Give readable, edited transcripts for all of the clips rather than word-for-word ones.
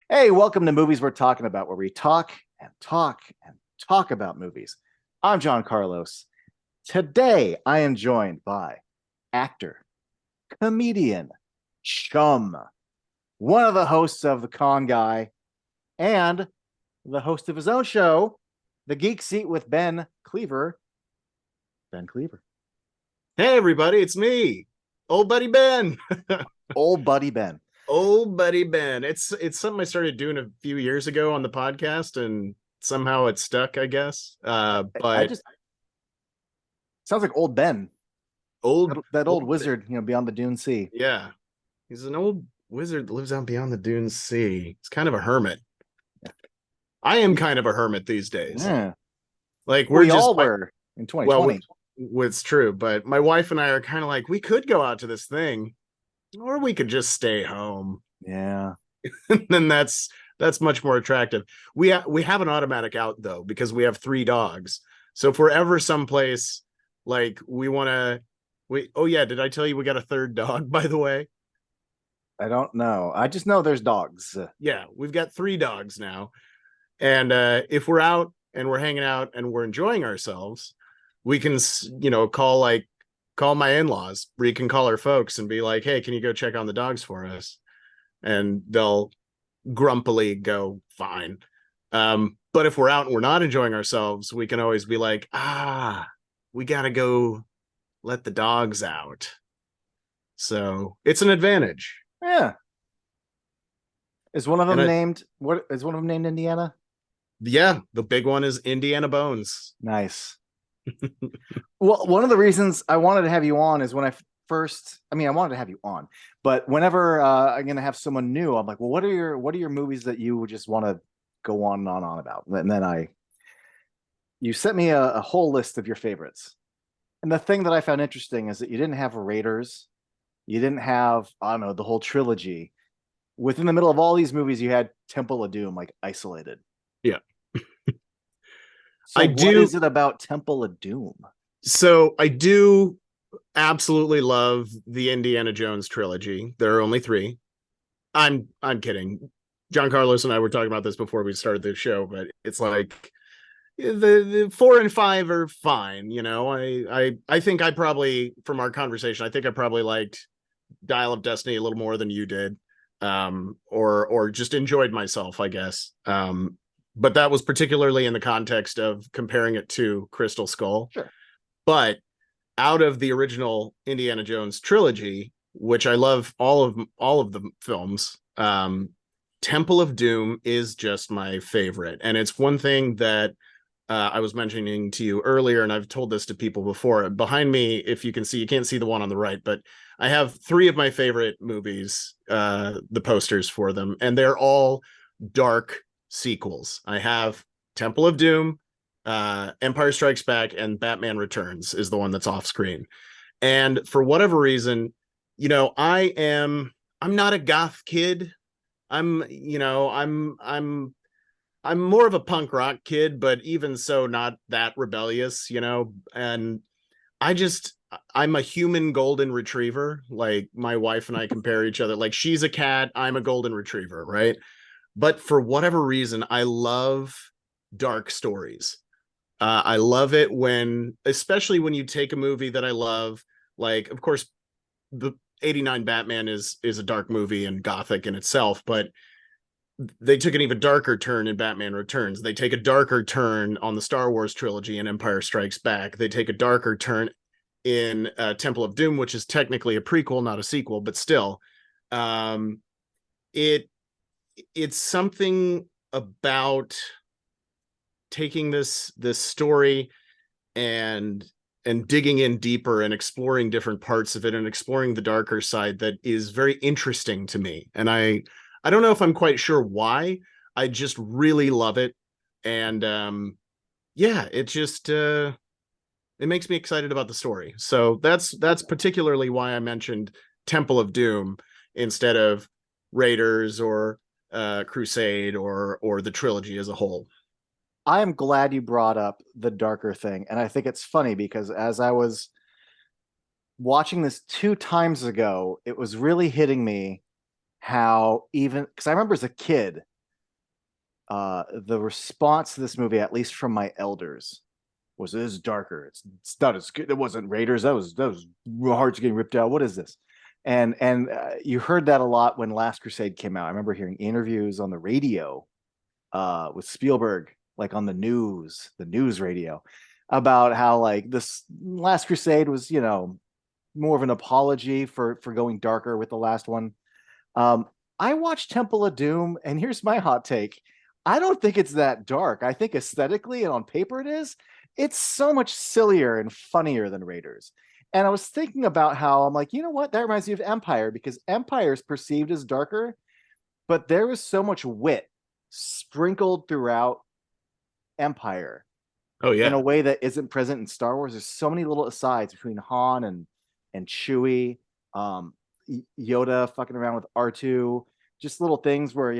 Hey, welcome to Movies We're Talking About, where we talk and talk and talk about movies. I'm John Carlos. Today, I am joined by actor, comedian, chum, one of the hosts of The Con Guy, and the host of his own show, The Geek Seat with Ben Kliewer. Ben Kliewer. Hey everybody, it's me, old buddy Ben. Old buddy Ben. Old buddy Ben. It's something I started doing a few years ago on the podcast, and somehow it stuck, I guess. I But just sounds like old Ben, old that old old wizard, beyond the Dune Sea. yeah, he's an old wizard that lives out beyond the Dune Sea. He's kind of a hermit. I am kind of a hermit these days. Yeah. Like we're We just all were in well, 2020. it's true, but my wife and I are kind of like we could go out to this thing, or we could just stay home. Yeah. Then that's much more attractive. We have an automatic out though because we have three dogs. So if we're ever someplace like we want to, we oh yeah, did I tell you we got a third dog by the way? I don't know. I just know there's dogs. Yeah, we've got three dogs now, and if we're out and we're hanging out and we're enjoying ourselves, we can call my in-laws. We can call our folks and be like, hey, can you go check on the dogs for us? And they'll grumpily go fine. But if we're out and we're not enjoying ourselves, we can always be like, we gotta go let the dogs out. So it's an advantage. Yeah. Is one of And them named Indiana? yeah, the big one is Indiana Bones. Nice. Well, one of the reasons I wanted to have you on is when I wanted to have you on, but whenever I'm gonna have someone new, I'm like, well, what are your movies that you would just want to go on and on about? And then you sent me a whole list of your favorites. And the thing that I found interesting is that you didn't have Raiders, you didn't have, I don't know, the whole trilogy. Within the middle of all these movies, you had Temple of Doom, like isolated. Yeah. So I what do is it about Temple of Doom? I do absolutely love the Indiana Jones trilogy. There are only three. I'm kidding. John Carlos and I were talking about this before we started the show, but it's like the four and five are fine. I think I probably from our conversation, I think I probably liked Dial of Destiny a little more than you did. Or just enjoyed myself, I guess. But that was particularly in the context of comparing it to Crystal Skull. Sure. But out of the original Indiana Jones trilogy, which I love all of the films, Temple of Doom is just my favorite. And it's one thing that I was mentioning to you earlier, and I've told this to people before. Behind me, if you can see, you can't see the one on the right, but I have three of my favorite movies, the posters for them, and they're all dark sequels. I have Temple of Doom, Empire Strikes Back, and Batman Returns is the one that's off screen. And for whatever reason, I'm not a goth kid. I'm more of a punk rock kid, but even so, not that rebellious. And I just, I'm a human golden retriever. Like my wife and I compare each other. Like she's a cat, I'm a golden retriever, right? But for whatever reason, I love dark stories. I love it especially when you take a movie that I love, like, of course, the '89 Batman is a dark movie and gothic in itself, but they took an even darker turn in Batman Returns. They take a darker turn on the Star Wars trilogy in Empire Strikes Back. They take a darker turn in Temple of Doom, which is technically a prequel, not a sequel, but still, um, it it's something about taking this story and digging in deeper and exploring different parts of it and exploring the darker side that is very interesting to me. And I don't know if I'm quite sure why. I just really love it. And yeah, it makes me excited about the story. So that's particularly why I mentioned Temple of Doom instead of Raiders or Crusade or the trilogy as a whole. I am glad you brought up the darker thing. And I think it's funny because as I was watching this two times ago, it was really hitting me how even because I remember as a kid the response to this movie, at least from my elders, was this is darker. It's not as good. It wasn't Raiders. That was hearts getting ripped out. What is this? And you heard that a lot when Last Crusade came out. I remember hearing interviews on the radio with Spielberg, like on the news radio, about how like this Last Crusade was, more of an apology for going darker with the last one. Um, I watched Temple of Doom, and here's my hot take. I don't think it's that dark. I think aesthetically and on paper it is. It's so much sillier and funnier than Raiders. And I was thinking about how I'm like, you know what? That reminds me of Empire because Empire is perceived as darker, but there was so much wit sprinkled throughout Empire Oh in a yeah. way that isn't present in Star Wars. There's so many little asides between Han and Chewie, Yoda fucking around with R2, just little things where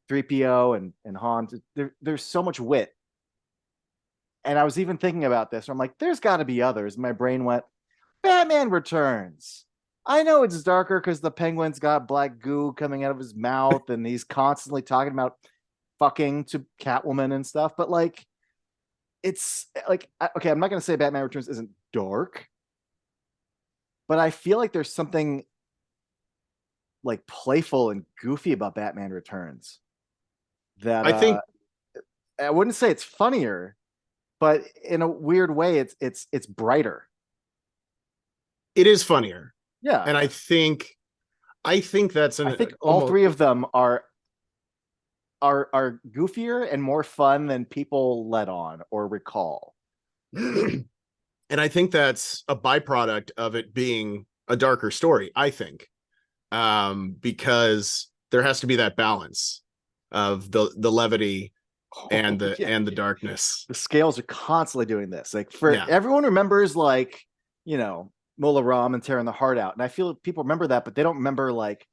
3PO and Han. There's so much wit, and I was even thinking about this. I'm like, there's got to be others. My brain went, Batman Returns. I know it's darker because the Penguin's got black goo coming out of his mouth, and he's constantly talking about fucking to Catwoman and stuff. But like, it's like, okay, I'm not gonna say Batman Returns isn't dark, but I feel like there's something like playful and goofy about Batman Returns that I think I wouldn't say it's funnier, but in a weird way, it's brighter. it is funnier. Yeah, And I think that's I an think all almost three of them are goofier and more fun than people let on or recall. and I think that's a byproduct of it being a darker story, I think. Because there has to be that balance of the levity and Oh the yeah, and the darkness. the scales are constantly doing this. Like for Yeah. everyone remembers like Mola Ram and tearing the heart out, and I feel people remember that, but they don't remember like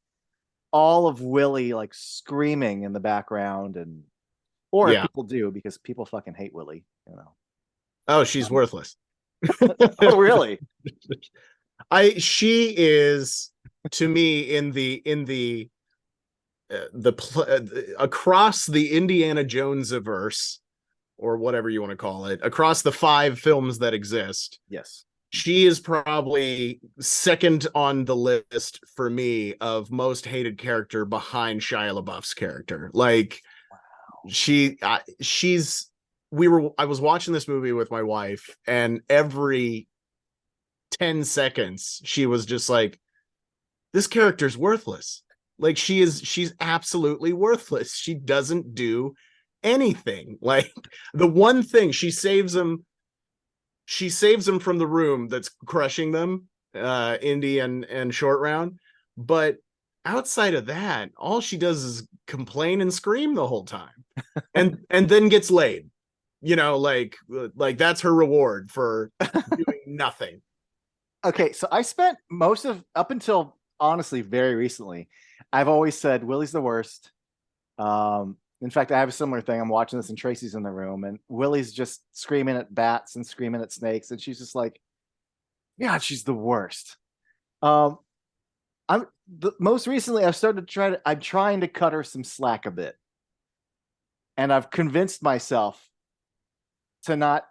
all of Willie like screaming in the background, and or if Yeah. people do because people fucking hate Willie. Oh, she's worthless. Oh really? She is to me in the across the Indiana Jones averse or whatever you want to call it, across the 5 films that exist. Yes. She is probably second on the list for me of most hated character behind Shia LaBeouf's character. Like she's I was watching this movie with my wife, and every 10 seconds she was just like, this character's worthless. Like she's absolutely worthless. She doesn't do anything. Like the one thing she saves him from the room that's crushing them, Indy and Short Round. But outside of that, all she does is complain and scream the whole time, and then gets laid. Like that's her reward for doing nothing. Okay, so I spent most of up until honestly very recently, I've always said Willie's the worst. In fact, I have a similar thing. I'm watching this and Tracy's in the room, and Willie's just screaming at bats and screaming at snakes, and she's just like, "God, she's the worst." Um, most recently I've started to I'm trying to cut her some slack a bit, and I've convinced myself to not.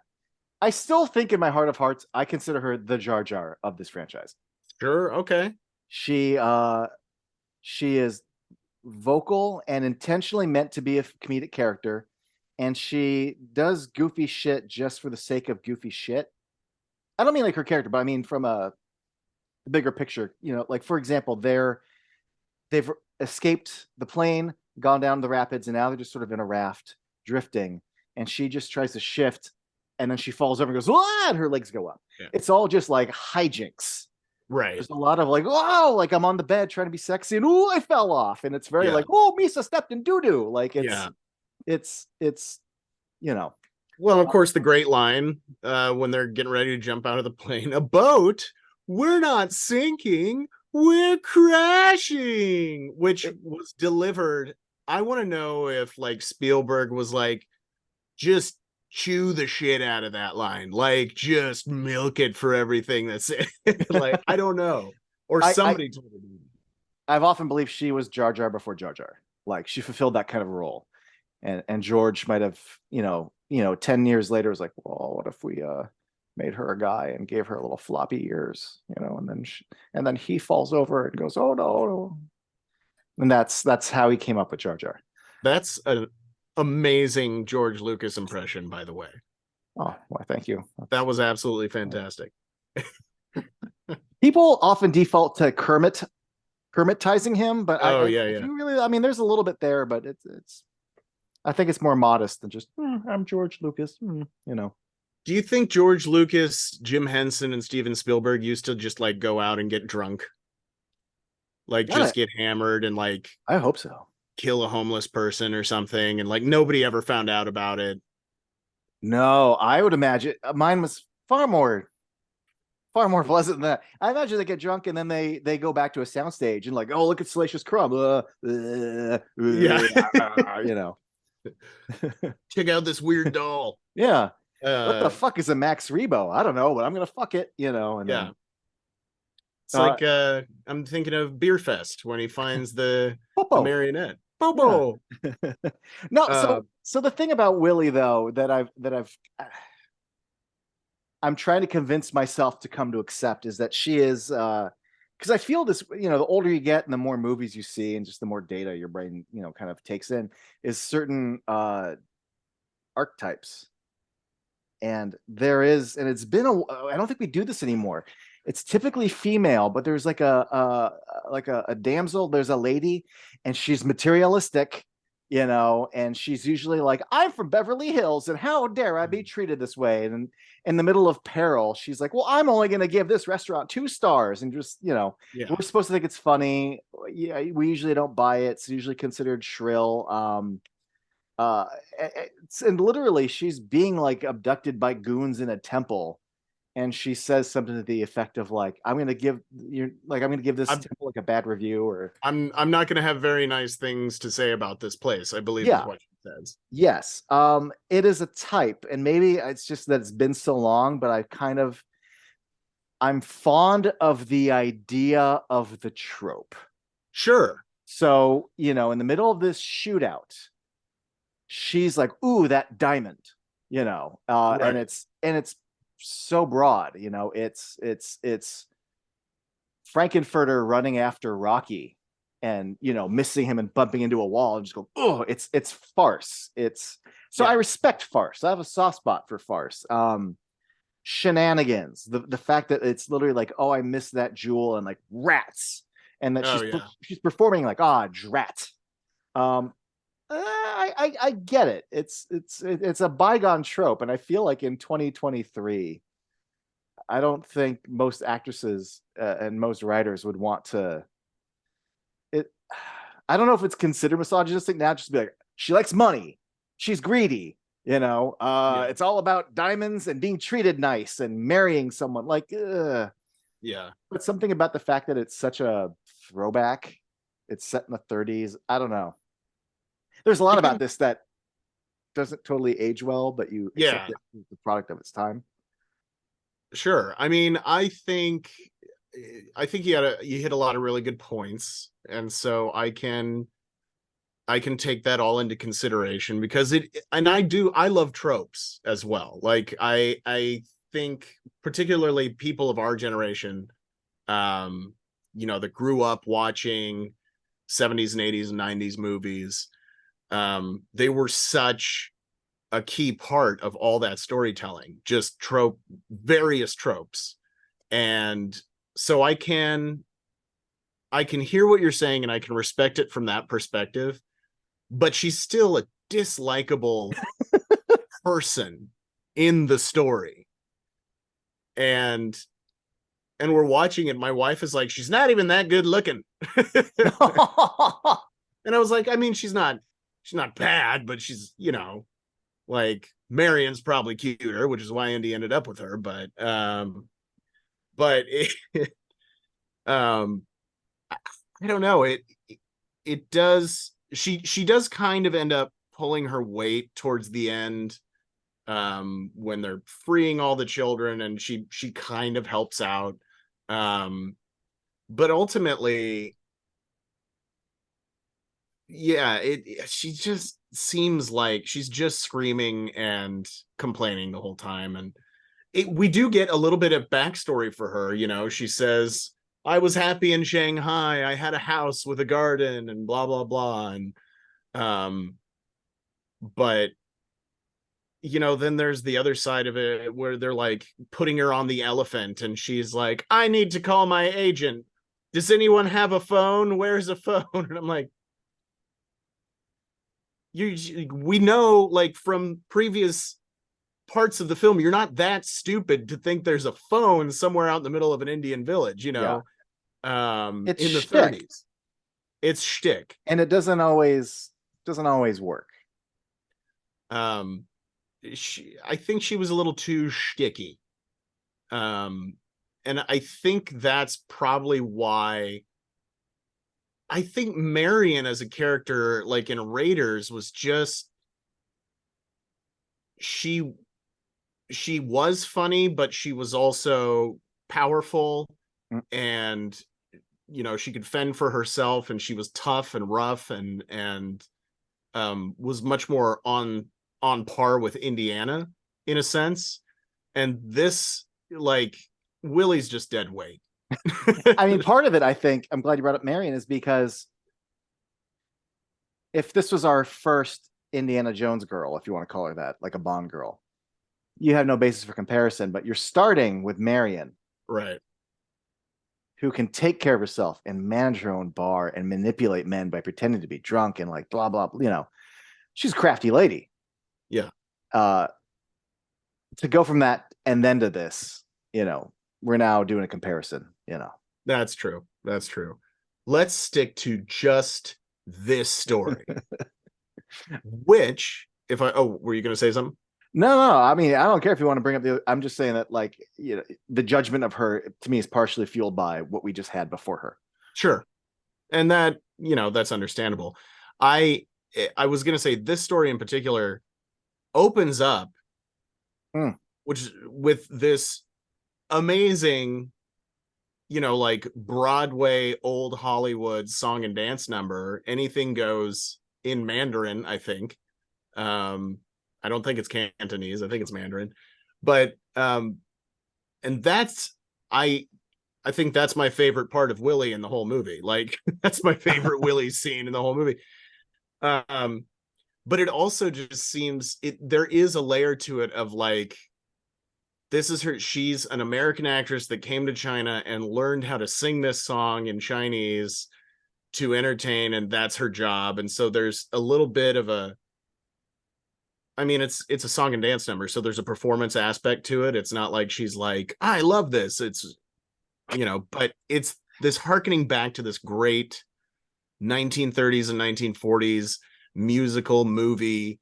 I still think in my heart of hearts I consider her the Jar Jar of this franchise. Sure, okay. She she is vocal and intentionally meant to be a comedic character, and she does goofy shit just for the sake of goofy shit. I don't mean like her character, but I mean from a bigger picture. Like for example, they've escaped the plane, gone down the rapids, and now they're just sort of in a raft drifting, and she just tries to shift, and then she falls over and goes, "Ah!" and her legs go up. Yeah. It's all just like hijinks. Right. There's a lot of like, oh, like I'm on the bed trying to be sexy, and oh, I fell off, and it's very Yeah. like, oh, Misa stepped in doo doo. Like Yeah. it's you know, Well, of course, the great line when they're getting ready to jump out of the plane, a boat, we're not sinking, we're crashing, which was delivered. I want to know if like Spielberg was like, just chew the shit out of that line, like just milk it for everything that's it. Like, I don't know. Or I somebody told him. I've often believed she was Jar Jar before Jar Jar. Like she fulfilled that kind of role. and George might have, 10 years later was like, well, what if we made her a guy and gave her little floppy ears, and then he falls over and goes, oh no. And that's how he came up with Jar Jar. That's an amazing George Lucas impression, by the way. Oh, well, thank you. That was absolutely fantastic. People often default to Kermitizing him, but Oh, if you really, I mean, there's a little bit there, but it's I think it's more modest than just I'm George Lucas, Do you think George Lucas, Jim Henson, and Steven Spielberg used to just like go out and get drunk? Like Yeah, just get hammered and like I hope so. kill a homeless person or something, and like nobody ever found out about it. No, I would imagine mine was far more pleasant than that. I imagine they get drunk and then they go back to a soundstage and like, oh, look at Salacious Crumb. Yeah. Check out this weird doll. Yeah. What the fuck is a Max Rebo? I don't know, but I'm gonna fuck it, and yeah. It's like I'm thinking of Beer Fest when he finds the marionette. Bobo. Yeah. No, so the thing about Willie though that I'm trying to convince myself to come to accept is that she is because I feel this, the older you get and the more movies you see and just the more data your brain, kind of takes in, is certain archetypes. And it's been I don't think we do this anymore. It's typically female, but there's like a damsel, there's a lady, and she's materialistic, and she's usually like, I'm from Beverly Hills, and how dare I be treated this way? And in the middle of peril, she's like, well, I'm only going to give this restaurant 2 stars, and just, we're supposed to think it's funny. Yeah, we usually don't buy it. It's usually considered shrill. And literally, she's being like abducted by goons in a temple. And she says something to the effect of like, I'm gonna give this temple like a bad review, or I'm not gonna have very nice things to say about this place, I believe is what she says. Yes. It is a type, and maybe it's just that it's been so long, but I'm fond of the idea of the trope. Sure. So, in the middle of this shootout, she's like, ooh, that diamond, right. and it's so broad, it's Frankenfurter running after Rocky and missing him and bumping into a wall and just go, oh, it's farce. I respect farce. I have a soft spot for farce. Shenanigans, the fact that it's literally like, oh, I missed that jewel, and like rats, and that she's performing like, drat. I get it. It's a bygone trope, and I feel like in 2023, I don't think most actresses and most writers would want to. I don't know if it's considered misogynistic now, just to be like, she likes money, she's greedy, it's all about diamonds and being treated nice and marrying someone. Like, yeah. But something about the fact that it's such a throwback. It's set in the 30s. I don't know. There's a lot about this that doesn't totally age well, but you accept it as the product of its time. Sure. I mean, I think you hit a lot of really good points, and so I can take that all into consideration, because I love tropes as well. Like I think particularly people of our generation, that grew up watching 70s and 80s and 90s movies, they were such a key part of all that storytelling, just various tropes. And so I can hear what you're saying, and I can respect it from that perspective, but she's still a dislikable person in the story. And we're watching it. My wife is like, she's not even that good looking. And I was like, I mean, she's not bad, but she's, like Marion's probably cuter, which is why Andy ended up with her. But I don't know. It does. She does kind of end up pulling her weight towards the end, when they're freeing all the children, and she kind of helps out. But ultimately, yeah, she just seems like she's just screaming and complaining the whole time. And we do get a little bit of backstory for her. She says, I was happy in Shanghai, I had a house with a garden and blah blah blah. And um but then there's the other side of it where they're like putting her on the elephant and she's like, I need to call my agent. Does anyone have a phone? Where's a phone? And I'm like, we know, like, from previous parts of the film, you're not that stupid to think there's a phone somewhere out in the middle of an Indian village, Yeah, it's in the shtick, 30s. It's shtick. and it doesn't always work. Um, I think she was a little too shticky. And I think that's probably why I think Marion as a character, like in Raiders, was just she she was funny, but she was also powerful, Mm. and she could fend for herself, and she was tough and rough, and was much more on par with Indiana in a sense. And this, like, Willie's just dead weight. I mean, part of it, I think, I'm glad you brought up Marion, is because if this was our first Indiana Jones girl, if you want to call her that, like a Bond girl, you have no basis for comparison, but you're starting with Marion, Right. who can take care of herself and manage her own bar and manipulate men by pretending to be drunk and like blah blah. She's a crafty lady. Yeah. Uh, to go from that and then to this, we're now doing a comparison. That's true. That's true. Let's stick to just this story. Which, if I were you going to say something? No. I mean, I don't care if you want to bring up I'm just saying that, like, the judgment of her to me is partially fueled by what we just had before her. Sure. And that, that's understandable. I was going to say this story in particular opens up, which with this amazing, like Broadway, old Hollywood song and dance number. Anything Goes in Mandarin, I think. I don't think it's Cantonese. I think it's Mandarin. But and I think that's my favorite part of Willie in the whole movie. Like, that's my favorite Willie scene in the whole movie. But it also just seems there is a layer to it of like, this is her. She's an American actress that came to China and learned how to sing this song in Chinese to entertain, and that's her job. And so there's a little bit of I mean, it's a song and dance number, so there's a performance aspect to it. It's not like she's like, I love this. It's but it's this harkening back to this great 1930s and 1940s musical movie.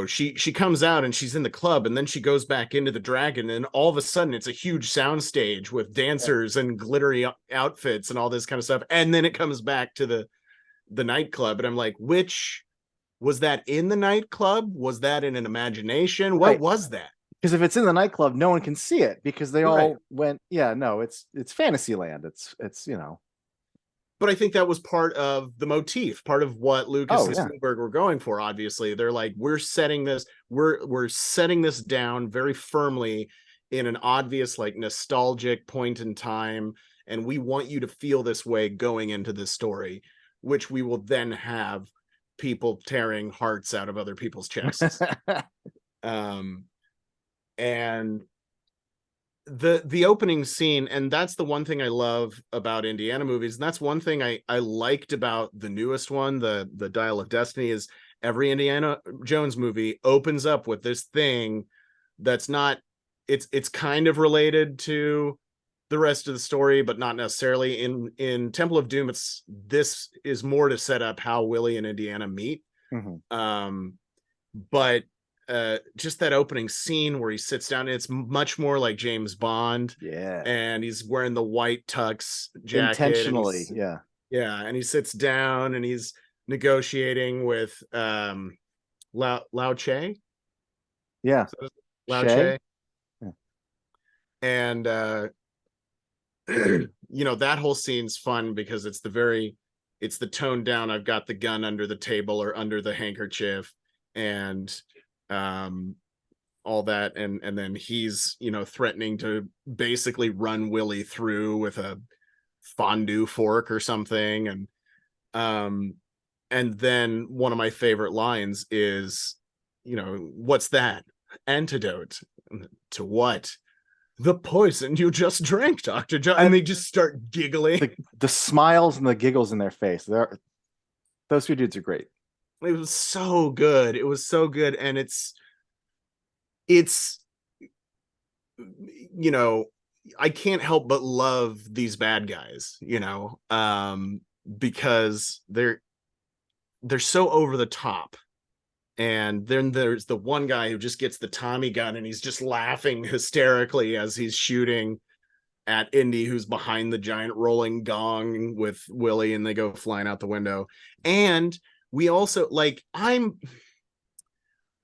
She comes out and she's in the club, and then she goes back into the Dragon, and all of a sudden it's a huge soundstage with dancers and glittery outfits and all this kind of stuff. And then it comes back to the nightclub, and I'm like, which was that in the nightclub? Was that in an imagination? What Right. was that? Because if it's in the nightclub, no one can see it because they all Right. went. Yeah, no, it's fantasy land. It's But I think that was part of the motif, part of what Lucas Oh and yeah. Spielberg were going for. Obviously, they're like, we're setting this down very firmly in an obvious, like, nostalgic point in time, and we want you to feel this way going into this story, which we will then have people tearing hearts out of other people's chests. And the opening scene, and that's the one thing I love about Indiana movies, and that's one thing I liked about the newest one, the Dial of Destiny, is every Indiana Jones movie opens up with this thing that's not, it's kind of related to the rest of the story, but not necessarily. In Temple of Doom, this is more to set up how Willie and Indiana meet. But just that opening scene where he sits down, it's much more like James Bond. Yeah. And he's wearing the white tux jacket Intentionally. Yeah. And he sits down and he's negotiating with Lao Che. Yeah. Lao Shay? Che. Yeah. And that whole scene's fun because it's the very it's the toned down, I've got the gun under the table or under the handkerchief, and all that, and then he's, you know, threatening to basically run Willie through with a fondue fork or something. Um and then one of my favorite lines is, you know, what's that? Antidote to what? The poison you just drank, Dr. John. And they just start giggling. The smiles and the giggles in their face. Those two dudes are great. It was so good. It was so good. And it's you know, I can't help but love these bad guys, you know, because they're so over the top. And then there's the one guy who just gets the Tommy gun and he's just laughing hysterically as he's shooting at Indy, who's behind the giant rolling gong with Willie, and they go flying out the window. And we also, like,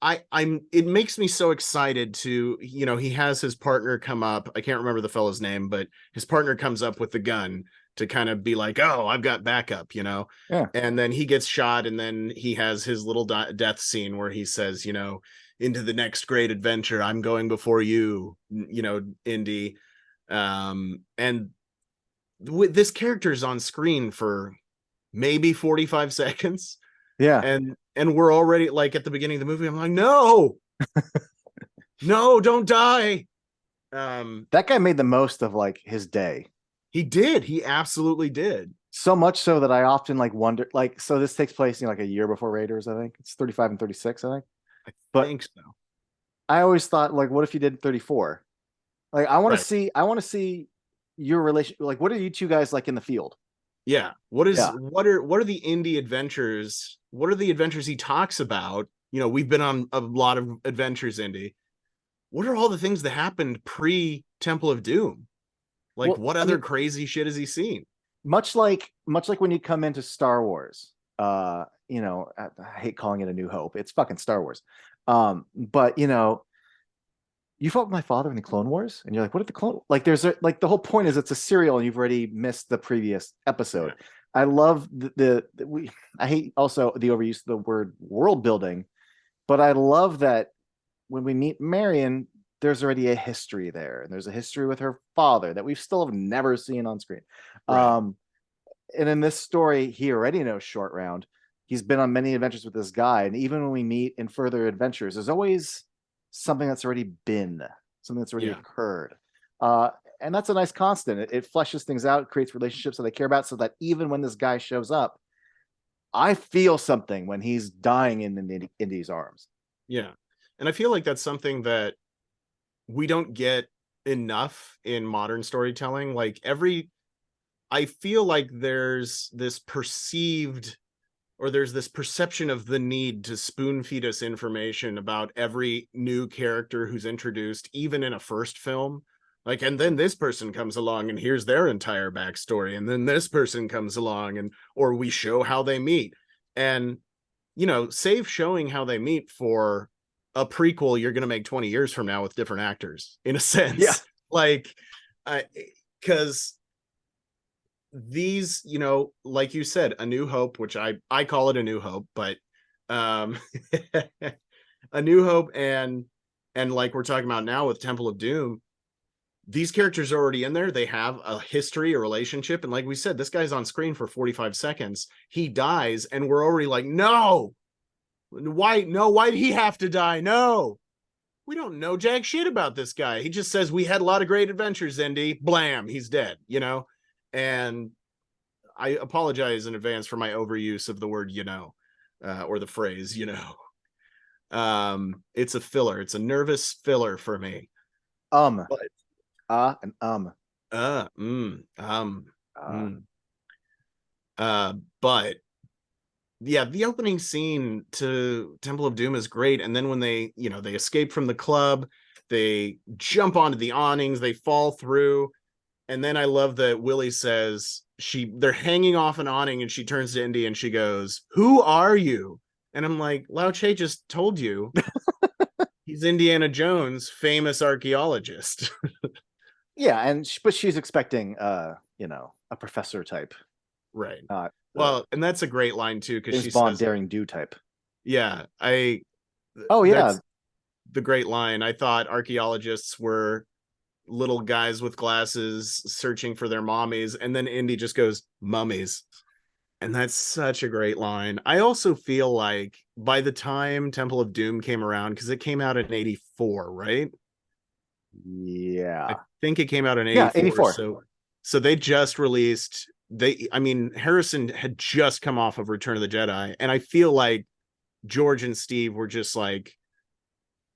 it makes me so excited to, you know, he has his partner come up. I can't remember the fellow's name, but his partner comes up with the gun to kind of be like, oh, I've got backup, you know? Yeah. And then he gets shot, and then he has his little death scene where he says, you know, into the next great adventure, I'm going before you, you know, Indy. And this character is on screen for maybe 45 seconds. Yeah. And we're already, like, at the beginning of the movie, I'm like, no, no, don't die. That guy made the most of like his day. He did. He absolutely did. So much so that I often like wonder, like, so this takes place, you know, like a year before Raiders, I think. It's 35 and 36, I think. I think so. I always thought, like, what if you did 34? Like, I want Right. to see your relation. Like, what are you two guys like in the field? Yeah. What are the Indy adventures? What are the adventures he talks about? You know, we've been on a lot of adventures, Indy. What are all the things that happened pre Temple of Doom? Like, Well, what I other mean, crazy shit has he seen? much like when you come into Star Wars, you know, I hate calling it A New Hope. It's fucking Star Wars. But you know, you fought with my father in the Clone Wars, and you're like, what are the clone? Like, like the whole point is it's a serial, and you've already missed the previous episode. Yeah. I love I hate also the overuse of the word world building, but I love that when we meet Marion, there's already a history there, and there's a history with her father that we still have never seen on screen. Right. And in this story, he already knows Short Round. He's been on many adventures with this guy, and even when we meet in further adventures, there's always something that's already been, something that's already occurred. And that's a nice constant. It fleshes things out, creates relationships that I care about, so that even when this guy shows up, I feel something when he's dying in Indy's arms. Yeah. And I feel like that's something that we don't get enough in modern storytelling. Like, I feel like there's this perception of the need to spoon feed us information about every new character who's introduced, even in a first film. Like, and then this person comes along and here's their entire backstory. And then this person comes along or we show how they meet. And, you know, save showing how they meet for a prequel you're going to make 20 years from now with different actors, in a sense. Yeah. Like, because these, you know, like you said, A New Hope, which I call it A New Hope, but A New Hope and like we're talking about now with Temple of Doom, these characters are already in there. They have a history, a relationship, and like we said, this guy's on screen for 45 seconds. He dies, and we're already like, no, why did he have to die? No, we don't know jack shit about this guy. He just says we had a lot of great adventures, Indy. Blam, he's dead, you know. And I apologize in advance for my overuse of the word, you know, or the phrase, you know. It's a filler. It's a nervous filler for me. But but yeah, the opening scene to Temple of Doom is great. And then when they, you know, they escape from the club, they jump onto the awnings, they fall through. And then I love that Willie says they're hanging off an awning, and she turns to Indy and she goes, "Who are you?" And I'm like, Lao Che just told you. He's Indiana Jones, famous archaeologist. Yeah, but she's expecting you know, a professor type. Right. Well, and that's a great line too, because James she Bond says, daring do type. yeah, Oh yeah, that's the great line. I thought archaeologists were little guys with glasses searching for their mommies, and then Indy just goes, mummies. And that's such a great line. I also feel like by the time Temple of Doom came around, because it came out in 84, right? I yeah, think it came out in yeah. 84. 84. So they just released I mean, Harrison had just come off of Return of the Jedi, and I feel like George and Steve were just like,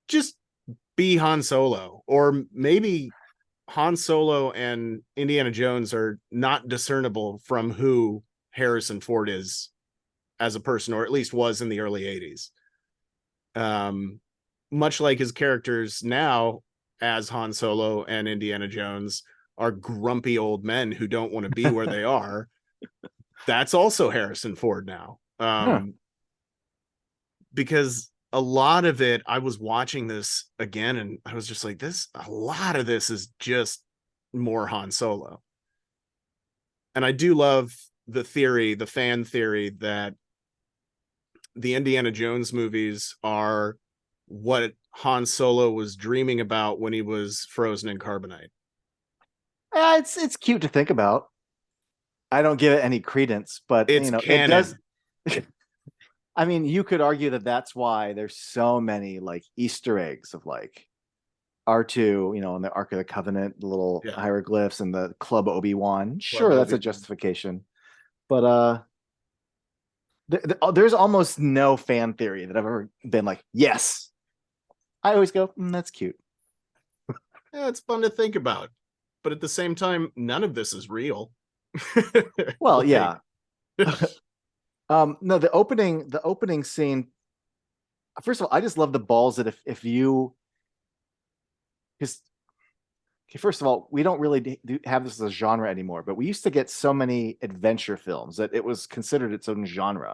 just be Han Solo. Or maybe Han Solo and Indiana Jones are not discernible from who Harrison Ford is as a person, or at least was in the early 80s. Much like his characters now as Han Solo and Indiana Jones are grumpy old men who don't want to be where they are. That's also Harrison Ford now. Huh. Because a lot of it, I was watching this again and I was just like, a lot of this is just more Han Solo. And I do love the fan theory that the Indiana Jones movies are what Han Solo was dreaming about when he was frozen in carbonite. It's cute to think about. I don't give it any credence, but It's it does. canon. I mean, you could argue that that's why there's so many like Easter eggs of like R2, and the Ark of the Covenant, the little Yeah. hieroglyphs and the Club Obi-Wan. Club Sure, that's a Obi-Wan. justification. But there's almost no fan theory that I've ever been like, yes. I always go, that's cute. Yeah, it's fun to think about. But at the same time, none of this is real. Well, Like, yeah. No, the opening scene. First of all, I just love the balls that if you, because okay, first of all, we don't really have this as a genre anymore, but we used to get so many adventure films that it was considered its own genre.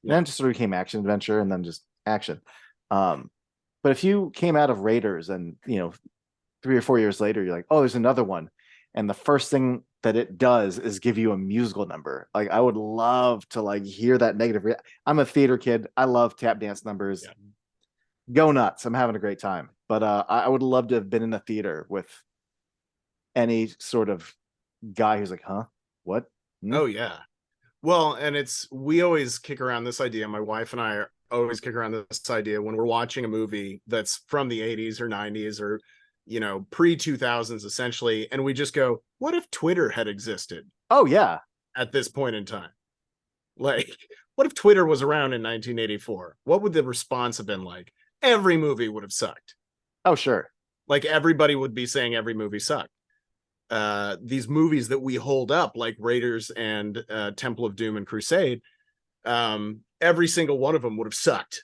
And yeah. then it just sort of became action adventure and then just action. Um, but if you came out of Raiders and 3 or 4 years later, you're like, oh, there's another one. And the first thing that it does is give you a musical number. Like I would love to like hear that negative. I'm a theater kid. I love tap dance numbers. Yeah. Go nuts. I'm having a great time. But I would love to have been in the theater with any sort of guy who's like, huh? What? Hmm? Oh yeah. Well, and we always kick around this idea. My wife and I always kick around this idea when we're watching a movie that's from the 80s or 90s or pre 2000s essentially, and we just go, what if Twitter had existed Oh yeah. at this point in time? Like, what if Twitter was around in 1984? What would the response have been like? Every movie would have sucked. Oh sure. Like everybody would be saying every movie sucked. These movies that we hold up, like Raiders and Temple of Doom and Crusade, every single one of them would have sucked.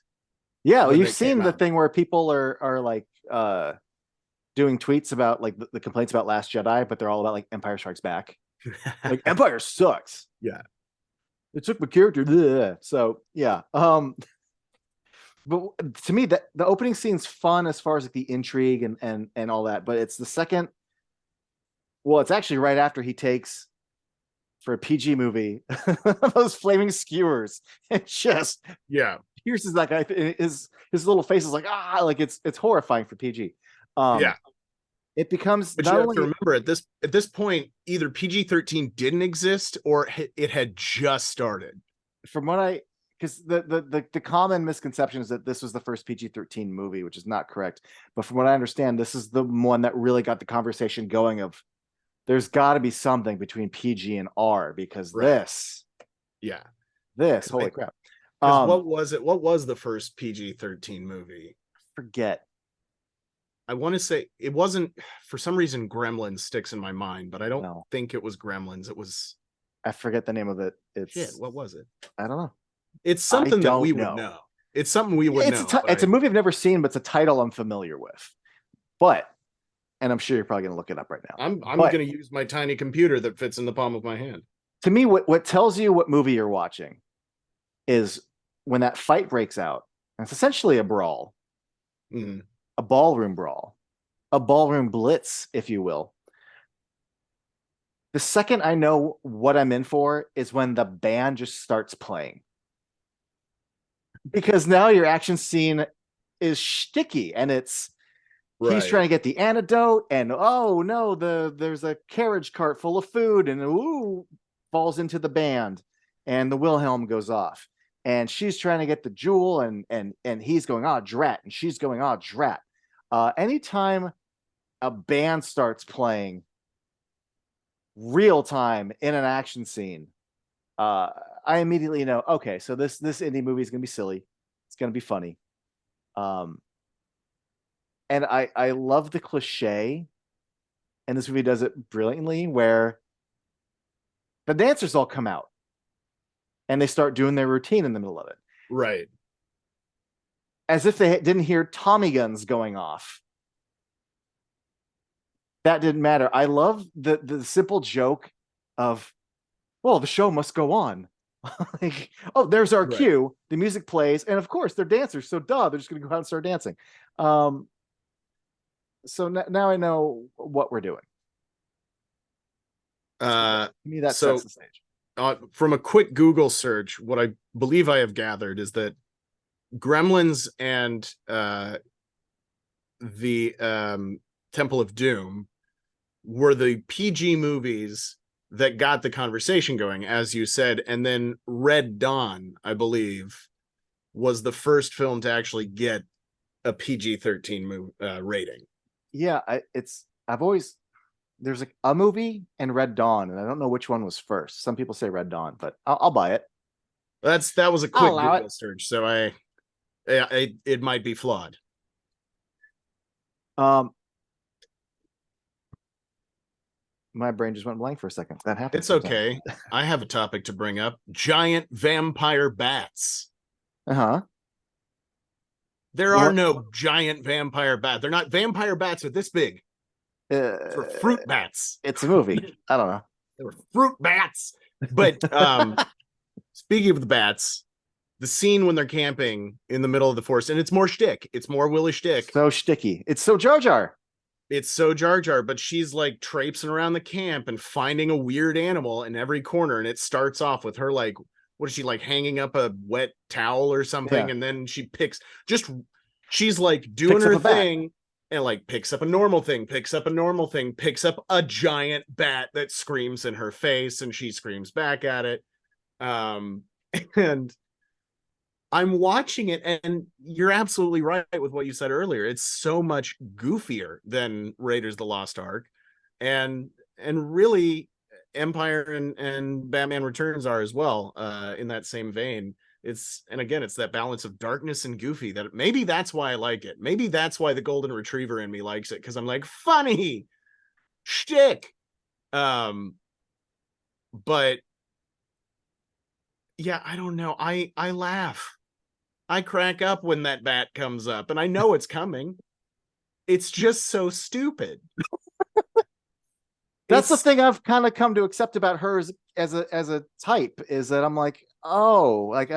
Yeah, well, When you've they came seen the out. thing where people are like doing tweets about like the complaints about Last Jedi, but they're all about like Empire Strikes Back. Like Empire sucks. Yeah. It took my character. Bleh. So yeah. But to me, that the opening scene's fun as far as like the intrigue and all that. But it's the second. Well, it's actually right after he takes for a PG movie those flaming skewers and just Yeah. pierces that guy. His little face is like like it's horrifying for PG. Yeah. It becomes But not you have to only remember at this point, either PG-13 didn't exist or it had just started. from what I because the common misconception is that this was the first PG-13 movie, which is not correct. But from what I understand, this is the one that really got the conversation going of there's got to be something between PG and R because Right. Yeah. holy crap. Because what was it? What was the first PG-13 movie? Forget. I want to say it wasn't, for some reason, Gremlins sticks in my mind, but I don't No. think it was Gremlins. It was, I forget the name of it. It's shit, what was it? I don't know. It's I something that we don't would know. know. It's something we would know. It's a movie I've never seen, but it's a title I'm familiar with. But and I'm sure you're probably gonna look it up right now. I'm But gonna use my tiny computer that fits in the palm of my hand. to me, what tells you what movie you're watching is when that fight breaks out. And it's essentially a brawl, Mhm. a ballroom brawl, a ballroom blitz, if you will. The second I know what I'm in for is when the band just starts playing. Because now your action scene is sticky and it's he's Right. trying to get the antidote and oh no, there's a carriage cart full of food and ooh falls into the band and the Wilhelm goes off. And she's trying to get the jewel and he's going, oh drat, and she's going, oh drat. Anytime a band starts playing real time in an action scene, uh, I immediately know, okay, so this indie movie is gonna be silly, it's gonna be funny, um, and I love the cliche, and this movie does it brilliantly, where the dancers all come out and they start doing their routine in the middle of it, Right. as if they didn't hear Tommy guns going off. That didn't matter. I love the simple joke of, well, the show must go on. Like, oh, there's our Right. cue. The music plays, and of course they're dancers, so duh, they're just gonna go out and start dancing. Um, so now I know what we're doing. So Uh, to me, that sets so the stage. from a quick Google search, what I believe I have gathered is that Gremlins and the Temple of Doom were the PG movies that got the conversation going, as you said, and then Red Dawn, I believe, was the first film to actually get a PG-13 rating. Yeah, I've always there's a movie and Red Dawn, and I don't know which one was first. Some people say Red Dawn, but I'll buy it. That was a I'll quick allow Google it. search, so it might be flawed. Um, my brain just went blank for a second. That happens It's sometimes. okay. I have a topic to bring up. Giant vampire bats. Uh-huh. There are What? no giant vampire bats. They're not vampire bats are this big. For fruit bats. It's a movie. I don't know. They were fruit bats. But speaking of the bats, the scene when they're camping in the middle of the forest, and it's more shtick. It's more Willie shtick. So sticky. It's so Jar Jar. It's so Jar Jar, but she's like traipsing around the camp and finding a weird animal in every corner. And it starts off with her like, what is she like, hanging up a wet towel or something? Yeah. And then she's like doing Picks up her a bat. thing and like picks up a normal thing, picks up a normal thing, picks up a giant bat that screams in her face, and she screams back at it. And I'm watching it, and you're absolutely right with what you said earlier. It's so much goofier than Raiders of the Lost Ark, and really Empire and Batman Returns are as well, in that same vein. And again, it's that balance of darkness and goofy that maybe that's why I like it. Maybe that's why the golden retriever in me likes it, because I'm like, funny shtick. But yeah, I don't know. I laugh. I crack up when that bat comes up, and I know it's coming. It's just so stupid. That's the thing I've kind of come to accept about her as a type, is that I'm like, oh, like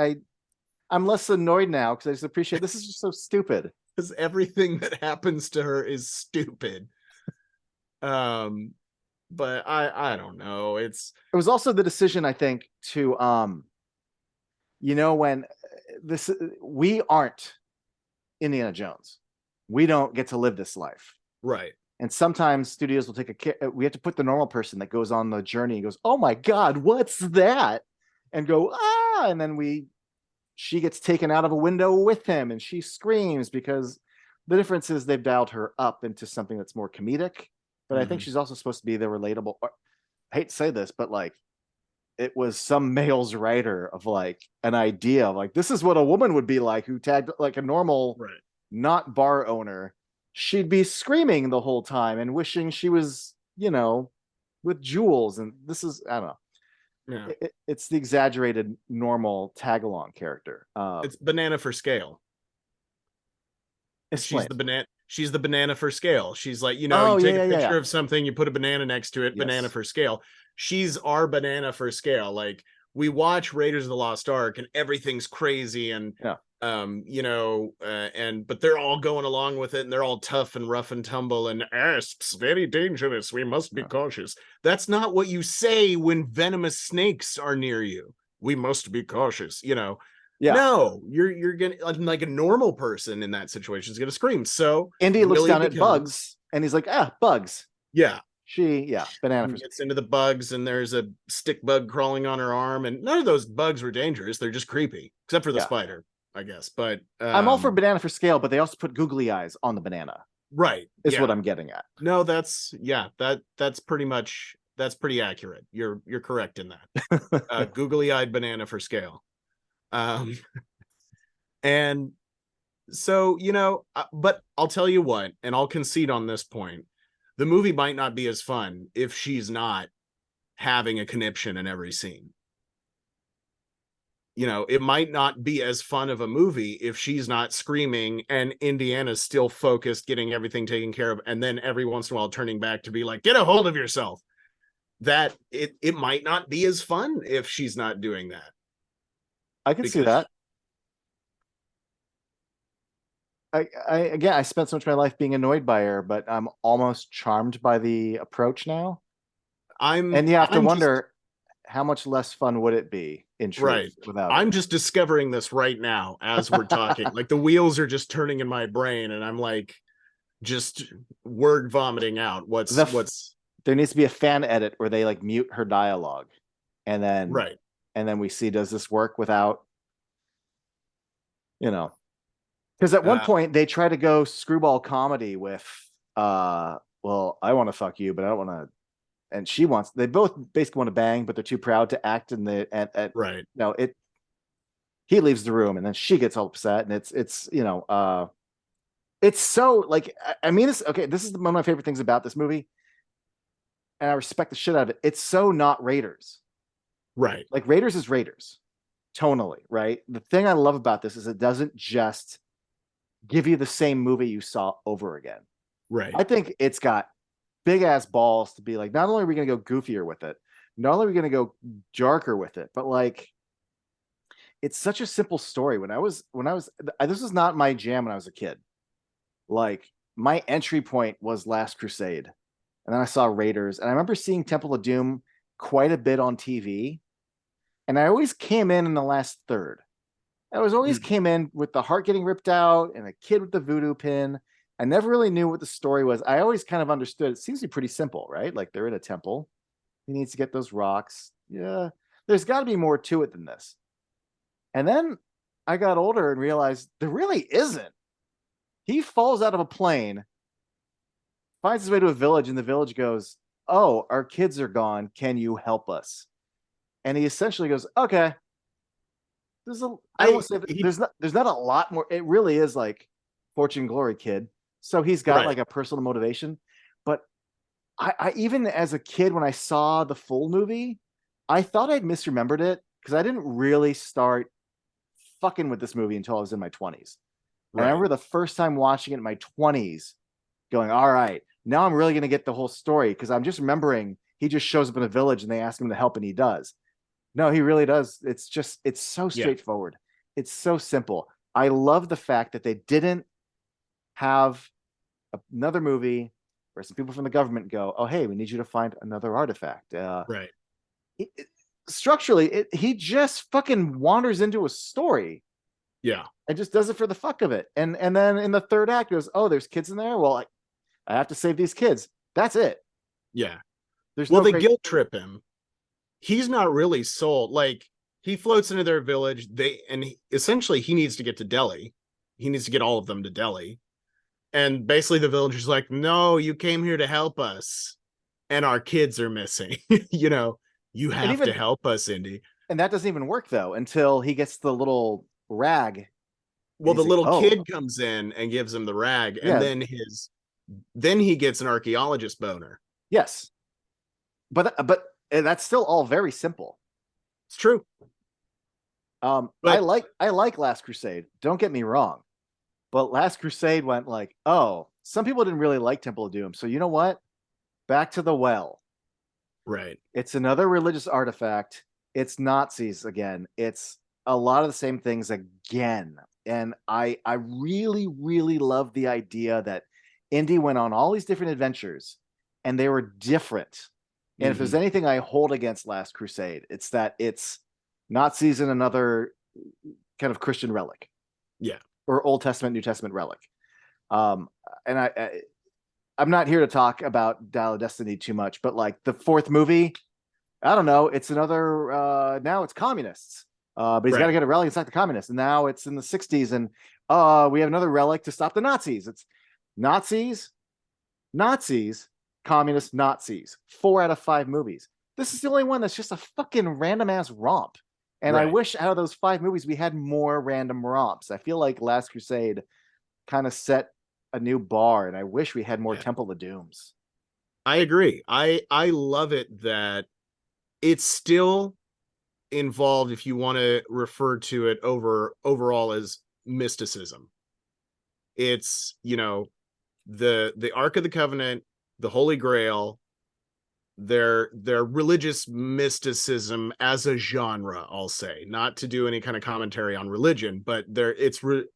I'm less annoyed now because I just appreciate this is just so stupid. Because everything that happens to her is stupid. But I don't know. It was also the decision, I think, to when we aren't Indiana Jones. We don't get to live this life. Right. And sometimes studios will we have to put the normal person that goes on the journey and goes, oh my God, what's that? And go, ah, and then she gets taken out of a window with him and she screams, because the difference is they've dialed her up into something that's more comedic. But I think she's also supposed to be the relatable, I hate to say this, but like, it was some male's writer of like an idea of like, this is what a woman would be like who tagged like a normal, right, not bar owner. She'd be screaming the whole time and wishing she was, with jewels. And this is, I don't know. Yeah. It's the exaggerated normal tag-along character. It's banana for scale. Explain. She's the banana for scale. She's like, you take a picture of something, you put a banana next to it, banana for scale. She's our banana for scale. Like, we watch Raiders of the Lost Ark and everything's crazy and But they're all going along with it, and they're all tough and rough and tumble, and asps very dangerous, we must be cautious. That's not what you say when venomous snakes are near you. We must be cautious. Yeah. No, you're gonna, like a normal person in that situation is gonna scream. So Indy looks really down at bugs and he's like, bugs. Yeah, Banana for gets into the bugs, and there's a stick bug crawling on her arm, and none of those bugs were dangerous. They're just creepy, except for the yeah. spider, I guess. But I'm all for banana for scale, but they also put googly eyes on the banana. Right. Is what I'm getting at. No, that's pretty accurate. You're correct in that. Googly eyed banana for scale. And so, but I'll tell you what, and I'll concede on this point. The movie might not be as fun if she's not having a conniption in every scene. It might not be as fun of a movie if she's not screaming and Indiana's still focused, getting everything taken care of, and then every once in a while turning back to be like, get a hold of yourself. That it might not be as fun if she's not doing that. I can see that. I spent so much of my life being annoyed by her, but I'm almost charmed by the approach now. And you have to wonder how much less fun would it be in truth right without I'm her? just discovering this right now as we're talking. Like the wheels are just turning in my brain, and I'm like just word vomiting out what's there needs to be a fan edit where they like mute her dialogue, and then right and then we see, does this work without, because at one point they try to go screwball comedy with well, I want to fuck you, but I don't want to. And they both basically want to bang, but they're too proud to act in the right. He leaves the room, and then she gets all upset, and it's so like, I mean, this is one of my favorite things about this movie, and I respect the shit out of it. It's so not Raiders. Right. Like Raiders is Raiders tonally, right? The thing I love about this is it doesn't just give you the same movie you saw over again. Right. I think it's got big ass balls to be like, not only are we going to go goofier with it, not only are we going to go darker with it, but like, it's such a simple story. This was not my jam when I was a kid. Like my entry point was Last Crusade, and then I saw Raiders, and I remember seeing Temple of Doom quite a bit on TV, and I always came in the last third. I always came in with the heart getting ripped out and a kid with the voodoo pin. I never really knew what the story was. I always kind of understood it seems to be pretty simple, right? Like they're in a temple. He needs to get those rocks. Yeah, there's got to be more to it than this. And then I got older and realized there really isn't. He falls out of a plane, finds his way to a village, and the village goes, "Oh, our kids are gone. Can you help us?" And he essentially goes, "Okay." There's not a lot more. It really is like Fortune Glory Kid. So he's got like a personal motivation. But I even as a kid, when I saw the full movie, I thought I'd misremembered it because I didn't really start fucking with this movie until I was in my 20s. And I remember the first time watching it in my 20s going, all right, now I'm really going to get the whole story, because I'm just remembering he just shows up in a village and they ask him to help and he does. No, he really does. It's so straightforward. It's so simple. I love the fact that they didn't have another movie where some people from the government go, "Oh, hey, we need you to find another artifact." Right. Structurally, he just fucking wanders into a story. Yeah. And just does it for the fuck of it. And then in the third act, goes, "Oh, there's kids in there. Well, I have to save these kids." That's it. Yeah. There's they guilt trip him. He's not really sold. Like he floats into their village. Essentially he needs to get to Delhi. He needs to get all of them to Delhi. And basically the villager's like, "No, you came here to help us. And our kids are missing." You have to help us, Indy. And that doesn't even work though, until he gets the little rag. Well, the little kid comes in and gives him the rag, and then he gets an archaeologist boner. Yes. But that's still all very simple. It's true. I like Last Crusade. Don't get me wrong. But Last Crusade went like, oh, some people didn't really like Temple of Doom. So you know what? Back to the well. Right. It's another religious artifact. It's Nazis again. It's a lot of the same things again. and I really really love the idea that Indy went on all these different adventures, and they were different. And if there's Mhm. anything I hold against Last Crusade, it's that it's Nazis in another kind of Christian relic Yeah. or Old Testament, New Testament relic. Um, and I'm not here to talk about Dial of Destiny too much, but like the fourth movie, I don't know, it's another now it's communists. But he's got to Right. get a relic inside the communists, and now it's in the 60s, and we have another relic to stop the Nazis. It's Nazis, Nazis, communist Nazis. 4 out of 5 movies. This is the only one that's just a fucking random ass romp. And I Right. wish out of those 5 movies we had more random romps. I feel like Last Crusade kind of set a new bar, and I wish we had more Yeah. Temple of Dooms. I agree. I love it that it's still involved, if you want to refer to it overall as mysticism. It's, the Ark of the Covenant, the Holy Grail, their religious mysticism as a genre, I'll say, not to do any kind of commentary on religion, but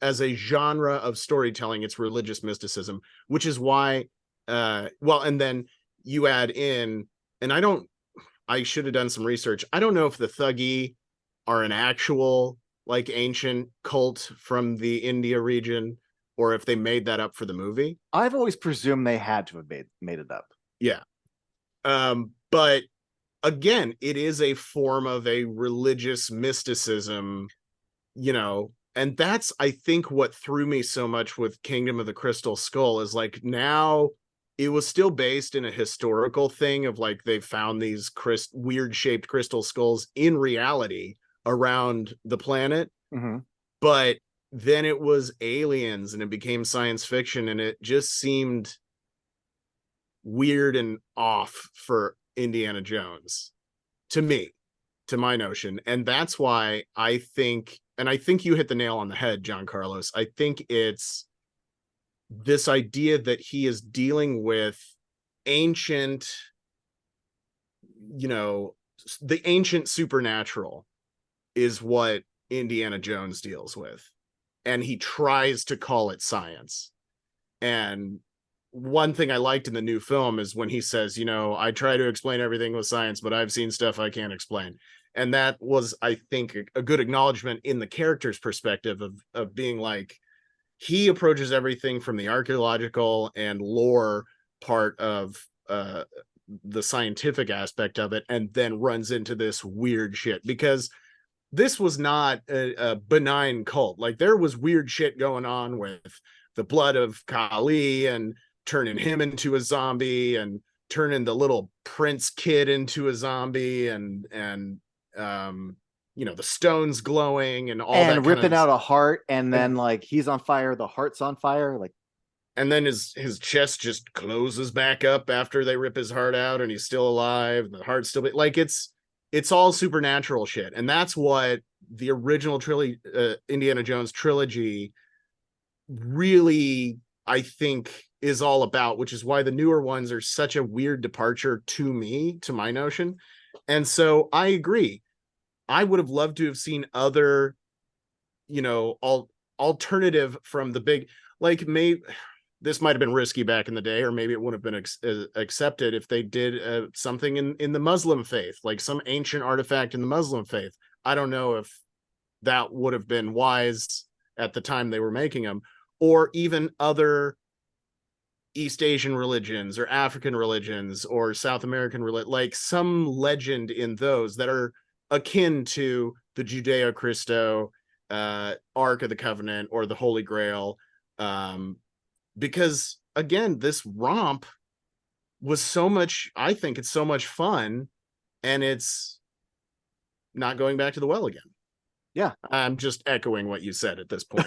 as a genre of storytelling, it's religious mysticism, which is why and then you add in, and I should have done some research. I don't know if the Thuggee are an actual like ancient cult from the India region, or if they made that up for the movie. I've always presumed they had to have made it up. Yeah. But again, it is a form of a religious mysticism, and that's, I think, what threw me so much with Kingdom of the Crystal Skull is like, now it was still based in a historical thing of like they found these weird shaped crystal skulls in reality around the planet, Mm-hmm. but then it was aliens and it became science fiction, and it just seemed weird and off for Indiana Jones to me, to my notion. And that's why I think, and I think you hit the nail on the head, John Carlos. I think it's this idea that he is dealing with ancient, the ancient supernatural is what Indiana Jones deals with. And he tries to call it science. And one thing I liked in the new film is when he says, I try to explain everything with science, but I've seen stuff I can't explain. And that was, I think, a good acknowledgement in the character's perspective of being like, he approaches everything from the archaeological and lore part of the scientific aspect of it, and then runs into this weird shit, because this was not a benign cult. Like, there was weird shit going on with the blood of Kali and turning him into a zombie, and turning the little prince kid into a zombie, and the stones glowing and all that And kind ripping of, out a heart, and then and like he's on fire, the heart's on fire. Like, and then his chest just closes back up after they rip his heart out, and he's still alive. The heart's still like, it's all supernatural shit, and that's what the original trilogy, Indiana Jones trilogy, really, I think, is all about, which is why the newer ones are such a weird departure to me, to my notion. And so I agree. I would have loved to have seen other, alternative from the big, like, maybe this might have been risky back in the day, or maybe it would have been accepted if they did something in the Muslim faith, like some ancient artifact in the Muslim faith. I don't know if that would have been wise at the time they were making them, or even other East Asian religions or African religions or South American like some legend in those that are akin to the Judeo-Christo Ark of the Covenant or the Holy Grail. Because again, this romp was so much, I think it's so much fun, and it's not going back to the well again. yeah, I'm just echoing what you said at this point.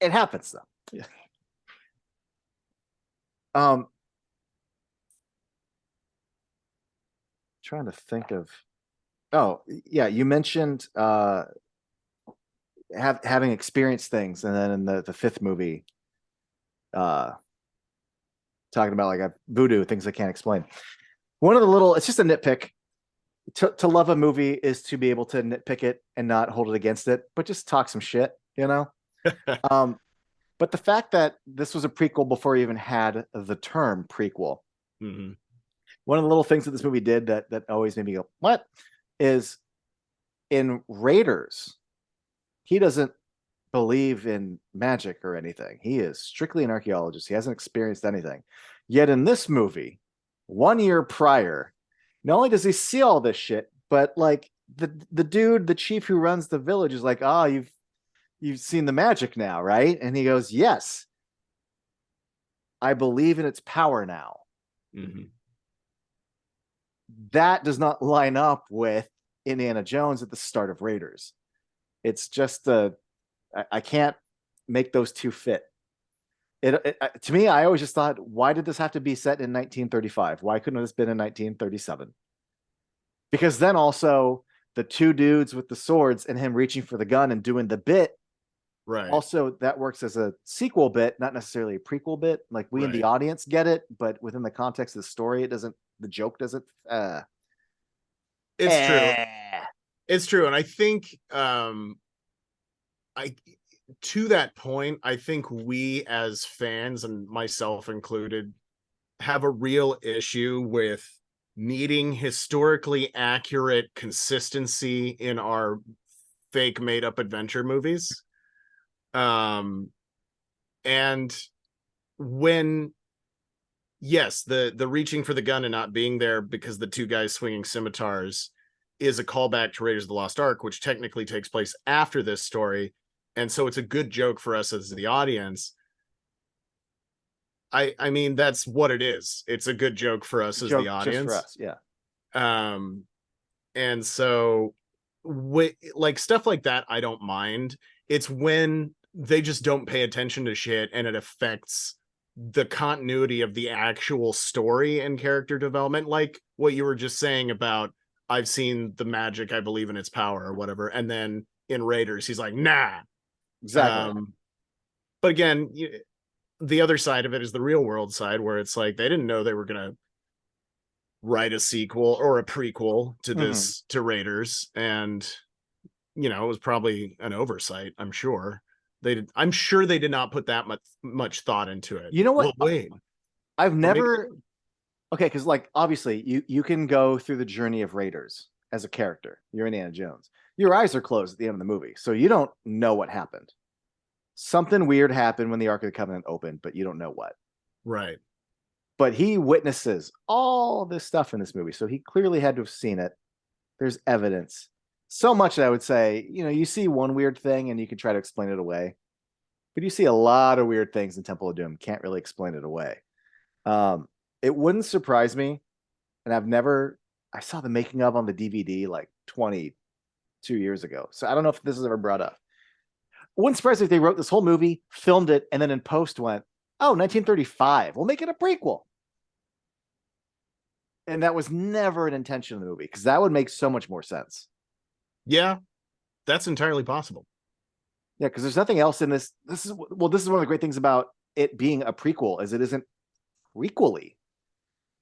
it happens though. Yeah. Trying to think of. Oh yeah, you mentioned having experienced things, and then in the fifth movie, uh, talking about like a voodoo things I can't explain. One of the little, it's just a nitpick. To love a movie is to be able to nitpick it and not hold it against it, but just talk some shit. you know? Um, but the fact that this was a prequel before you even had the term prequel, Mm-hmm. one of the little things that this movie did that always made me go, what? Is in Raiders, he doesn't believe in magic or anything. He is strictly an archaeologist. He hasn't experienced anything. Yet in this movie, 1 year prior, not only does he see all this shit, but like the dude, the chief who runs the village is like, "Oh, you've seen the magic now, right?" And he goes, "Yes, I believe in its power now." Mm-hmm. That does not line up with Indiana Jones at the start of Raiders. It's just I can't make those two fit. To me, I always just thought, why did this have to be set in 1935? Why couldn't this been in 1937? Because then also the two dudes with the swords and him reaching for the gun and doing the bit, Right. also that works as a sequel bit, not necessarily a prequel bit. Like we in the Right. audience get it, but within the context of the story, it doesn't. The joke doesn't. It's true. Eh. It's true. And I think I to that point, I think we as fans, and myself included, have a real issue with needing historically accurate consistency in our fake made up adventure movies. Um and when yes, the reaching for the gun and not being there because the two guys swinging scimitars is a callback to Raiders of the Lost Ark, which technically takes place after this story. And so it's a good joke for us as the audience. I mean, that's what it is. It's a good joke for us as the Joke just for audience. us, yeah. Um, and so like stuff like that, I don't mind. It's when they just don't pay attention to shit and it affects the continuity of the actual story and character development, like what you were just saying about I've seen the magic, I believe in its power or whatever. And then in Raiders, he's like, nah. Exactly. But again, the other side of it is the real world side where it's like they didn't know they were going to write a sequel or a prequel to Mm-hmm. this to Raiders, and it was probably an oversight. I'm sure they did not put that much thought into it. You know Well, what? wait, I've but maybe never. Okay, because like obviously you can go through the journey of Raiders as a character. You're Indiana Jones. Your eyes are closed at the end of the movie, so you don't know what happened. Something weird happened when the Ark of the Covenant opened, but you don't know what. right. But he witnesses all this stuff in this movie, so he clearly had to have seen it. There's evidence. So much that I would say, you see one weird thing and you can try to explain it away, but you see a lot of weird things in Temple of Doom. Can't really explain it away. Um, it wouldn't surprise me, and I saw the making of on the DVD like 22 years ago. So I don't know if this is ever brought up. It wouldn't surprise me if they wrote this whole movie, filmed it, and then in post went, oh, 1935, we'll make it a prequel. And that was never an intention of the movie because that would make so much more sense. Yeah, that's entirely possible. Yeah, because there's nothing else in this. This is one of the great things about it being a prequel is it isn't prequely.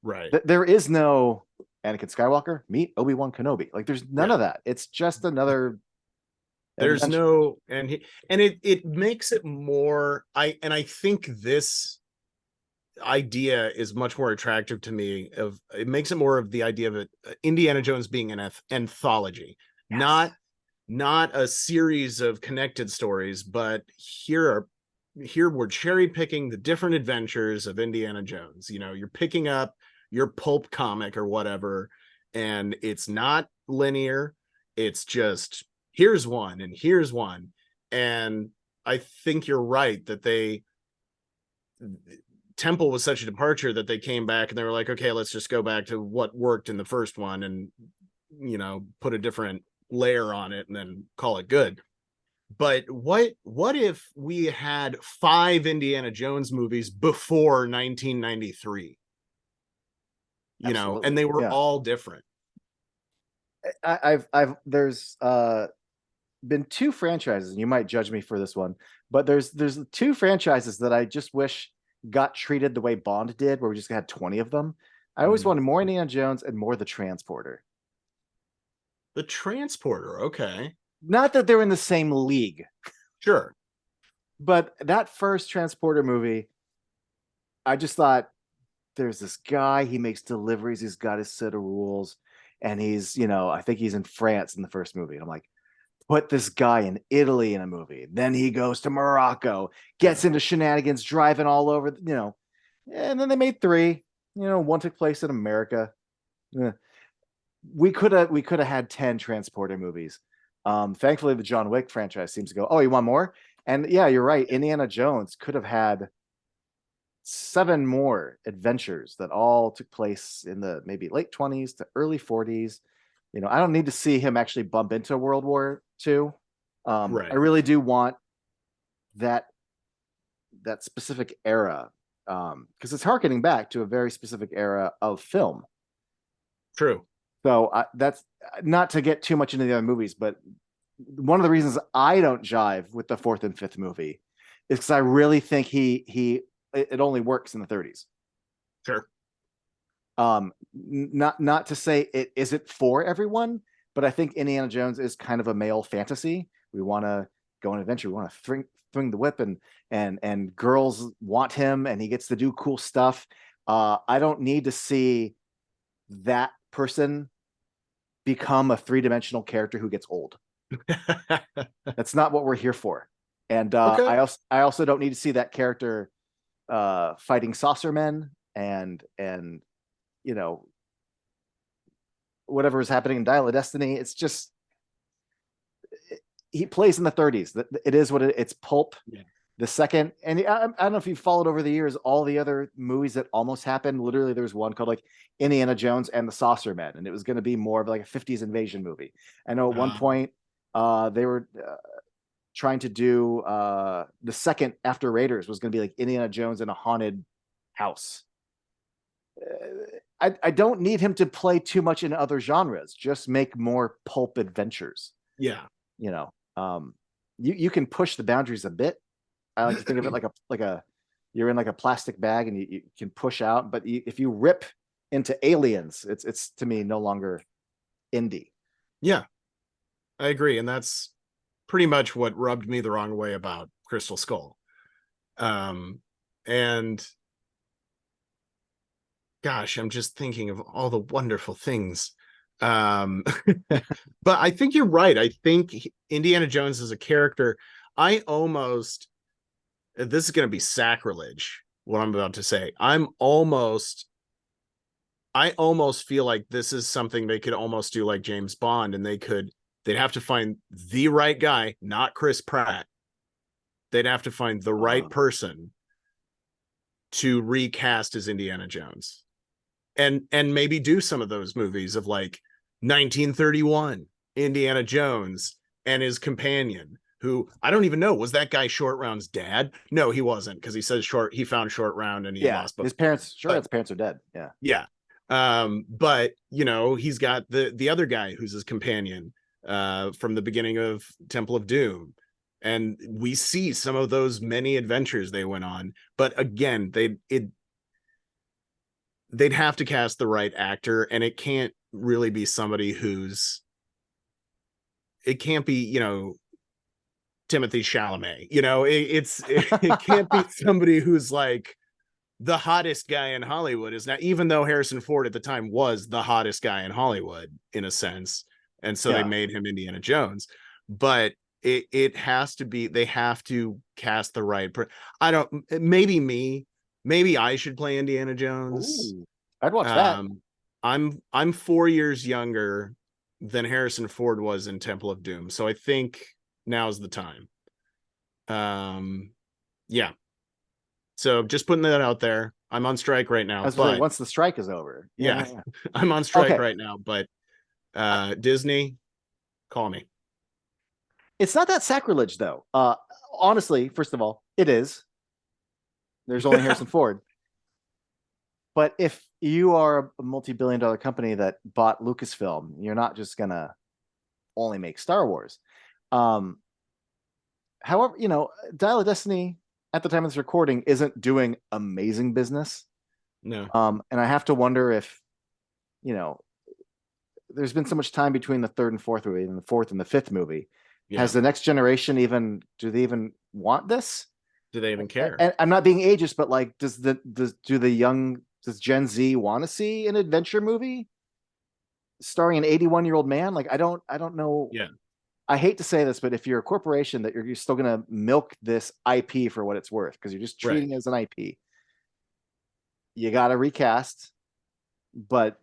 Right. There is no Anakin Skywalker meet Obi-Wan Kenobi. Like there's none Yeah. of that. It's just another There's adventure. no and it makes it more I think this idea is much more attractive to me. Of it makes it more of the idea of it, Indiana Jones being an anthology, Yes. not a series of connected stories, but here we're cherry picking the different adventures of Indiana Jones. You're picking up your pulp comic or whatever, and it's not linear. It's just here's one and here's one. And I think you're right that Temple was such a departure that they came back and they were like, okay, let's just go back to what worked in the first one and put a different layer on it and then call it good. But what if we had 5 Indiana Jones movies before 1993? Absolutely. And they were Yeah. all different. I've there's been two franchises, and you might judge me for this one, but there's two franchises that I just wish got treated the way Bond did, where we just had 20 of them. I always Mhm. wanted more Indiana Jones and more the Transporter. The Transporter, okay. Not that they're in the same league, Sure. But that first Transporter movie, I just thought there's this guy, he makes deliveries, he's got his set of rules, and he's, I think he's in France in the first movie. And I'm like, put this guy in Italy in a movie. Then he goes to Morocco, Yeah. gets into shenanigans, driving all over, and then they made three. One took place in America. Eh. We could have had 10 Transporter movies. Thankfully, the John Wick franchise seems to go, oh, you want more? And yeah, you're right. Indiana Jones could have had 7 more adventures that all took place in the maybe late 20s to early 40s. I don't need to see him actually bump into World War II. I Right. really do want that specific era, because it's harkening back to a very specific era of film. True. So that's not to get too much into the other movies, but one of the reasons I don't jive with the fourth and fifth movie is because I really think it only works in the 30s. Sure. Not to say it isn't for everyone, but I think Indiana Jones is kind of a male fantasy. We want to go on an adventure. We want to swing the whip, and girls want him, and he gets to do cool stuff. I don't need to see that person become a 3-dimensional character who gets old. That's not what we're here for. And Okay. I also don't need to see that character fighting saucer men and you know whatever is happening in Dial of Destiny. It's just he plays in the 30s. It is what it's pulp. Yeah. The second, and I don't know if you've followed over the years all the other movies that almost happened. Literally, there was one called like Indiana Jones and the Saucer Men, and it was going to be more of like a 50s invasion movie. I know at one point they were trying to do the second after Raiders was going to be like Indiana Jones in a haunted house. I don't need him to play too much in other genres. Just make more pulp adventures. Yeah. You know, you can push the boundaries a bit. I like to think of it like a you're in like a plastic bag and you can push out. But if you rip into aliens, it's to me no longer indie. Yeah, I agree. And that's pretty much what rubbed me the wrong way about Crystal Skull. And gosh, I'm just thinking of all the wonderful things. But I think you're right. I think Indiana Jones as a character, I almost, this is going to be sacrilege, what I'm about to say. I almost feel like this is something they could almost do like James Bond, and they'd have to find the right guy, not Chris Pratt. They'd have to find the right person to recast as Indiana Jones. And maybe do some of those movies of like 1931 Indiana Jones and his companion, who I don't even know, was that guy Short Round's dad? No, he wasn't, because he says he found Short Round and he lost both. His parents, his parents are dead. Yeah. But he's got the other guy who's his companion from the beginning of Temple of Doom, and we see some of those many adventures they went on. But again, they'd have to cast the right actor, and it can't really be somebody it can't be Timothy Chalamet. It can't be somebody who's like the hottest guy in Hollywood is now, even though Harrison Ford at the time was the hottest guy in Hollywood in a sense, and so they made him Indiana Jones. But it has to be, they have to cast the right maybe I should play Indiana Jones. Ooh, I'd watch that. I'm 4 years younger than Harrison Ford was in Temple of Doom, so I think now's the time. Yeah. So just putting that out there. I'm on strike right now. But once the strike is over. Yeah. I'm on strike right now, but Disney, call me. It's not that sacrilege though. Honestly, first of all, it is. There's only Harrison Ford. But if you are a multi-billion-dollar company that bought Lucasfilm, you're not just gonna only make Star Wars. However, Dial of Destiny at the time of this recording isn't doing amazing business. No. And I have to wonder if, there's been so much time between the third and fourth movie and the fourth and the fifth movie. Yeah. Has the next generation even, do they even want this? Do they even care? And I'm not being ageist, but like, does Gen Z want to see an adventure movie starring an 81-year-old man? Like, I don't know. Yeah. I hate to say this, but if you're a corporation, that you're still going to milk this IP for what it's worth, because you're just Right. treating it as an IP. You got to recast, but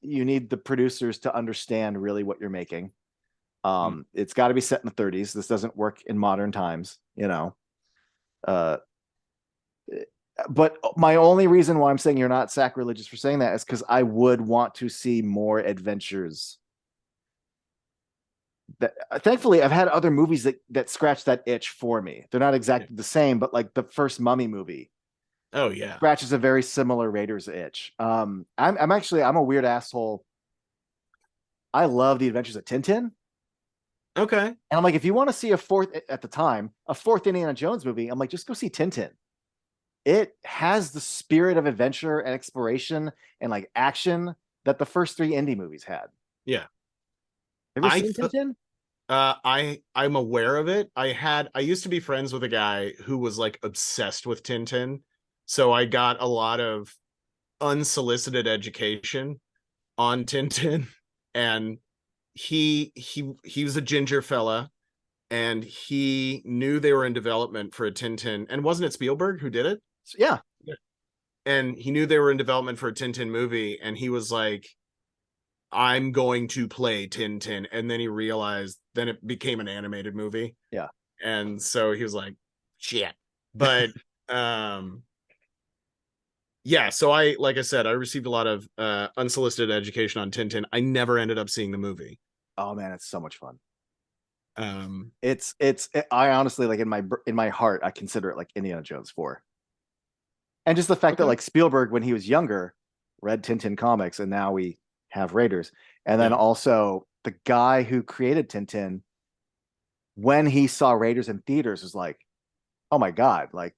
you need the producers to understand really what you're making. It's got to be set in the 30s. This doesn't work in modern times, you know. Uh, but my only reason why I'm saying you're not sacrilegious for saying that is because I would want to see more adventures. That thankfully I've had other movies that scratch that itch for me. They're not exactly the same, but like the first Mummy movie Oh yeah. scratches a very similar Raiders itch. I'm actually, I'm a weird asshole. I love the Adventures of Tintin. Okay. And I'm like, if you want to see a fourth, at the time, a fourth Indiana Jones movie, I'm like, just go see Tintin. It has the spirit of adventure and exploration and like action that the first three indie movies had. Yeah. Have you ever I seen th- Tintin? I'm aware of it. I used to be friends with a guy who was like obsessed with Tintin. So I got a lot of unsolicited education on Tintin. And he was a ginger fella, and he knew they were in development for a Tintin. And wasn't it Spielberg who did it? So, yeah. And he knew they were in development for a Tintin movie, and he was like, I'm going to play Tintin. And then he realized, then it became an animated movie. Yeah. And so he was like, shit. But um yeah, so like I said, I received a lot of unsolicited education on Tintin. I never ended up seeing the movie. Oh man, it's so much fun. Um I honestly, like, in my heart, I consider it like Indiana Jones 4. And just the fact that okay. like Spielberg, when he was younger, read Tintin comics, and now we have Raiders. And then Yeah. also the guy who created Tintin, when he saw Raiders in theaters, was like, oh my God, like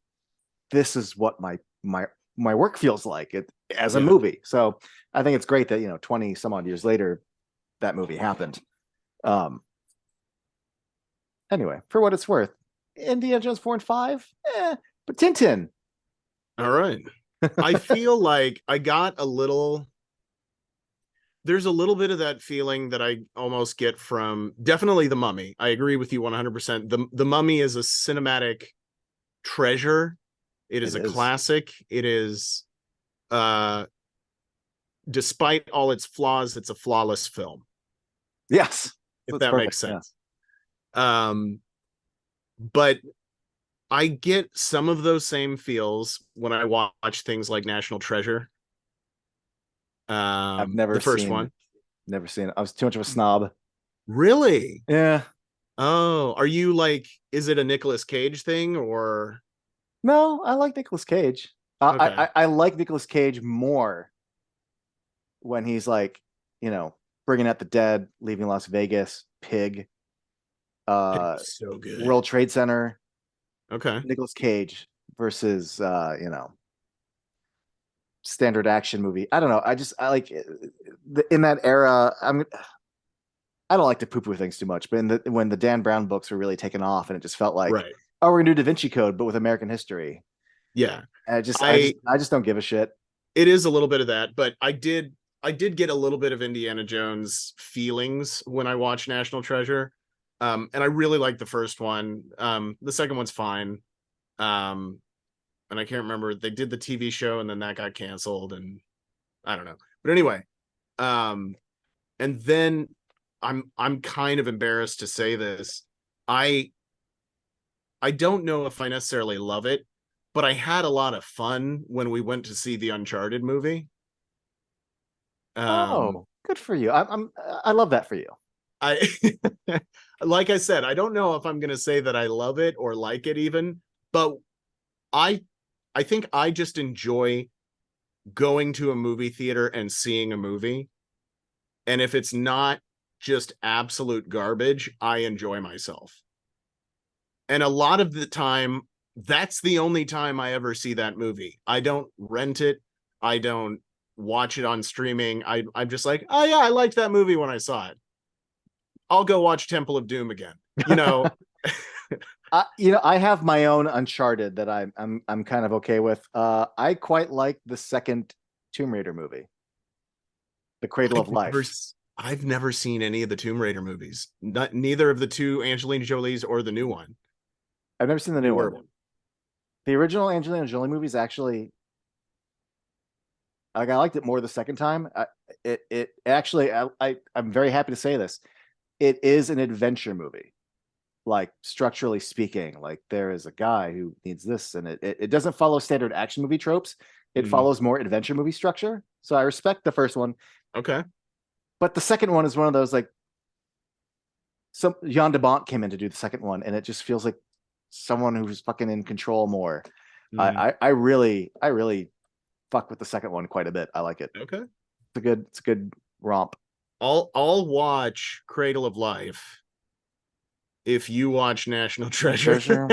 this is what my work feels like it as a Yeah. movie. So I think it's great that, 20 some odd years later, that movie happened. Um, anyway, for what it's worth, Indiana Jones 4 and 5, but Tintin. All right. I feel like I got a little, there's a little bit of that feeling that I almost get from definitely The Mummy. I agree with you 100%. The Mummy is a cinematic treasure. It It is a is. classic. It is uh despite all its flaws, it's a flawless film, Yes. if That's that perfect. makes Yeah. sense. Um but I get some of those same feels when I watch things like National Treasure. I've The first one. never seen it. I was too much of a snob. Really? Yeah. Oh, are you like, is it a Nicolas Cage thing or No, I like Nicolas Cage. okay. I like Nicolas Cage more when he's like, you know, bringing out the dead, leaving Las Vegas, Pig, uh, So good. World Trade Center, Okay. Nicolas Cage versus, standard action movie. I don't know. I like in that era. I don't like to poo-poo things too much, but when the Dan Brown books were really taken off, and it just felt like, Right. oh, we're gonna do Da Vinci Code, but with American history. Yeah. And I I just don't give a shit. it is a little bit of that, but I did get a little bit of Indiana Jones feelings when I watched National Treasure. And I really liked the first one. The second one's fine. Um, and I can't remember, they did the TV show and then that got canceled, and I don't know. But anyway, um, and then I'm kind of embarrassed to say this. I I don't know if I necessarily love it, but I had a lot of fun when we went to see the Uncharted movie. Um, Oh, good for you. I love that for you. I like I said, I don't know if I'm gonna say that I love it or like it even, but I I think I just enjoy going to a movie theater and seeing a movie. And if it's not just absolute garbage, I enjoy myself. And a lot of the time, that's the only time I ever see that movie. I don't rent it. I don't watch it on streaming. I'm just like, oh yeah, I liked that movie when I saw it. I'll go watch Temple of Doom again. You know, I have my own Uncharted that I'm kind of okay with. I quite like the second Tomb Raider movie, The Cradle of I've never Life. I've never seen any of the Tomb Raider movies. Neither of the two Angelina Jolie's or the new one. I've never seen the new Newer one. The original Angelina Jolie movie is actually like I liked it more the second time. It actually I'm very happy to say this. It is an adventure movie, like structurally speaking. Like there is a guy who needs this, and it doesn't follow standard action movie tropes. It Mhm. follows more adventure movie structure. So I respect the first one, Okay. but the second one is one of those like some Jan de Bont came in to do the second one, and it just feels like someone who's fucking in control more. Mhm. I really fuck with the second one quite a bit. I like it. Okay. It's a good romp. I'll watch Cradle of Life if you watch National Treasure. Treasure.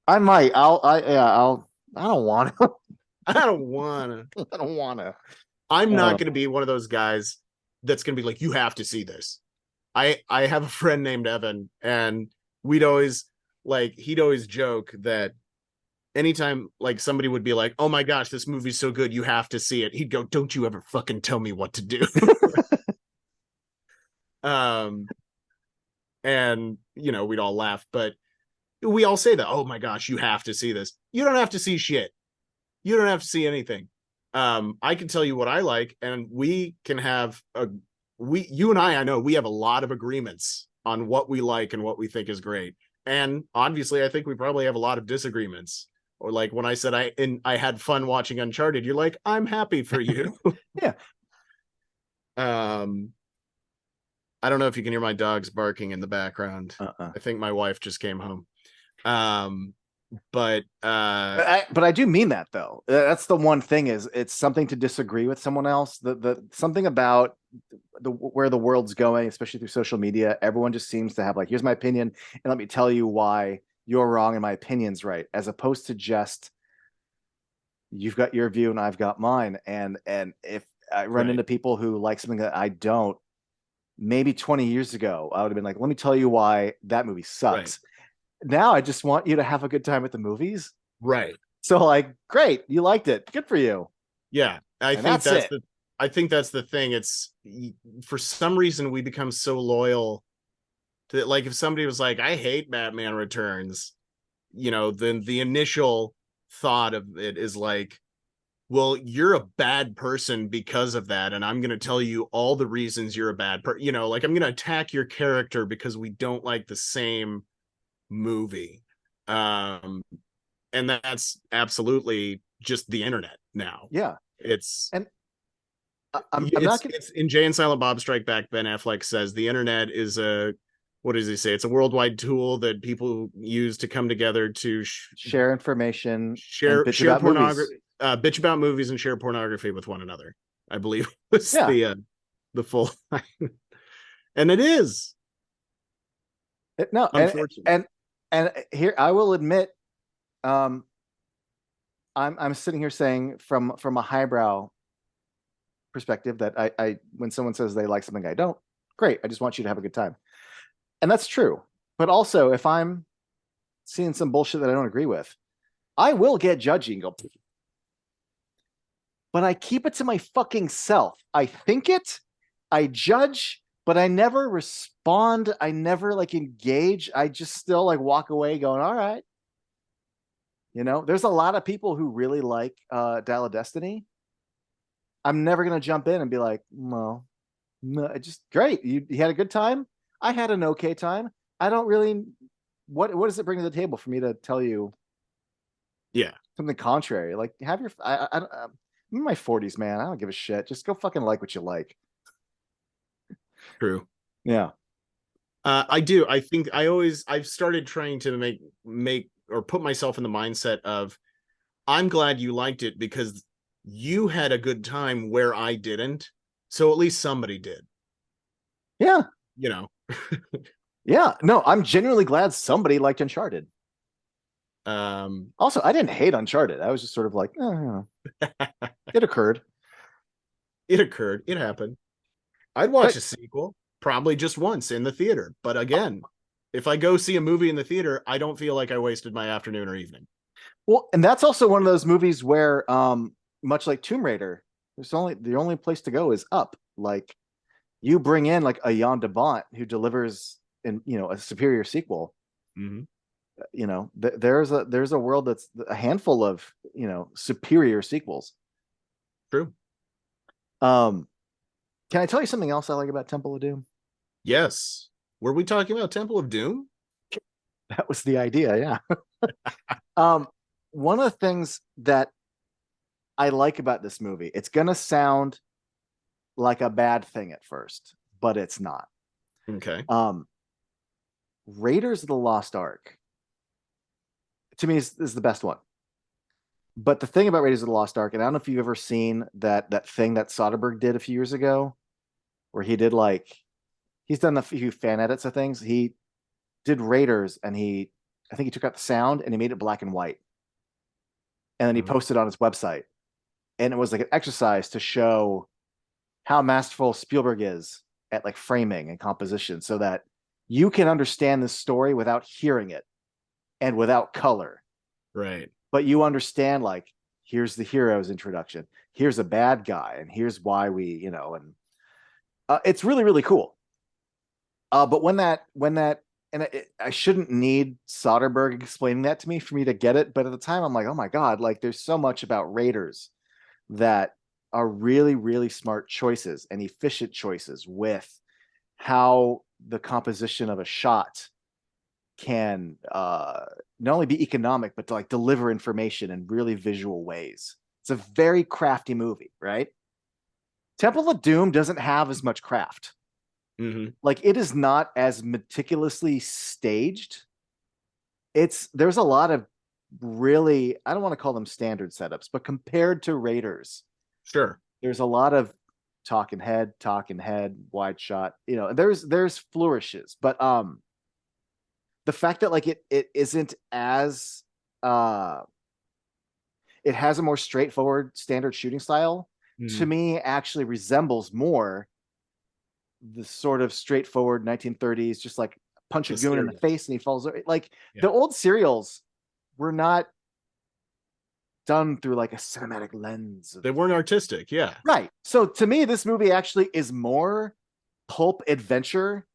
I might. I don't want to. I don't wanna. I don't want to. I'm not gonna be one of those guys that's gonna be like, you have to see this. I have a friend named Evan, and he'd always joke that anytime like somebody would be like, oh my gosh, this movie's so good, you have to see it, he'd go, don't you ever fucking tell me what to do. um and we'd all laugh, but we all say that, oh my gosh, you have to see this. You don't have to see shit. You don't have to see anything. I can tell you what I like, and we can have you and I know we have a lot of agreements on what we like and what we think is great. And obviously I think we probably have a lot of disagreements. Or like when I said I had fun watching Uncharted, you're like, I'm happy for you. Yeah. I don't know if you can hear my dogs barking in the background. Uh-uh. I think my wife just came home. Um, but But I do mean that though. That's the one thing is it's something to disagree with someone else. The something about where the world's going, especially through social media, everyone just seems to have like, here's my opinion, and let me tell you why you're wrong and my opinion's right, as opposed to just you've got your view and I've got mine. And if I run right, into people who like something that I don't, maybe 20 years ago, I would have been like, let me tell you why that movie right, sucks. Now I just want you to have a good time at the movies. right. So like, great, you liked it. Good for you. Yeah, And that's it. I think that's the thing. It's for some reason we become so loyal to, like, if somebody was like, I hate Batman Returns, then the initial thought of it is like, well, you're a bad person because of that, and I'm going to tell you all the reasons you're a bad person. Like, I'm going to attack your character because we don't like the same movie. Um, and that's absolutely just the internet now. Yeah. It's And I'm not gonna, it's in Jay and Silent Bob Strike Back. Ben Affleck says the internet is a, what does he say? It's a worldwide tool that people use to come together to share information and bitch share about movies. pornography, bitch about movies, and share pornography with one another. I believe was Yeah. the full, and it is No, unfortunate. and here I will admit, um, I'm sitting here saying from a highbrow perspective that I when someone says they like something I don't, great. I just want you to have a good time. And that's true. But also if I'm seeing some bullshit that I don't agree with, I will get judgy and go, but I keep it to my fucking self. I think it, I judge, but I never respond. I never like engage. I just still like walk away going, all right. There's a lot of people who really like Dial of Destiny. I'm never gonna jump in and be like, well, no, just great. You had a good time. I had an okay time. I don't really. What does it bring to the table for me to tell you Yeah, something contrary? Like, have your. I'm in my 40s, man. I don't give a shit. Just go fucking like what you like. true. Yeah. I do. I've started trying to make or put myself in the mindset of, I'm glad you liked it because you had a good time where I didn't. So at least somebody did, Yeah. you know. Yeah. No, I'm genuinely glad somebody liked Uncharted. Um, Also, I didn't hate Uncharted. I was just sort of like, it occurred. it occurred. It happened. I'd watch But a sequel, probably just once in the theater. But again, if I go see a movie in the theater, I don't feel like I wasted my afternoon or evening. well, and that's also one of those movies where, much like Tomb Raider, there's only the only place to go is up. Like you bring in like a Jan de Bont who delivers in a superior sequel. Mm-hmm. There's a world that's a handful of superior sequels. True. Um, can I tell you something else I like about Temple of Doom? Yes. Were we talking about Temple of Doom? That was the idea, yeah. um, one of the things that I like about this movie, it's gonna sound like a bad thing at first, but it's not. Okay. Um, Raiders of the Lost Ark to me is the best one. But the thing about Raiders of the Lost Ark, and I don't know if you've ever seen that thing that Soderbergh did a few years ago, where he did like he's done a few fan edits of things. He did Raiders, and I think he took out the sound and he made it black and white, and then he Mhm. posted it on his website, and it was like an exercise to show how masterful Spielberg is at like framing and composition, so that you can understand this story without hearing it and without color, Right. but you understand like here's the hero's introduction, here's a bad guy, and here's why and it's really really cool. But when that and I shouldn't need Soderbergh explaining that to me for me to get it, but at the time I'm like, oh my god, like there's so much about Raiders that are really really smart choices and efficient choices with how the composition of a shot can not only be economic but to like deliver information in really visual ways. It's a very crafty movie, right? Temple of Doom doesn't have as much craft. Mm-hmm. Like it is not as meticulously staged. There's a lot of really, I don't want to call them standard setups, but compared to Raiders, Sure. there's a lot of talking head, wide shot. There's flourishes, but the fact that like it isn't as uh it has a more straightforward standard shooting style, to Mm-hmm. me actually resembles more the sort of straightforward 1930s, just like punch a The goon in the serial. face and he falls over. Like the Yeah. old serials were not done through like a cinematic lens of They weren't artistic. Yeah. right. So to me, this movie actually is more pulp adventure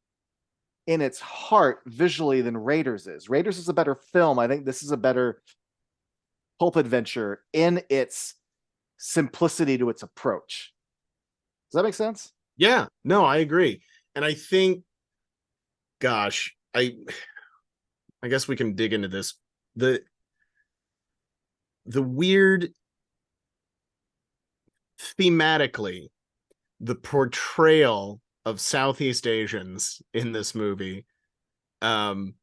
in its heart visually than Raiders is. Raiders is a better film. I think this is a better pulp adventure in its simplicity to its approach. Does that make sense? Yeah. No, I agree. And I think, gosh, I guess we can dig into this. The the weird thematically, the portrayal of Southeast Asians in this movie um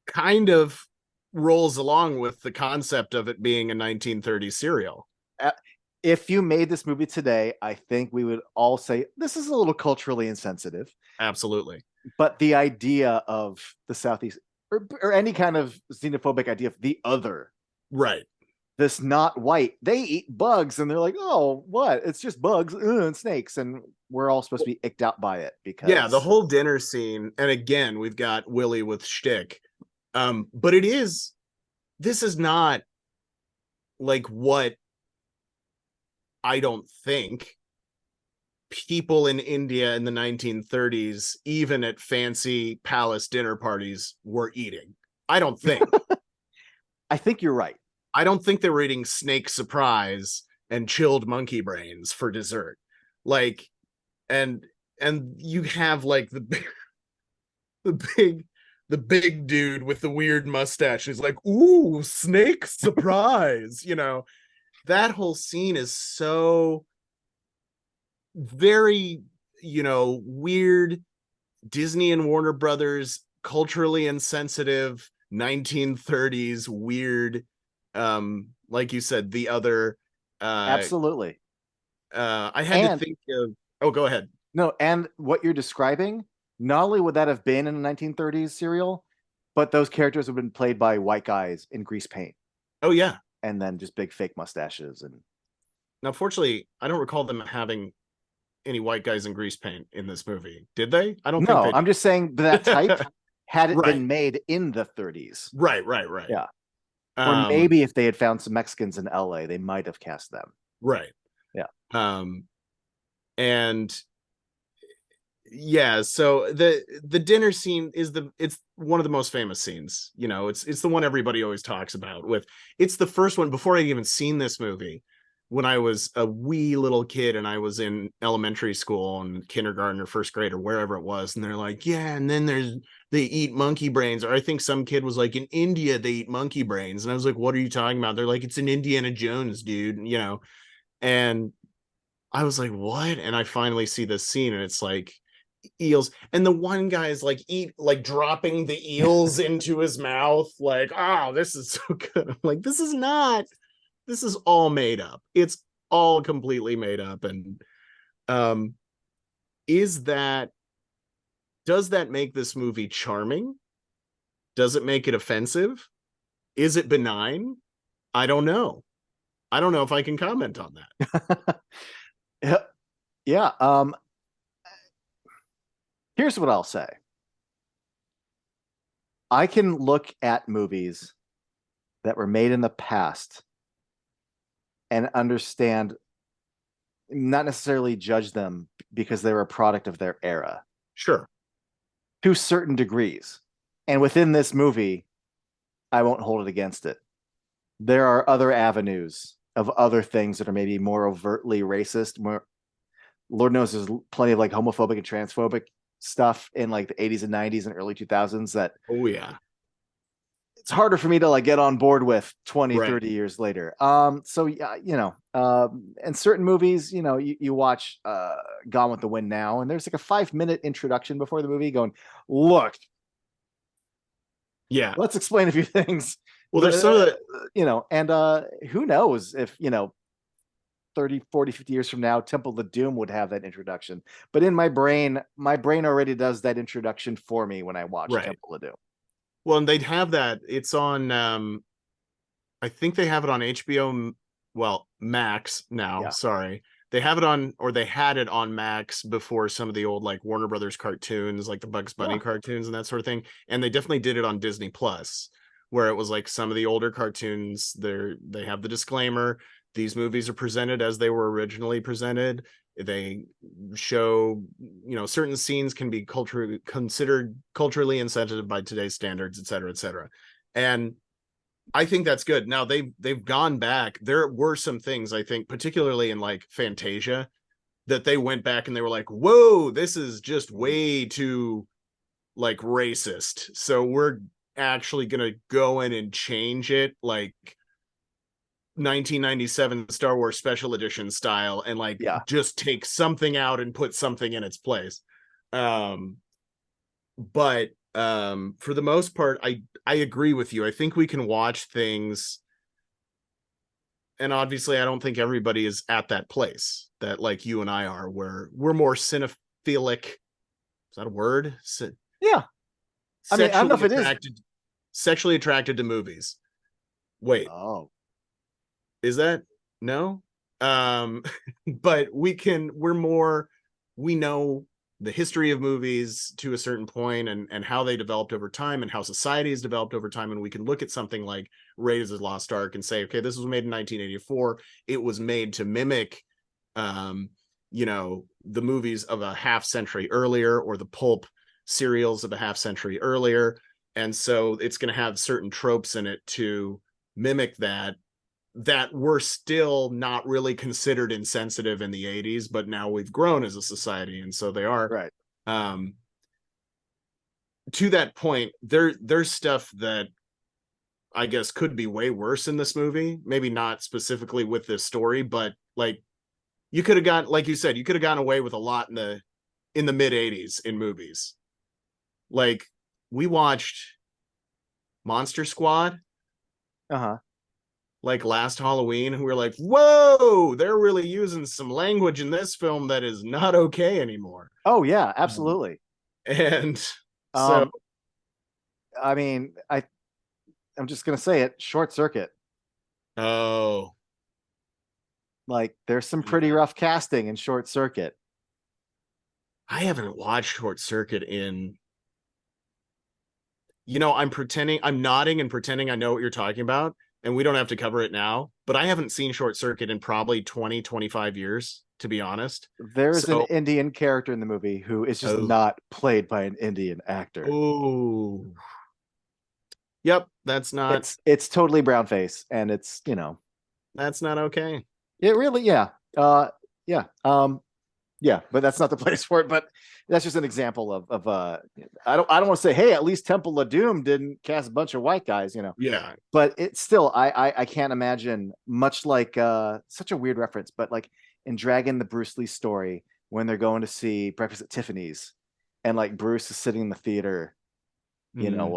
kind of rolls along with the concept of it being a 1930s serial. If you made this movie today, I think we would all say this is a little culturally insensitive. Absolutely. But the idea of the Southeast, or any kind of xenophobic idea of the other, Right. this not white, they eat bugs, and they're like, oh, what? It's just bugs and snakes, and we're all supposed to be icked out by it Yeah, the because whole dinner scene, and again, we've got Willie with shtick. But this is not like what I don't think people in India in the 1930s, even at fancy palace dinner parties, were eating. I don't think. I think you're right. I don't think they were eating snake surprise and chilled monkey brains for dessert. Like, and you have like the big the big dude with the weird mustache. He's like, ooh, snake surprise. That whole scene is so very, weird Disney and Warner Brothers culturally insensitive 1930s weird, like you said, the other uh Absolutely. I had to And think of. Oh, go ahead. no, and what you're describing, not only would that have been in a 1930s serial, but those characters have been played by white guys in grease paint Oh yeah. and then just big fake mustaches and Now, fortunately, I don't recall them having any white guys in grease paint in this movie, did they? I don't think No, they I'm just saying that type, did. had it Right, been made in the 30s. right. Yeah. Or Um, maybe if they had found some Mexicans in LA, they might have cast them. right. Yeah. Um, and yeah, so the dinner scene is it's one of the most famous scenes. You know, it's the one everybody always talks about. With it's the first one before I'd even seen this movie. When I was a wee little kid and I was in elementary school and kindergarten or first grade or wherever it was, and they're like, yeah, and then they eat monkey brains. Or I think some kid was like, in India they eat monkey brains, and I was like, what are you talking about? They're like, it's an Indiana Jones, dude, you know. And I was like, what? And I finally see this scene, and it's like eels, and the one guy is like dropping the eels into his mouth, like, oh, this is so good. I'm like, this is all made up. It's all completely made up. And um is that does that make this movie charming? Does it make it offensive? Is it benign? I don't know. I don't know if I can comment on that. Yeah. Yeah. Here's what I'll say. I can look at movies that were made in the past and understand, not necessarily judge them because they were a product of their era Sure. to certain degrees. And within this movie, I won't hold it against it. There are other avenues of other things that are maybe more overtly racist. More, Lord knows there's plenty of like homophobic and transphobic stuff in like the 80s and 90s and early 2000s that Oh yeah. it's harder for me to like get on board with 20, Right. 30 years later. So yeah, and certain movies, you watch Gone with the Wind now, and there's like a 5-minute introduction before the movie going, look, Yeah. let's explain a few things. Well, there's some of the And who knows if 30, 40, 50 years from now, Temple of Doom would have that introduction. But in my brain already does that introduction for me when I watch right. Temple of Doom. Well, and they'd have that. It's on I think they have it on HBO, well, Max now, Yeah. sorry. They have it on, or they had it on Max before some of the old like Warner Brothers cartoons, like the Bugs Bunny Yeah. cartoons and that sort of thing. And they definitely did it on Disney Plus, where it was like some of the older cartoons, they have the disclaimer, these movies are presented as they were originally presented. They show, certain scenes can be considered culturally insensitive by today's standards, et cetera, et cetera. And I think that's good. Now they've gone back. There were some things, I think, particularly in like Fantasia, that they went back and they were like, whoa, this is just way too like racist. So we're actually gonna go in and change it like 1997 Star Wars Special Edition style, and like Yeah. just take something out and put something in its place. Um but for the most part, I agree with you. I think we can watch things, and obviously I don't think everybody is at that place that like you and I are, where we're more cinephilic. Is that a word? Yeah. I mean, I don't know if Sexually it is. attracted, sexually attracted to movies. Wait, Oh, is that no? um but we're more, we know the history of movies to a certain point, and how they developed over time and how society has developed over time, and we can look at something like Raiders of the Lost Ark and say, okay, this was made in 1984. It was made to mimic um the movies of a half century earlier, or the pulp serials of a half century earlier, and so it's going to have certain tropes in it to mimic that were still not really considered insensitive in the 80s, but now we've grown as a society, and so they are. right. um to that point, there's stuff that I guess could be way worse in this movie, maybe not specifically with this story, but like you could have got, like you said, you could have gotten away with a lot in the mid 80s in movies. Like we watched Monster Squad Uh-huh. like last Halloween, who were like, whoa, they're really using some language in this film that is not okay anymore. Oh yeah, Um, absolutely. and so, Um, I mean, I'm just gonna say it, Short Circuit. oh, Like there's some pretty yeah, rough casting in Short Circuit. I haven't watched Short Circuit in, I'm nodding and pretending I know what you're talking about, and we don't have to cover it now, but I haven't seen Short Circuit in probably 20, 25 years, to be honest. There's an So, Indian character in the movie who is just oh, not played by an Indian actor. oh, yep, It's totally brown face, and it's that's not okay. it really yeah yeah, but that's not the place for it. But that's just an example of I don't want to say, hey, at least Temple of Doom didn't cast a bunch of white guys. Yeah. But it's still I can't imagine, much like such a weird reference, but like in Dragon, the Bruce Lee story, when they're going to see Breakfast at Tiffany's, and like Bruce is sitting in the theater, Mhm.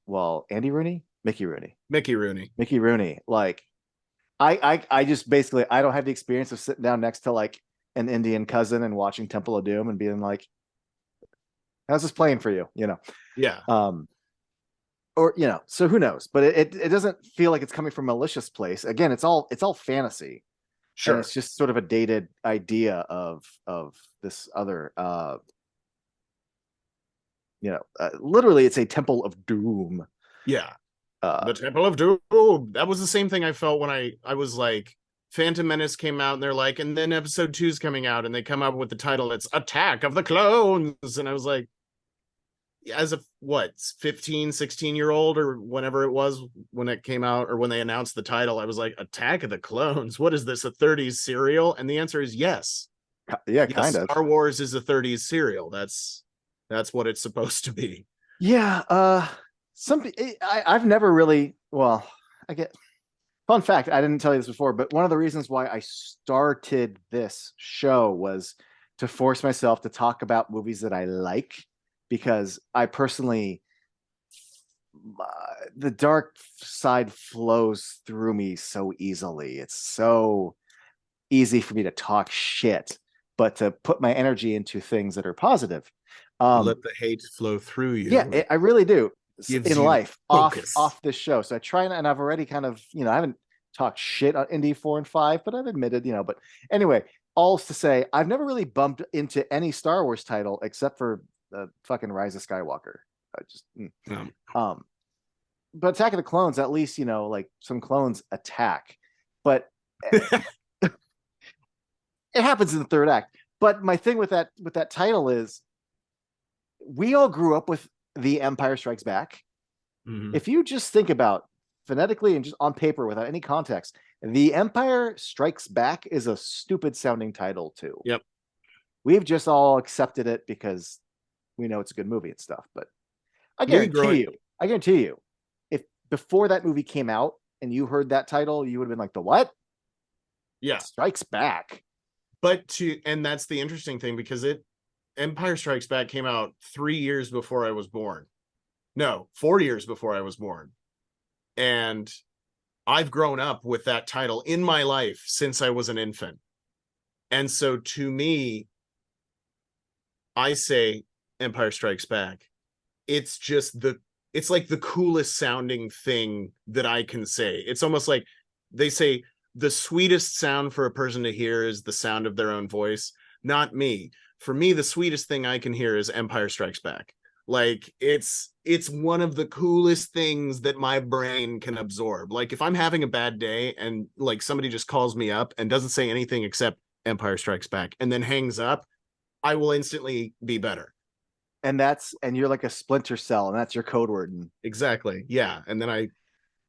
while Andy Rooney, Mickey Rooney. Mickey Rooney, like I just basically I don't have the experience of sitting down next to like an Indian cousin and watching Temple of Doom and being like, how's this playing for you? Yeah, Um, or so who knows? But it doesn't feel like it's coming from a malicious place. Again, it's all fantasy, and sure. it's just sort of a dated idea of this other literally it's a Temple of Doom. Yeah. Uh, The Temple of Doom. That was the same thing I felt when I was like, Phantom Menace came out and they're like, and then episode 2 is coming out, and they come up with the title, it's Attack of the Clones. And I was like, as a what, 15, 16-year-old or whenever it was when it came out, or when they announced the title, I was like, Attack of the Clones. What is this, a 30s serial? And the answer is yes. yeah, Yes, kind of. Star Wars is a 30s serial. That's what it's supposed to be. Yeah. I've never really, well, I get fun fact, I didn't tell you this before, but one of the reasons why I started this show was to force myself to talk about movies that I like, because I personally, the dark side flows through me so easily. It's so easy for me to talk shit, but to put my energy into things that are positive. Um, Let the hate flow through yeah, you. I really do, Gives in you life, focus. off this show. So I try, and I've already kind of, I haven't talked shit on Indie 4 and 5, but I've admitted, but anyway, all to say, I've never really bumped into any Star Wars title except for the fucking Rise of Skywalker. I just Um, um but Attack of the Clones, at least, like some clones attack, but it happens in the third act. But my thing with that title is, we all grew up with The Empire Strikes Back. mhm. If you just think about phonetically and just on paper without any context, The Empire Strikes Back is a stupid sounding title too. Yep. We've just all accepted it because we know it's a good movie and stuff. But I Me guarantee growing, you, I guarantee you, if before that movie came out and you heard that title, you would have been like, the what? yeah. Strikes Back. And that's the interesting thing, because Empire Strikes Back came out 3 years before I was born. No, 4 years before I was born. And I've grown up with that title in my life since I was an infant. And so to me, I say Empire Strikes Back. It's just it's like the coolest sounding thing that I can say. It's almost like they say the sweetest sound for a person to hear is the sound of their own voice. Not me. For me, the sweetest thing I can hear is Empire Strikes Back. Like it's one of the coolest things that my brain can absorb. Like if I'm having a bad day and like somebody just calls me up and doesn't say anything except Empire Strikes Back and then hangs up, I will instantly be better. And you're like a splinter cell, and that's your code word. And Exactly. Yeah. And then I,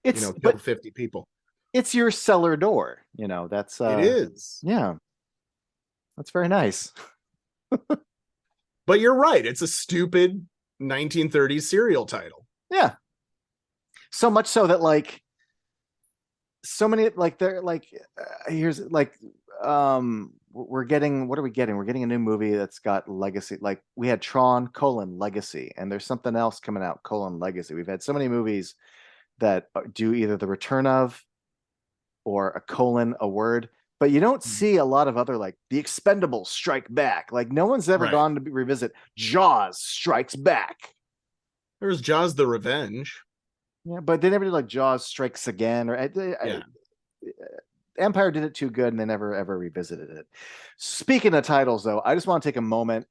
but killed 50 people. it's your cellar door. That's It is. yeah, that's very nice. But you're right. It's a stupid 1930s serial title. Yeah. So much so that like so many, like they're like here's like we're getting, what are we getting? We're getting a new movie that's got legacy. Like we had Tron Legacy, and there's something else coming out Legacy. We've had so many movies that do either the return of or a word, but you don't see a lot of other, like The Expendables Strike Back. Like no one's ever Right. gone to revisit Jaws Strikes Back. There's Jaws the Revenge. Yeah, but they never did like Jaws Strikes Again, or Yeah. Empire did it too good, and they never ever revisited it. Speaking of titles, though, I just want to take a moment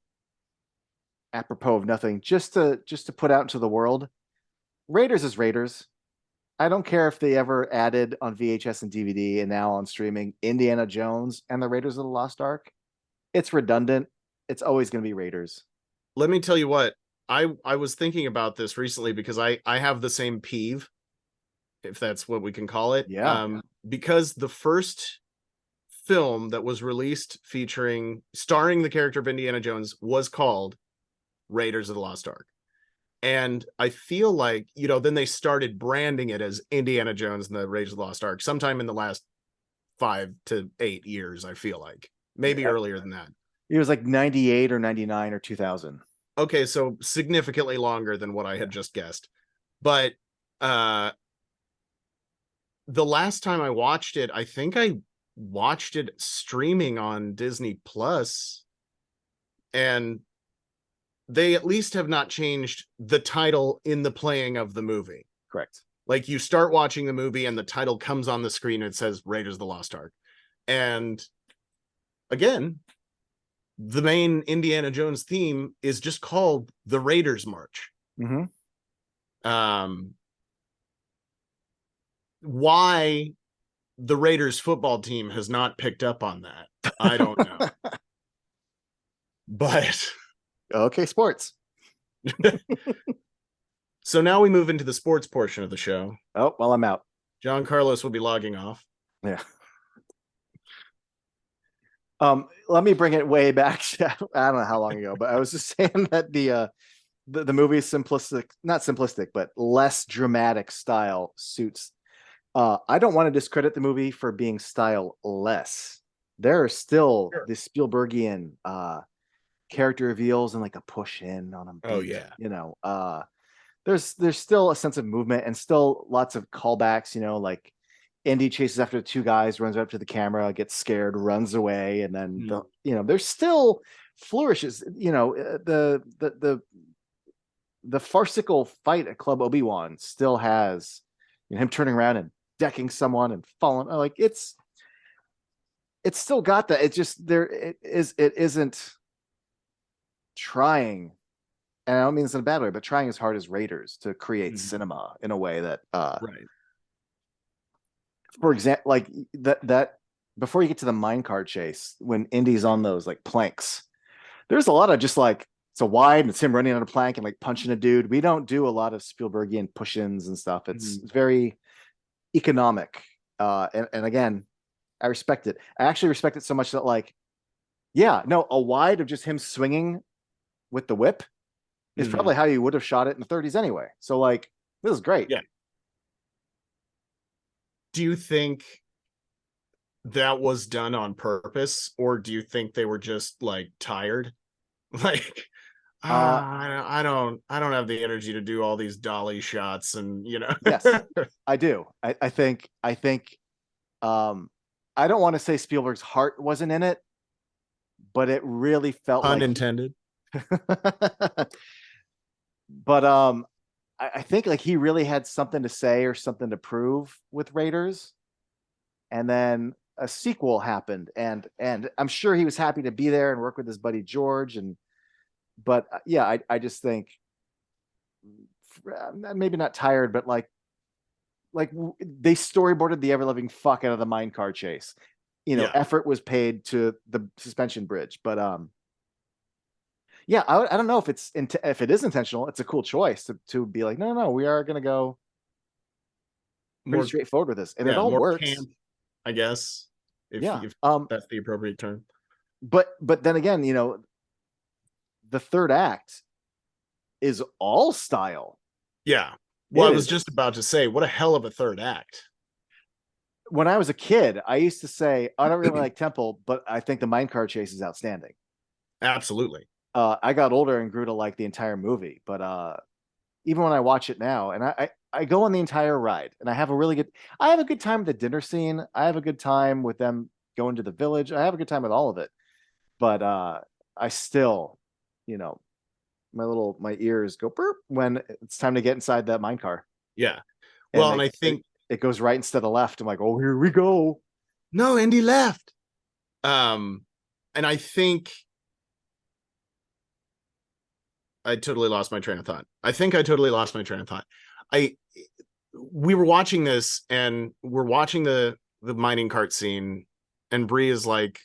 apropos of nothing, just to put out into the world, Raiders is Raiders. I don't care if they ever added on VHS and DVD and now on streaming Indiana Jones and the Raiders of the Lost Ark. It's redundant. It's always going to be Raiders. Let me tell you what, I was thinking about this recently because I have the same peeve, if that's what we can call it. Yeah. Because the first film that was released starring the character of Indiana Jones was called Raiders of the Lost Ark. And I feel like, then they started branding it as Indiana Jones and the Raiders of the Lost Ark sometime in the last 5 to 8 years, I feel like. Maybe earlier than that. It was like 98 or 99 or 2000. Okay, so significantly longer than what I had just guessed. But the last time I watched it, I think I watched it streaming on Disney Plus, and they at least have not changed the title in the playing of the movie. Correct. Like, you start watching the movie and the title comes on the screen and it says Raiders of the Lost Ark. And again, the main Indiana Jones theme is just called the Raiders March. Mm-hmm. Why the Raiders football team has not picked up on that, I don't know. But okay, sports. So now we move into the sports portion of the show. Oh, well, I'm out. John Carlos will be logging off. Yeah. Let me bring it way back. I don't know how long ago, but I was just saying that the movie's simplistic, not simplistic, but less dramatic style suits. I don't want to discredit the movie for being style less. There are still the Spielbergian character reveals and like a push in on them. Oh yeah. There's still a sense of movement and still lots of callbacks, like Indy chases after the two guys, runs up to the camera, gets scared, runs away, and then there's still flourishes. The farcical fight at Club Obi-Wan still has him turning around and decking someone and falling. Like it's still got that. It just it isn't trying, and I don't mean this in a bad way, but trying as hard as Raiders to create cinema in a way that right. For example, like that before you get to the minecart chase, when Indy's on those like planks, there's a lot of just like it's a wide and it's him running on a plank and like punching a dude. We don't do a lot of Spielbergian push-ins and stuff. It's very economic. And again, I respect it. I actually respect it so much that a wide of just him swinging with the whip is probably how you would have shot it in the 30s anyway. So like, this is great. Yeah. Do you think that was done on purpose, or do you think they were just like tired? Like, I don't have the energy to do all these dolly shots, and Yes, I do. I think I don't want to say Spielberg's heart wasn't in it, but it really felt unintended. But I think like he really had something to say or something to prove with Raiders, and then a sequel happened, and I'm sure he was happy to be there and work with his buddy George, but I just think maybe not tired, but like they storyboarded the ever loving fuck out of the minecart chase. Effort was paid to the suspension bridge, but I don't know if if it is intentional. It's a cool choice to be like, no, we are going to go pretty straightforward with this, and it all works. Camp, I guess. If that's the appropriate term. But then again, the third act is all style. Yeah. Well, I was just about to say, what a hell of a third act. When I was a kid, I used to say, I don't really like Temple, but I think the minecart chase is outstanding. Absolutely. I got older and grew to like the entire movie, but even when I watch it now, and I go on the entire ride, and I have a good time with the dinner scene. I have a good time with them going to the village. I have a good time with all of it, but I still, my ears go burp when it's time to get inside that mine car. Yeah. Well, and I think it goes right instead of left. I'm like, oh, here we go. No, Indy left. And I think I totally lost my train of thought. I think I totally lost my train of thought. I We were watching this and we're watching the mining cart scene, and Bree is like,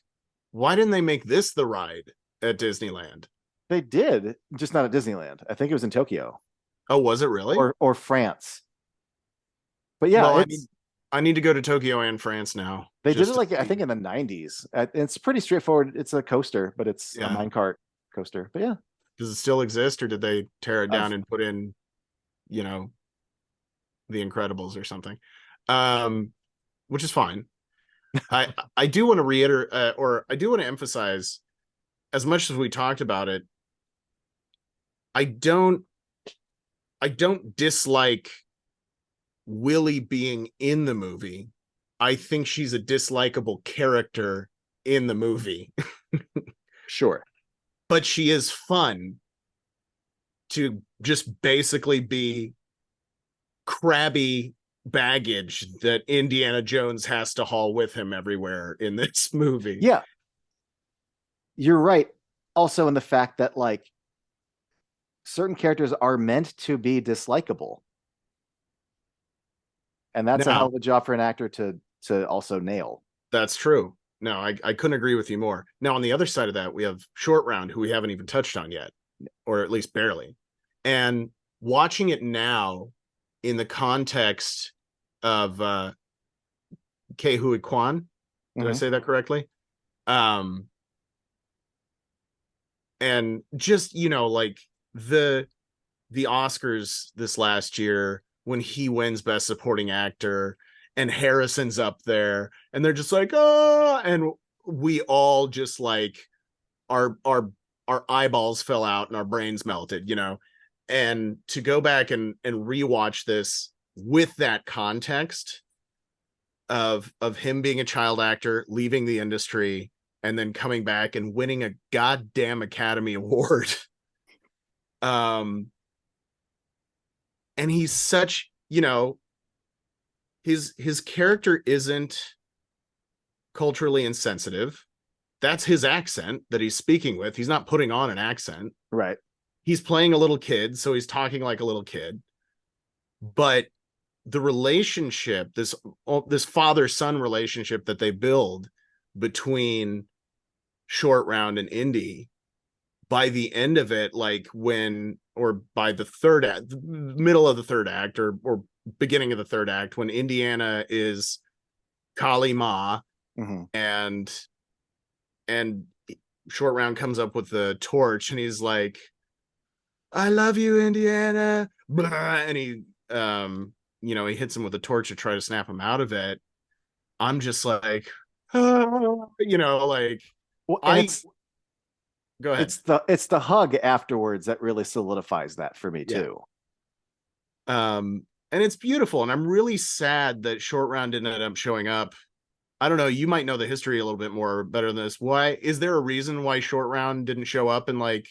why didn't they make this the ride at Disneyland? They did, just not at Disneyland. I think it was in Tokyo Oh, was it really? or France. But yeah, Well, it's I need to go to Tokyo and France now. they did it Just to like I think see. in the 90s. It's pretty straightforward. It's a coaster, but it's a Yeah. minecart coaster. But yeah, Does it still exist, or did they tear it uh, down and put in, you know, The Incredibles or something? Um, which is fine. I do want to reiterate, or I do want to emphasize, as much as we talked about it, I don't I don't dislike Willie being in the movie. I think she's a dislikable character in the movie, sure. but she is fun to just basically be crabby baggage that Indiana Jones has to haul with him everywhere in this movie. Yeah, you're right. Also, in the fact that like certain characters are meant to be dislikable, and that's a hell Now, of a job for an actor to also nail. that's true. No, I couldn't agree with you more. Now, on the other side of that, we have Short Round, who we haven't even touched on yet, or at least barely. And watching it now in the context of Ke Huy Quan, did I Mhm. say that correctly? Um, and just, like the the Oscars this last year when he wins Best Supporting Actor and Harrison's up there, and they're just like, oh, and we all just like our eyeballs fell out and our brains melted. And to go back and rewatch this with that context of him being a child actor, leaving the industry, and then coming back and winning a goddamn Academy Award. um and he's such, his character isn't culturally insensitive. That's his accent that he's speaking with. He's not putting on an accent. Right. He's playing a little kid, so he's talking like a little kid. But the relationship, this father-son relationship that they build between Short Round and Indy, by the end of it, like when, or by the third act, middle of the third act, or beginning of the third act, when Indiana is Kali Ma, Mhm. and Short Round comes up with the torch and he's like, I love you, Indiana. Blah, and he hits him with a torch to try to snap him out of it. I'm just like, like, Well, and I go ahead. it's the hug afterwards that really solidifies that for me Yeah. too. And it's beautiful. And I'm really sad that Short Round didn't end up showing up. I don't know. You might know the history a little bit more better than this. Why is there a reason why Short Round didn't show up in like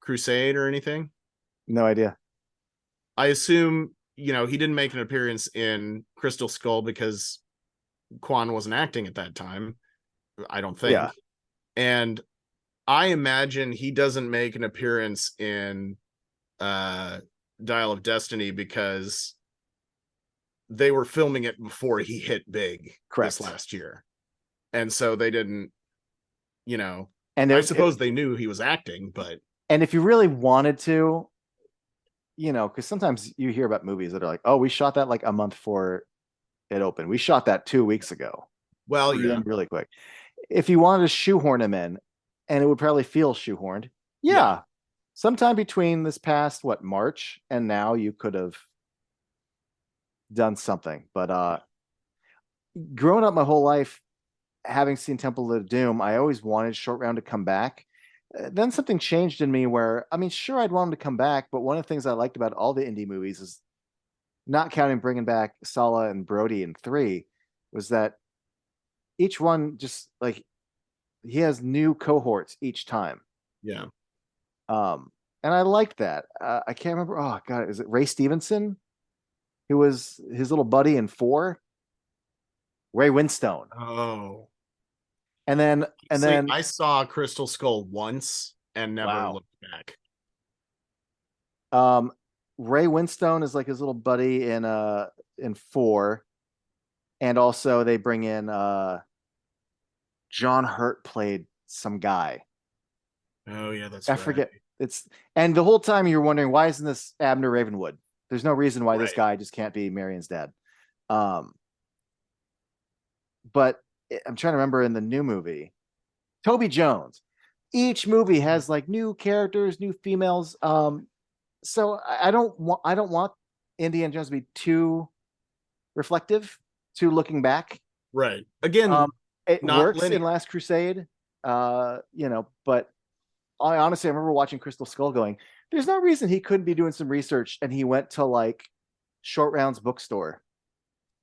Crusade or anything? No idea. I assume, he didn't make an appearance in Crystal Skull because Quan wasn't acting at that time. I don't Yeah. think. And I imagine he doesn't make an appearance in Dial of Destiny because they were filming it before he hit big Correct. this last year. And so they didn't, And I there, suppose they knew he was acting, but and if you really wanted to, because sometimes you hear about movies that are like, oh, we shot that like a month before it opened. We shot that 2 weeks ago. well, Hurry yeah. in really quick. If you wanted to shoehorn him in, and it would probably feel shoehorned, Yeah. sometime between this past March and now, you could have done something. But growing up my whole life, having seen Temple of Doom, I always wanted Short Round to come back. Then something changed in me where, I mean, sure, I'd want him to come back, but one of the things I liked about all the indie movies is, not counting bringing back Sala and Brody in 3, was that each one just like he has new cohorts each time. Yeah. And I liked that. I can't remember. Oh God, is it Ray Stevenson who was his little buddy in 4? Ray Winstone, Oh. and then I saw Crystal Skull once, and never Wow. looked back. Um, Ray Winstone is like his little buddy in 4, and also they bring in John Hurt played some guy. Oh yeah, that's I right. forget. It's and the whole time you're wondering why isn't this Abner Ravenwood? There's no reason why this Right. guy just can't be Marion's dad. Um, but I'm trying to remember in the new movie, Toby Jones. Each movie has like new characters, new females. So I don't want Indiana Jones to be too reflective, too looking back. Right. Again, It not works linear. in Last Crusade, but I honestly I remember watching Crystal Skull going, there's no reason he couldn't be doing some research, and he went to like Short Round's bookstore.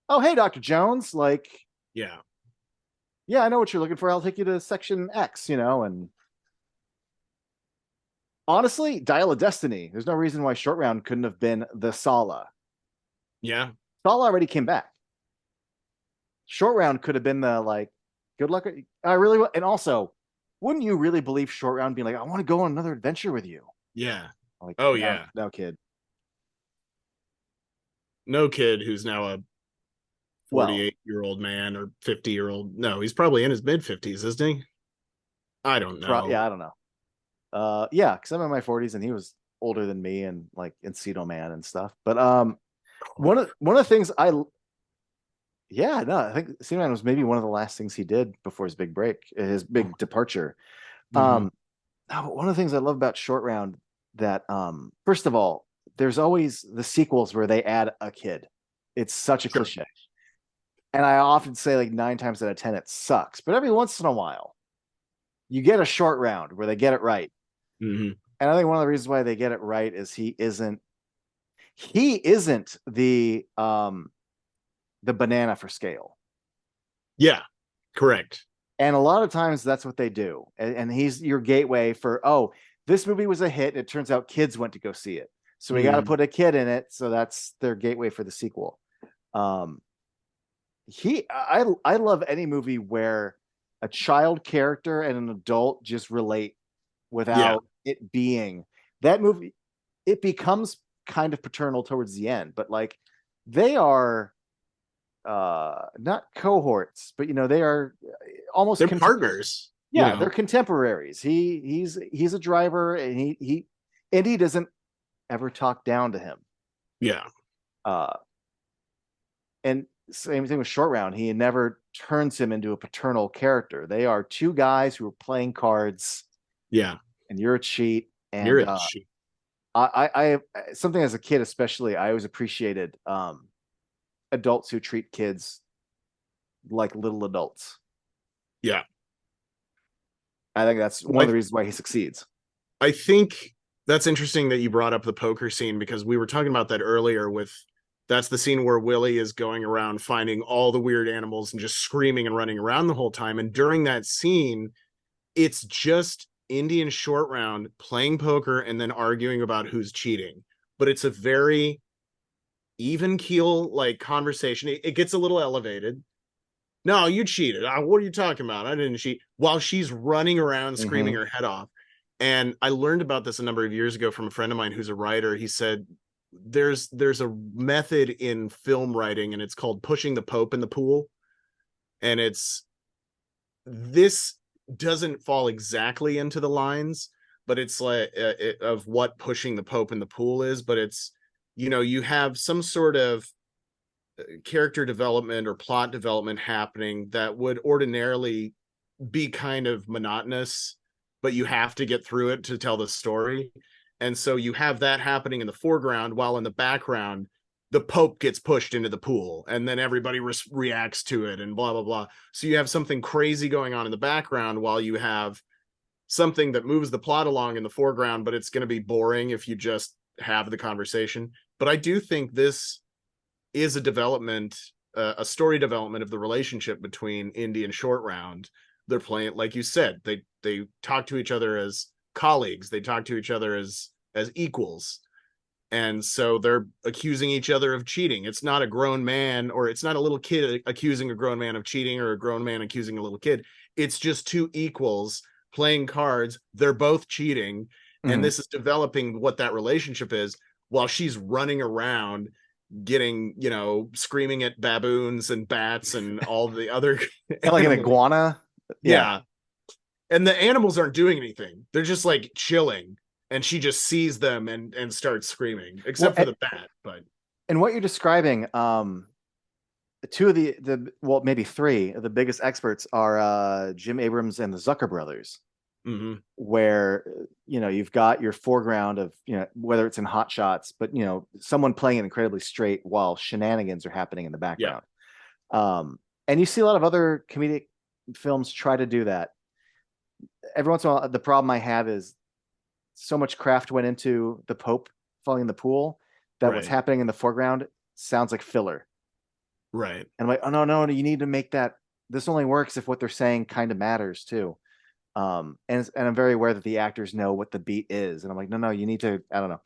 Oh, hey, Dr. Jones, like, Yeah. yeah, I know what you're looking for. I'll take you to section X, and honestly, Dial of Destiny. There's no reason why Short Round couldn't have been the Sala. Yeah. Sala already came back. Short Round could have been the like, good luck. I really, and also, wouldn't you really believe Short Round being like, I want to go on another adventure with you? Yeah. Like, Oh no, yeah. no, kid. No kid who's now a Well, 48-year-old man or 50-year-old. No, he's probably in his mid 50s, isn't he? I don't know. yeah, I don't know. Yeah, because I'm in my 40s and he was older than me and like Encino Man and stuff. But one of the things yeah, no, I think Encino Man was maybe one of the last things he did before his big break, his big departure. Mm-hmm. No, one of the things I love about Short Round that first of all, there's always the sequels where they add a kid. It's such a Sure. cliche. And I often say like 9 times out of 10 it sucks. But every once in a while, you get a Short Round where they get it right. Mm-hmm. And I think one of the reasons why they get it right is he isn't the banana for scale. Yeah, correct. And a lot of times that's what they do. And he's your gateway for, oh, this movie was a hit. And it turns out kids went to go see it. So we got to Mm-hmm. put a kid in it. So that's their gateway for the sequel. Um, I love any movie where a child character and an adult just relate Yeah, without it being that movie. It becomes kind of paternal towards the end, but like they are not cohorts, but they are almost they're partners, you yeah, they're know. contemporaries. He's a driver, and he doesn't ever talk down to him. Yeah, Uh, and same thing with Short Round. He never turns him into a paternal character. They are two guys who are playing cards, yeah. and you're a cheat. You're And it. Shoot. I something as a kid, especially, I always appreciated adults who treat kids like little adults. Yeah. I think that's one Well, of the reasons why he succeeds. I think that's interesting that you brought up the poker scene because we were talking about that earlier with that's the scene where Willie is going around finding all the weird animals and just screaming and running around the whole time. And during that scene, it's just Indian Short Round playing poker and then arguing about who's cheating. But it's a very even keel like conversation. It gets a little elevated. No, you cheated. What are you talking about? I didn't cheat. While she's running around screaming Mm-hmm. her head off. And I learned about this a number of years ago from a friend of mine who's a writer. He said there's a method in film writing and it's called pushing the Pope in the pool. And it's this doesn't fall exactly into the lines, but it's like of what pushing the Pope in the pool is. But it's you have some sort of character development or plot development happening that would ordinarily be kind of monotonous, but you have to get through it to tell the story. And so you have that happening in the foreground while in the background the Pope gets pushed into the pool and then everybody reacts to it and blah blah blah. So you have something crazy going on in the background while you have something that moves the plot along in the foreground, but it's going to be boring if you just have the conversation. But I do think this is a development, a story development of the relationship between Indy and Short Round. They're playing, like you said, they talk to each other as colleagues. They talk to each other as equals, and so they're accusing each other of cheating. It's not a grown man, or it's not a little kid accusing a grown man of cheating, or a grown man accusing a little kid. It's just two equals playing cards. They're both cheating, and Mhm. this is developing what that relationship is while she's running around getting, screaming at baboons and bats and all the other And like an animals. iguana. Yeah. Yeah. And the animals aren't doing anything. They're just like chilling. And she just sees them and starts screaming, Well, except for the bat. But and what you're describing, two of the well, maybe three of the biggest experts are Jim Abrams and the Zucker brothers, mhm. where you've got your foreground of whether it's in Hot Shots, but someone playing it incredibly straight while shenanigans are happening in the Yeah, background. And you see a lot of other comedic films try to do that. Every once in a while, the problem I have is so much craft went into the Pope falling in the pool that what's right, happening in the foreground sounds like filler. right. And I'm like, oh no, you need to make that. This only works if what they're saying kind of matters too. And I'm very aware that the actors know what the beat is, and I'm like, no, you need to. I don't know.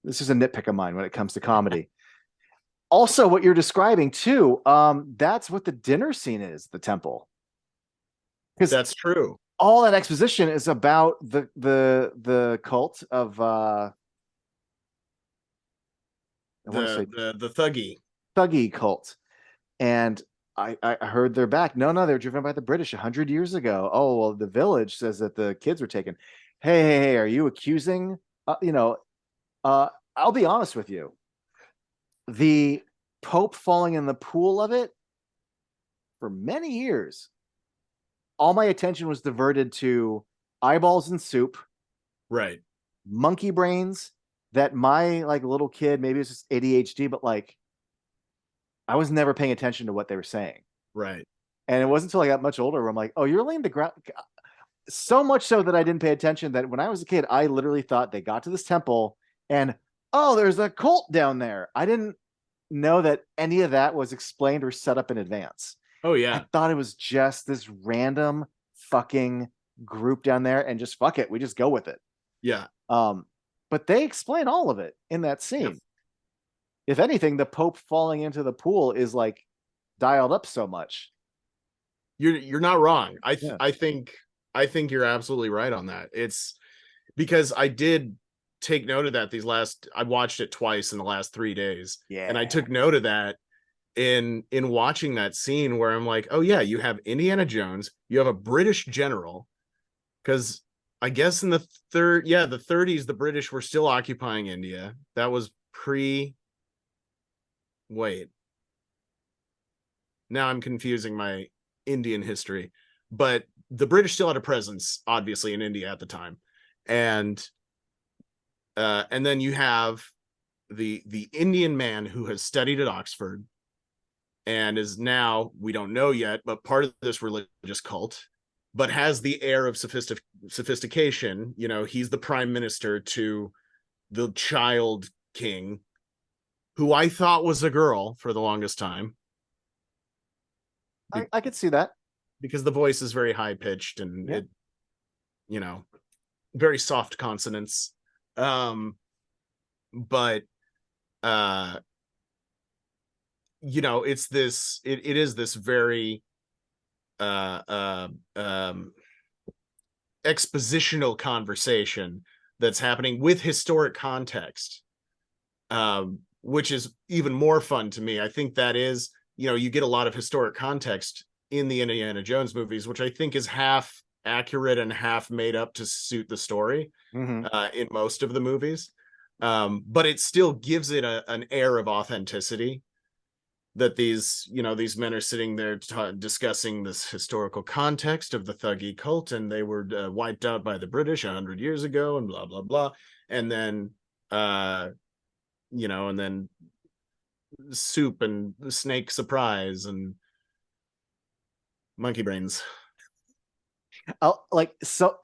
This is a nitpick of mine when it comes to comedy. Also, what you're describing too, that's what the dinner scene is, the temple, because That's true. all that exposition is about the cult of I want to say The thuggy. thuggy cult, and I heard they're back. No, they're driven by the British 100 years ago. Oh well, the village says that the kids were taken. Hey, are you accusing? I'll be honest with you. The Pope falling in the pool of it for many years, all my attention was diverted to eyeballs and soup, Right, monkey brains. That my like little kid, maybe it's just ADHD, but like I was never paying attention to what they were saying. right. And it wasn't until I got much older where I'm like, oh, you're laying the ground. So much so that I didn't pay attention that when I was a kid, I literally thought they got to this temple and, oh, there's a cult down there. I didn't know that any of that was explained or set up in advance. Oh I yeah, thought it was just this random fucking group down there and just fuck it. We just go with it. yeah, Um, but they explain all of it in that yeah. scene. If anything, the Pope falling into the pool is like dialed up so much. You're not wrong. Yeah. I think you're absolutely right on that. It's because I did take note of that I watched it twice in the last 3 days, and I Yeah. took note of that in watching that scene where I'm like, oh yeah, you have Indiana Jones, you have a British general, because I guess in the 30s, the British were still occupying India. That was pre. Wait, now I'm confusing my Indian history, but the British still had a presence, obviously, in India at the time, and and then you have the Indian man who has studied at Oxford and is now, we don't know yet, but part of this religious cult, but has the air of sophistication. He's the prime minister to the child king, who I thought was a girl for the longest time, I could see that. because the voice is very high pitched and Yeah. it, you know, very soft consonants. But uh, it is this very uh, uh, um, expositional conversation that's happening with historic context, which is even more fun to me. I think that is, you get a lot of historic context in the Indiana Jones movies, which I think is half accurate and half made up to suit the story, Mm-hmm. in most of the movies. But it still gives it an air of authenticity, that these men are sitting there discussing this historical context of the Thuggee cult, and they were wiped out by the British 100 years ago, and blah blah blah. And then and then soup and snake surprise and monkey brains. Like so,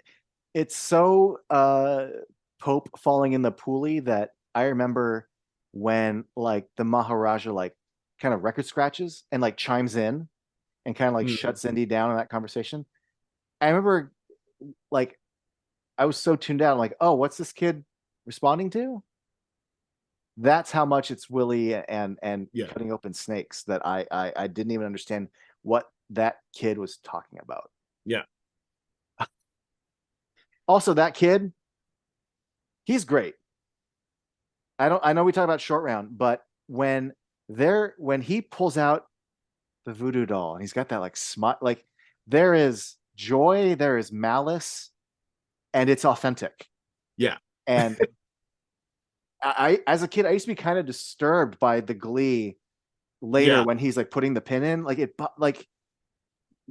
it's so Pope falling in the poolie that I remember when like the Maharaja like kind of record scratches and like chimes in and kind of like Mm. shuts Indy down in that conversation. I remember like I was so tuned out, like, oh, what's this kid responding to? That's how much it's Willie and Yeah, cutting open snakes that I didn't even understand what that kid was talking about. yeah. Also, that kid, he's great. I know we talk about Short Round, but when he pulls out the voodoo doll and he's got that like smut, like there is joy, there is malice, and it's authentic. Yeah. And as a kid, I used to be kind of disturbed by the glee later Yeah. when he's like putting the pin in. Like you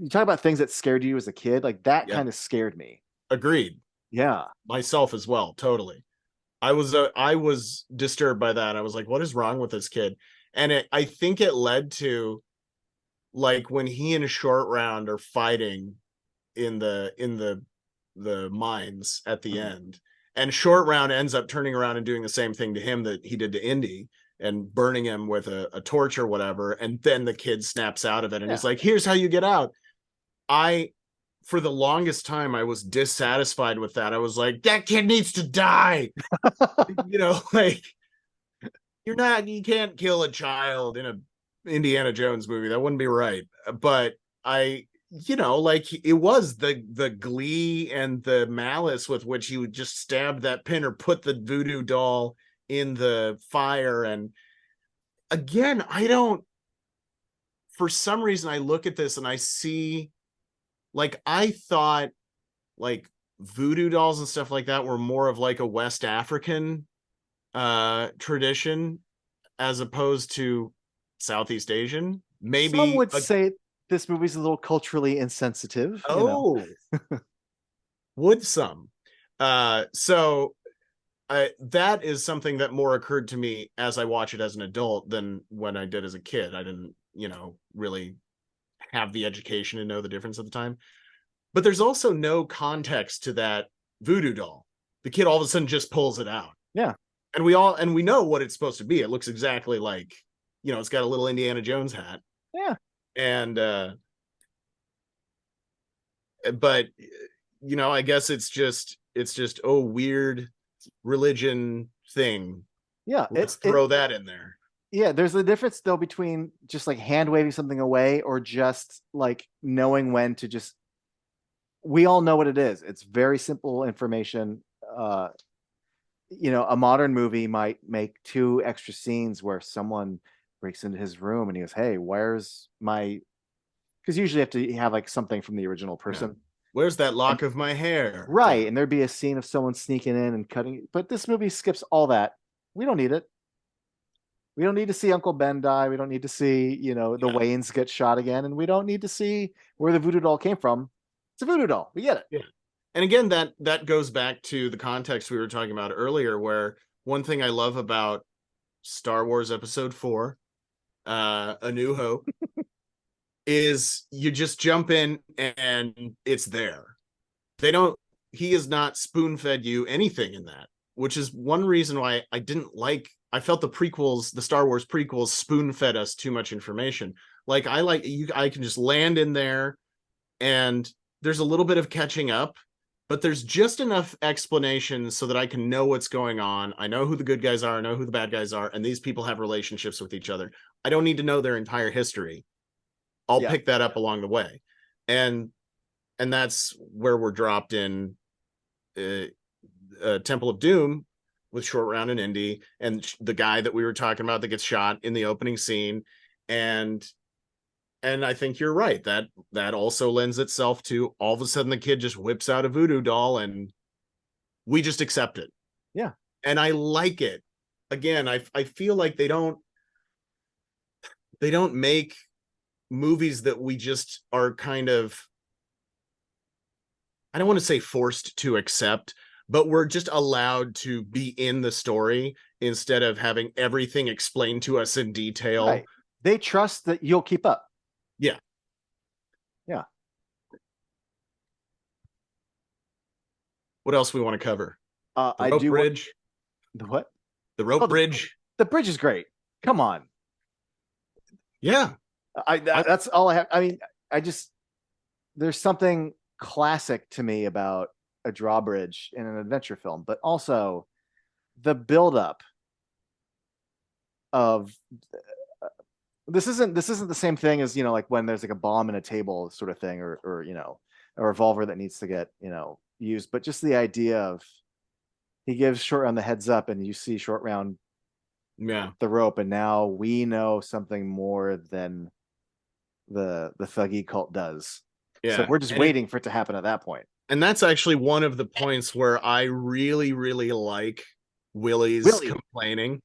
talk about things that scared you as a kid, like that Yeah. kind of scared me. Agreed. Yeah. Myself as well. Totally. I was disturbed by that. I was like, what is wrong with this kid? And I think it led to like when he and Short Round are fighting in the mines at the end, and Short Round ends up turning around and doing the same thing to him that he did to Indy and burning him with a torch or whatever, and then the kid snaps out of it and Yeah. he's like, here's how you get out. I For the longest time I was dissatisfied with that. I was like, that kid needs to die. Like you can't kill a child in a Indiana Jones movie. That wouldn't be right. But I like it was the glee and the malice with which he would just stab that pin or put the voodoo doll in the fire. And again, I don't, for some reason I look at this and I see, like, I thought like voodoo dolls and stuff like that were more of like a West African tradition as opposed to Southeast Asian. Some Maybe would say this movie's a little culturally insensitive, you know. oh, would some. So that is something that more occurred to me as I watch it as an adult than when I did as a kid. I didn't, really have the education to know the difference at the time. But there's also no context to that voodoo doll. The kid all of a sudden just pulls it out. Yeah. And we know what it's supposed to be. It looks exactly like, it's got a little Indiana Jones hat. Yeah. And but I guess it's just oh, weird religion thing. Yeah. Let's throw that in there. Yeah, there's a difference though between just like hand waving something away or just like knowing when to just, we all know what it is. It's very simple information. A modern movie might make two extra scenes where someone breaks into his room and he goes, "Hey, where's my?" Because usually you have to have like something from the original person. Yeah. Where's that lock And, of my hair? right, Yeah. and there'd be a scene of someone sneaking in and cutting. But this movie skips all that. We don't need it. We don't need to see Uncle Ben die. We don't need to see, the Yeah. Waynes get shot again, and we don't need to see where the voodoo doll came from. It's a voodoo doll. We get it. Yeah. And again, that goes back to the context we were talking about earlier, where one thing I love about Star Wars Episode 4, A New Hope, is you just jump in and it's there. They don't, he is not spoon fed you anything in that, which is one reason why I felt the Star Wars prequels spoon fed us too much information. Like I can just land in there and there's a little bit of catching up, but there's just enough explanation so that I can know what's going on. I know who the good guys are, I know who the bad guys are, and these people have relationships with each other. I don't need to know their entire history. I'll pick that up along the way. And that's where we're dropped in Temple of Doom with Short Round and Indy and the guy that we were talking about that gets shot in the opening scene. And I think you're right. That also lends itself to all of a sudden the kid just whips out a voodoo doll and we just accept it. Yeah. And I like it. Again, I feel like they don't make movies that we just are kind of, I don't want to say forced to accept, but we're just allowed to be in the story instead of having everything explained to us in detail. Right. They trust that you'll keep up. Yeah. Yeah. What else we want to cover? The I rope do. bridge. The what? The rope bridge. The bridge is great. Come on. Yeah. That's all I have. I mean, there's something classic to me about a drawbridge in an adventure film, but also the buildup of this isn't the same thing as, like when there's like a bomb in a table sort of thing, or a revolver that needs to get, used, but just the idea of he gives Short Round the heads up, and you see Short Round Yeah. the rope, and now we know something more than the thuggy cult does. So Yeah. we're just waiting for it to happen at that point. And that's actually one of the points where I really, really like Willie's Willie, complaining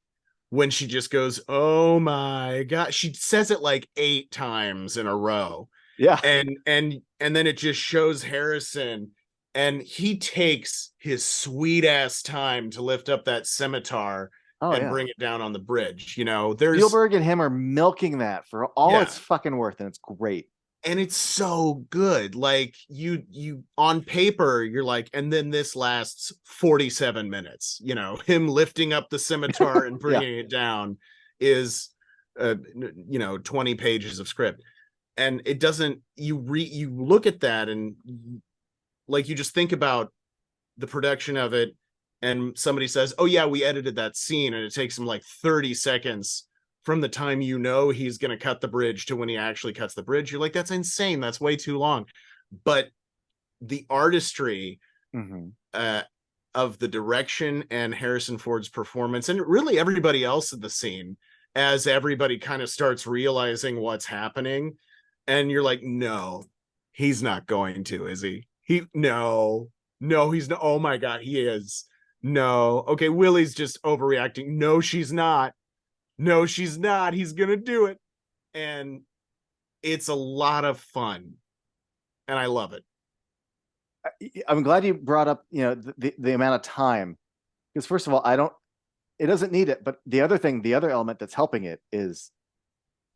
when she just goes, "Oh my God." She says it like 8 times in a row. yeah, And then it just shows Harrison, and he takes his sweet ass time to lift up that scimitar oh and yeah. bring it down on the bridge. There's Spielberg and him are milking that for all yeah, it's fucking worth, and it's great. and it's so good. Like you on paper, you're like, and then this lasts 47 minutes. Him lifting up the scimitar and Yeah, bringing it down is 20 pages of script. And it doesn't, you look at that, and like you just think about the production of it, and somebody says, "Oh yeah, we edited that scene," and it takes him like 30 seconds from the time he's going to cut the bridge to when he actually cuts the bridge. You're like, that's insane, that's way too long. But the artistry mm-hmm. uh, of the direction and Harrison Ford's performance, and really everybody else in the scene, as everybody kind of starts realizing what's happening, and you're like, no, he's not going to, is he? No, he's not. Oh my God, he is. No. Okay, Willie's just overreacting. No, she's not. No, she's not. He's gonna do it. And it's a lot of fun. And I love it. I'm glad you brought up, the amount of time, because first of all, it doesn't need it, but the other element that's helping it is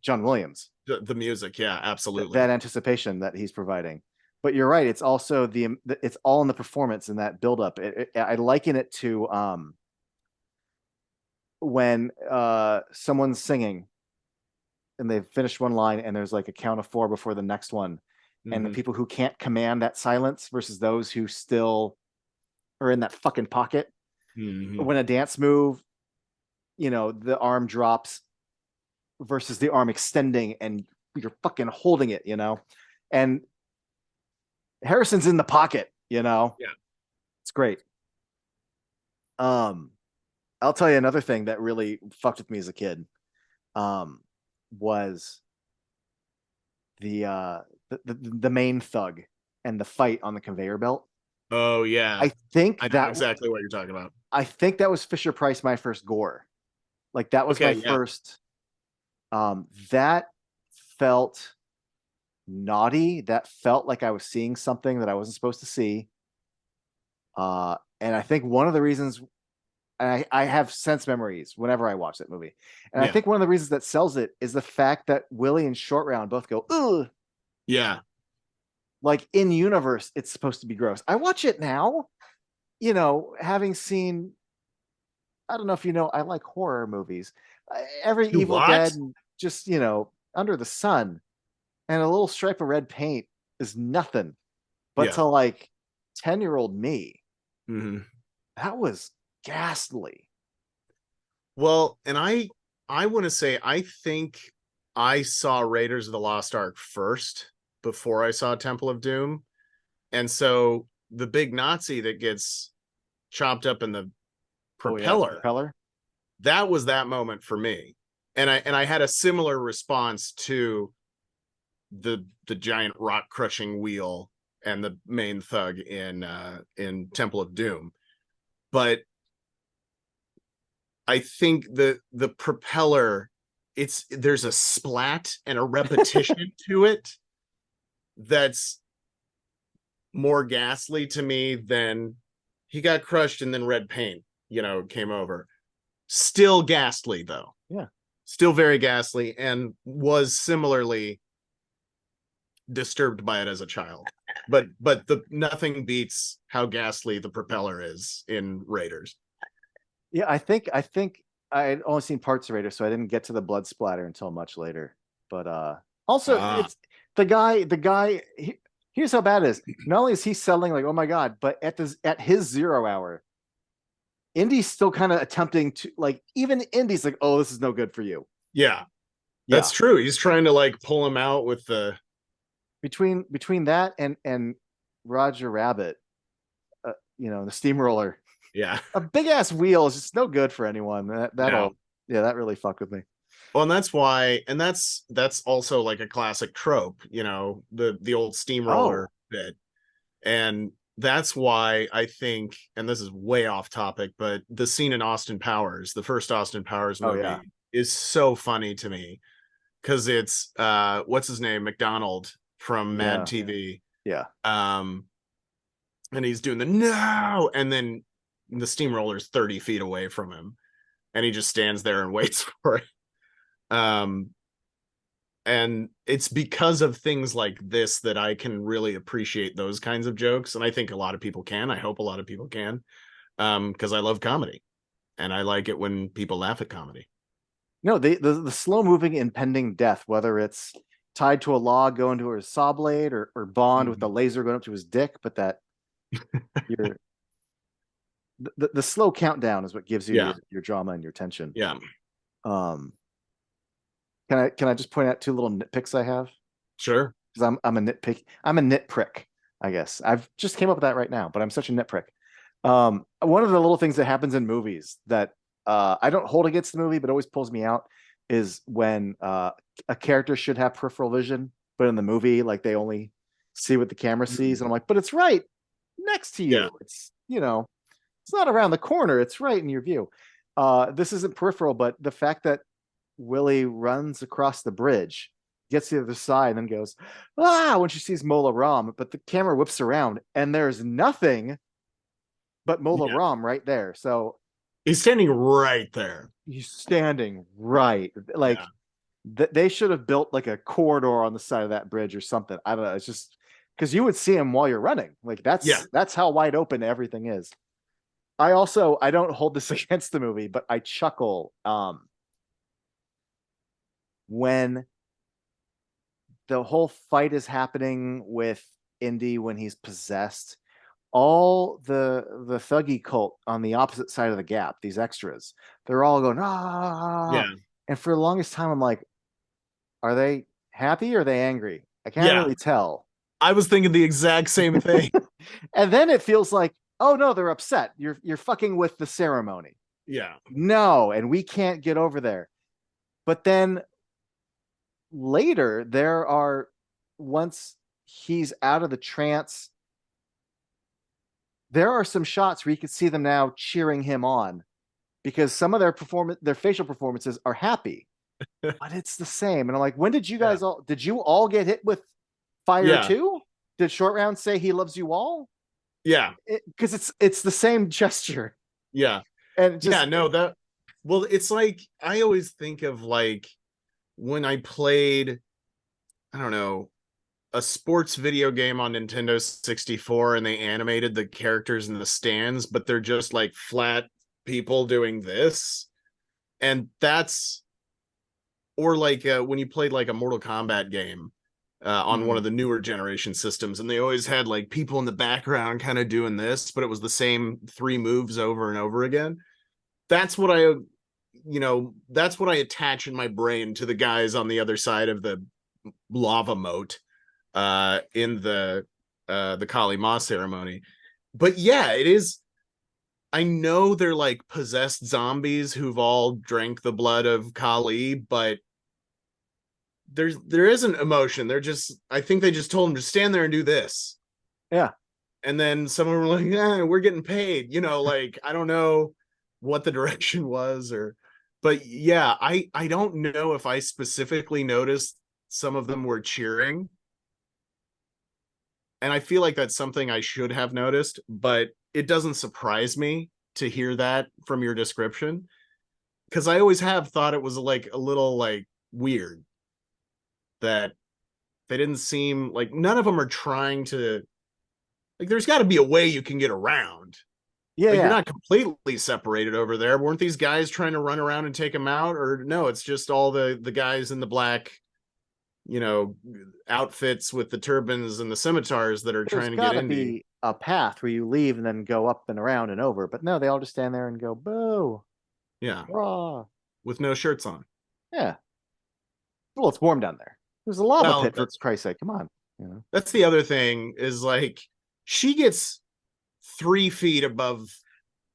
John Williams, The music, yeah, absolutely. that anticipation that he's providing. But you're right, it's also it's all in the performance and that buildup. I liken it to when someone's singing and they've finished one line and there's like a count of 4 before the next one, and the Mhm. people who can't command that silence versus those who still are in that fucking pocket. Mhm. When a dance move, the arm drops versus the arm extending and you're fucking holding it, and Harrison's in the pocket, Yeah. it's great. um I'll tell you another thing that really fucked with me as a kid, um was the main thug and the fight on the conveyor belt. Oh yeah. I think I know that exactly what you're talking about. I think that was Fisher Price, my first gore. Like that was my Okay, yeah. first. That felt naughty. That felt like I was seeing something that I wasn't supposed to see. And I think one of the reasons, and I have sense memories whenever I watch that movie, and I Yeah. think one of the reasons that sells it is the fact that Willie and Short Round both go, ugh. Yeah. Like in universe, it's supposed to be gross. I watch it now, having seen, I don't know if I like horror movies. Every You Evil Dead, what? and just, Under the Sun, and a little stripe of red paint is nothing. But Yeah. to like 10-year-old me, Mhm. that was ghastly. Well, and I want to say, I think I saw Raiders of the Lost Ark first before I saw Temple of Doom. And so the big Nazi that gets chopped up in the Oh yeah, the propeller, propeller. that was that moment for me. And I had a similar response to the giant rock crushing wheel and the main thug in Temple of Doom. But I think the propeller, there's a splat and a repetition to it that's more ghastly to me than he got crushed and then red paint, came over. Still ghastly though. Yeah. Still very ghastly, and was similarly disturbed by it as a child. But the nothing beats how ghastly the propeller is in Raiders. Yeah, I think I had only seen parts of Raiders, so I didn't get to the blood splatter until much later. But also Ah, it's the guy here's how bad it is. Not only is he selling like, oh my God, but at his 0 hour, Indy's still kind of attempting to, like, even Indy's like, oh, this is no good for you. yeah, Yeah. that's true. He's trying to like pull him out with the Between that and Roger Rabbit, the steamroller. Yeah. A big ass wheel is just no good for anyone. No. Yeah, that really fucked with me. Well, and that's why, and that's also like a classic trope, the old Oh, steamroller bit. And that's why I think, and this is way off topic, but the scene in Austin Powers, the first Austin Powers oh yeah, movie, is so funny to me because it's what's his name, McDonald from Mad yeah, TV. yeah. Um, and he's doing the no, and then the steamroller's 30 feet away from him, and he just stands there and waits for it. Um, and it's because of things like this that I can really appreciate those kinds of jokes, and I think a lot of people can. I hope a lot of people can, because I love comedy, and I like it when people laugh at comedy. No, the slow moving impending death, whether it's tied to a log going to his saw blade, or Bond with the Mhm. laser going up to his dick, but that you're the slow countdown is what gives you Yeah, your drama and your tension. yeah, Um, can I just point out two little nitpicks I have? sure. Because I'm a nitprick, I guess. I've just came up with that right now, but I'm such a nitprick. One of the little things that happens in movies that I don't hold against the movie, but always pulls me out is when a character should have peripheral vision, but in the movie, like they only see what the camera sees, and I'm like, but it's right next to Yeah, you. It's not around the corner. It's right in your view. This isn't peripheral, but the fact that Willie runs across the bridge, gets to the other side, and then goes, when she sees Mola Ram, but the camera whips around and there's nothing but Mola yeah. Ram right there. So He's standing right there. he's standing right. Like Yeah, they should have built like a corridor on the side of that bridge or something. I don't know. It's just because you would see him while you're running. Like yeah, that's how wide open everything is. I don't hold this against the movie, but I chuckle when the whole fight is happening with Indy when he's possessed. All the thuggy cult on the opposite side of the gap, these extras, they're all going yeah, and for the longest time, I'm like, are they happy or are they angry? I can't yeah. really tell. I was thinking the exact same thing. And then it feels like, oh no, they're upset. You're fucking with the ceremony. Yeah, No, and we can't get over there. But then later, once he's out of the trance, there are some shots where you can see them now cheering him on because some of their facial performances are happy, but it's the same. And I'm like, when did you yeah, guys all did you all get hit with fire yeah, too? Did Short Round say he loves you all? yeah, Because it's the same gesture, yeah. and Yeah, just no, well, it's like I always think of like when I played, I don't know, a sports video game on Nintendo 64 and they animated the characters in the stands, but they're just like flat people doing this. And that's, or like when you played like a Mortal Kombat game on one mm, of the newer generation systems, and they always had like people in the background kind of doing this, but it was the same three moves over and over again. That's what that's what I attach in my brain to the guys on the other side of the lava moat in the Kali Ma ceremony. But yeah, it is. I know they're like possessed zombies who've all drank the blood of Kali, but there isn't emotion. They're just, I think they just told him to stand there and do this. yeah. And then someone were like, we're getting paid. Like I don't know what the direction was, or but yeah, I don't know if I specifically noticed some of them were cheering. And I feel like that's something I should have noticed, but it doesn't surprise me to hear that from your description. Because I always have thought it was like a little like weird that they didn't seem like none of them are trying to, like there's got to be a way you can get around. Yeah, Like you're yeah. not completely separated over there. Weren't these guys trying to run around and take them out? Or no, it's just all the guys in the black, you know, outfits with the turbans and the scimitars that are There's trying to got get to Indy. be a path where you leave and then go up and around and over. But no, they all just stand there and go, boo, Yeah, raw. with no shirts on. Yeah. Well, it's warm down there. There's a lava Well, pit, for Christ's sake. Come on. that's the other thing is like she gets 3 feet above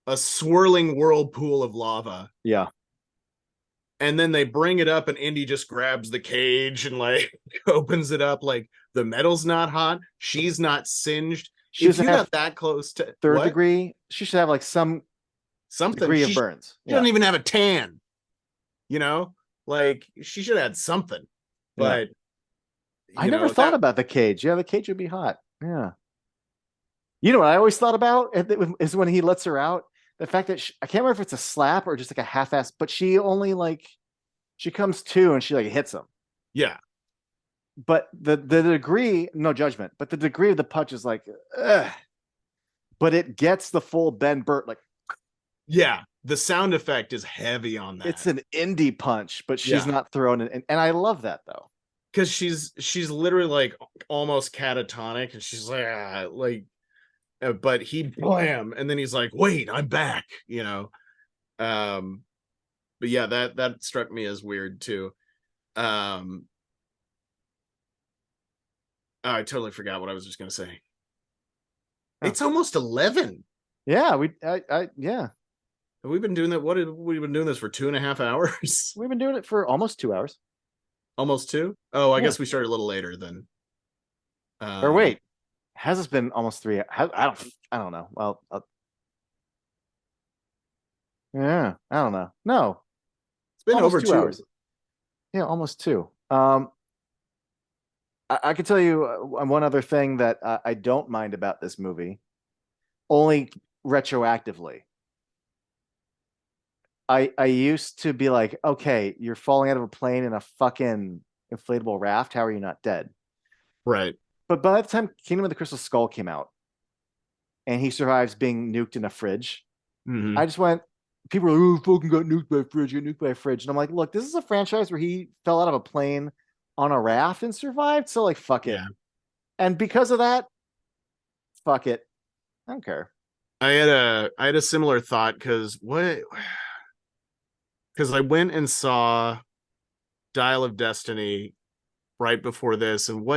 a swirling whirlpool of lava. Yeah. And then they bring it up, and Indy just grabs the cage and like opens it up. Like, the metal's not hot, she's not singed. She If doesn't you have got that close to third what degree. She should have like some something, degree of burns. she Yeah. doesn't even have a tan. You know, like she should have had something. Yeah. But I you never know thought that about the cage. Yeah, the cage would be hot. Yeah. You know what I always thought about is when he lets her out. The fact that I can't remember if it's a slap or just like a half-ass, but she only like she comes to and she like hits him. yeah, But the degree, no judgment, but the degree of the punch is like, ugh. But it gets the full Ben Burt like yeah. The sound effect is heavy on it's that. an indie punch, but she's Yeah, not thrown in, and I love that though. because she's literally like almost catatonic, and she's like but he blam, and then he's like, "Wait, I'm back." Um, but yeah, that struck me as weird too. Um, oh, I totally forgot what I was just gonna say. Oh. It's almost 11. Yeah, yeah. We've been doing that. What have we been doing this for 2.5 hours? We've been doing it for almost 2 hours. Almost two. Oh, I Yeah. guess we started a little later then. Or wait, has this been almost 3? I don't know. Well, yeah, I don't know. No, it's been almost over 2 hours. two. Yeah, almost two. I can tell you one other thing that I don't mind about this movie, only retroactively. I used to be like, okay, you're falling out of a plane in a fucking inflatable raft. How are you not dead? Right. But by the time Kingdom of the Crystal Skull came out and he survives being nuked in a fridge, Mm-hmm. I just went, people are like, oh, fucking got nuked by a fridge, got nuked by a fridge. And I'm like, look, this is a franchise where he fell out of a plane on a raft and survived. So, like, fuck it. Yeah. And because of that, fuck it. I don't care. I had a similar thought because I went and saw Dial of Destiny right before this, and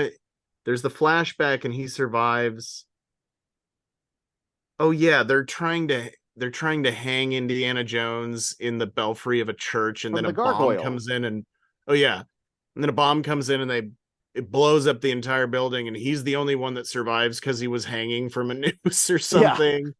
there's the flashback and he survives. Oh yeah, they're trying to hang Indiana Jones in the belfry of a church, and From then the a bomb gargoyles. comes in, and oh yeah, and then a bomb comes in, and it blows up the entire building, and he's the only one that survives because he was hanging from a noose or Yeah. something.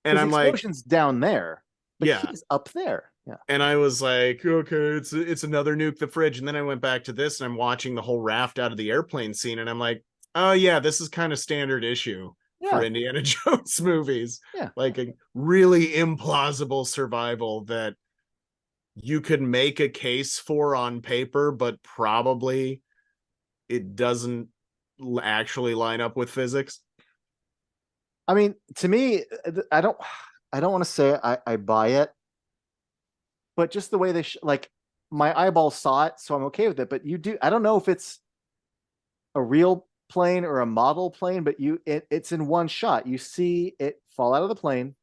And Because the I'm like, explosion's down there, but yeah. he's up there. Yeah. And I was like, okay, it's another nuke the fridge. And then I went back to this, and I'm watching the whole raft out of the airplane scene, and I'm like, oh yeah, this is kind of standard issue for Yeah. Indiana Jones movies. Yeah. Like a really implausible survival that you could make a case for on paper, but probably it doesn't actually line up with physics. I mean, to me, I don't want to say I buy it, but just the way like my eyeballs saw it, so I'm okay with it. But I don't know if it's a real plane or a model plane, but it's in one shot. You see it fall out of the plane,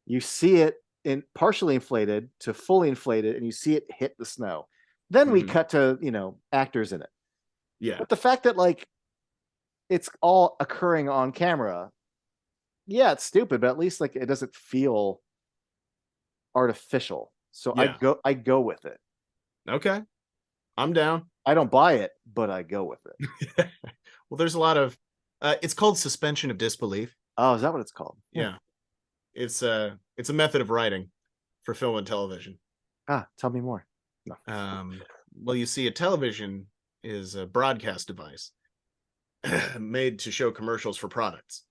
you see it in partially inflated to fully inflated, and you see it hit the snow. Then we Mhm. cut to actors in it. Yeah. But the fact that like it's all occurring on camera, yeah, it's stupid, but at least like it doesn't feel artificial. So I Yeah. go with it. Okay. I'm down. I don't buy it, but I go with it. Well, there's a lot of it's called suspension of disbelief. Oh, is that what it's called? Yeah. It's a method of writing for film and television. Ah, tell me more. No. Well, you see, a television is a broadcast device made to show commercials for products.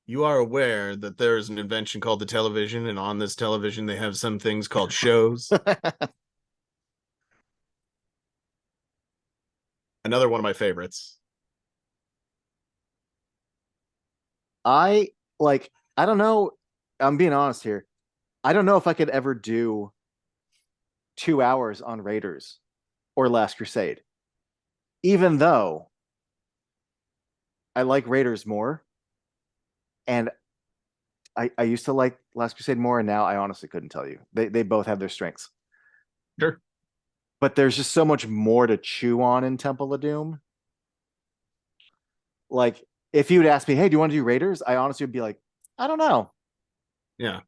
You are aware that there is an invention called the television, and on this television they have some things called shows. Another one of my favorites. I I don't know. I'm being honest here. I don't know if I could ever do 2 hours on Raiders or Last Crusade, even though I like Raiders more. And I used to like Last Crusade more, and now I honestly couldn't tell you. They both have their strengths. Sure. But there's just so much more to chew on in Temple of Doom. Like if you'd ask me, hey, do you want to do Raiders? I honestly would be like, I don't know. Yeah.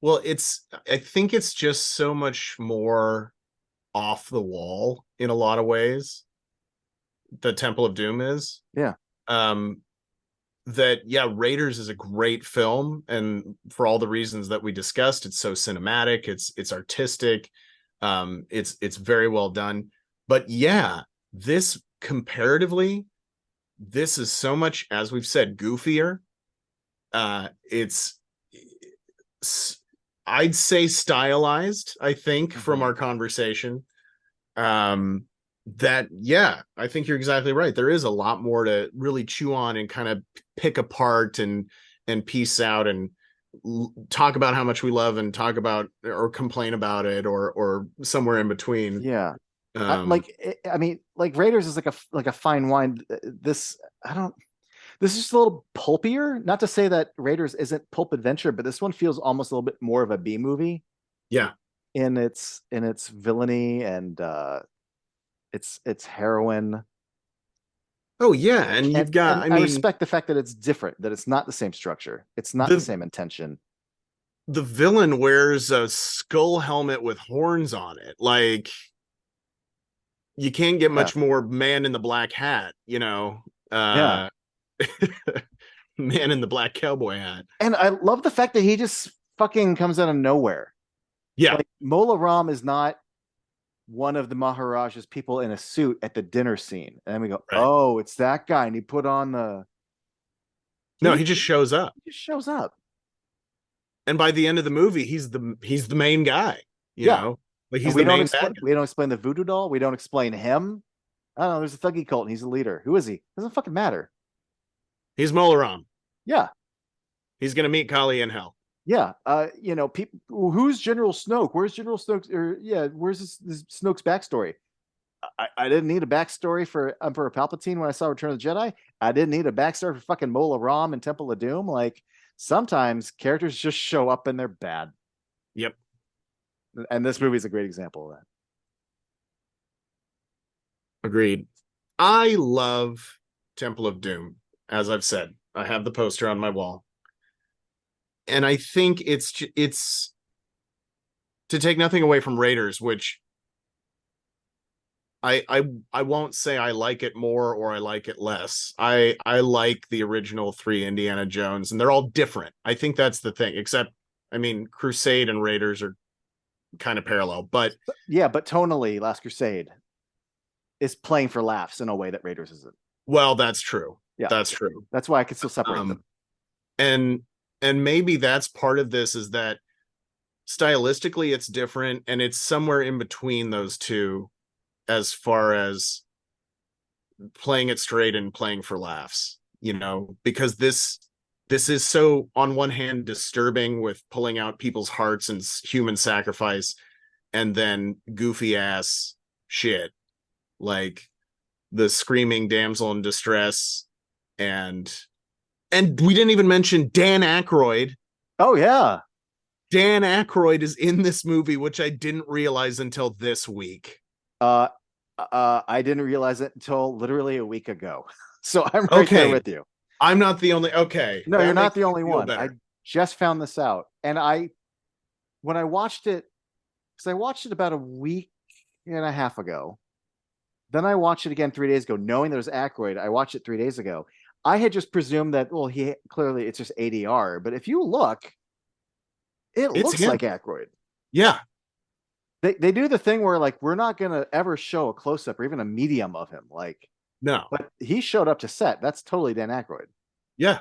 Well, I think it's just so much more off the wall in a lot of ways. The Temple of Doom is. Yeah. Um, that yeah, Raiders is a great film, and for all the reasons that we discussed, it's so cinematic, it's artistic, it's very well done. But yeah, this comparatively, this is so much, as we've said, goofier. It's I'd say stylized, I think, from our conversation. Um, that yeah, I think you're exactly right. There is a lot more to really chew on and kind of pick apart and piece out and talk about how much we love and talk about or complain about it or somewhere in between. Yeah. Um, I mean, like Raiders is like a fine wine. This I don't. This is just a little pulpier. Not to say that Raiders isn't pulp adventure, but this one feels almost a little bit more of a B movie yeah. in its villainy and its heroine. Oh yeah, and you've got, And I I mean, respect the fact that it's different, that it's not the same structure, it's not the the same intention. the villain wears a skull helmet with horns on it. Like you can't get Yeah, much more man in the black hat, you know. yeah. Uh Man in the black cowboy hat. And I love the fact that he just fucking comes out of nowhere. Yeah, Like Mola Ram is not one of the Maharaja's people in a suit at the dinner scene. And then we go, right. oh, it's that guy. And he put on the No, he, he just shows up. he just shows up. And by the end of the movie, he's the main guy, you Yeah. know? Like And he's the main bad guy. we don't explain the voodoo doll. We don't explain him. I don't know. There's a thuggy cult and he's the leader. Who is he? Doesn't fucking matter. He's Molaram. Yeah. He's gonna meet Kali in hell. Yeah. People who's General Snoke? Where's General Snoke? Or yeah, where's this Snoke's backstory? I didn't need a backstory for Emperor Palpatine when I saw Return of the Jedi. I didn't need a backstory for fucking Mola Ram and Temple of Doom. Like sometimes characters just show up and they're bad. Yep. And this movie is a great example of that. Agreed. I love Temple of Doom. As I've said, I have the poster on my wall. And I think it's to take nothing away from Raiders, which I won't say I like it more or I like it less. I like the original three Indiana Jones, and they're all different. I think that's the thing. Except, I mean, Crusade and Raiders are kind of parallel, but Yeah, but tonally, Last Crusade is playing for laughs in a way that Raiders isn't. well, that's true. Yeah, That's true. that's why I could still separate them. And and maybe that's part of this, is that stylistically it's different and it's somewhere in between those two as far as playing it straight and playing for laughs, you know, because this is so on one hand disturbing with pulling out people's hearts and human sacrifice, and then goofy ass shit like the screaming damsel in distress, and we didn't even mention Dan Aykroyd. Oh yeah. Dan Aykroyd is in this movie, which I didn't realize until this week. Uh, I didn't realize it until literally a week ago. So I'm right there Okay, with you. I'm not the only. Okay, No, that you're not makes the me only feel one. I better. just found this out. And when I watched it, because I watched it about a week and a half ago, then I watched it again 3 days ago, knowing there was Aykroyd. I watched it 3 days ago. I had just presumed that, well, he clearly it's just ADR. But if you look, it It's looks him. like Aykroyd. Yeah. They do the thing where like we're not gonna ever show a close up or even a medium of him. Like, No. but he showed up to set. That's totally Dan Aykroyd. Yeah.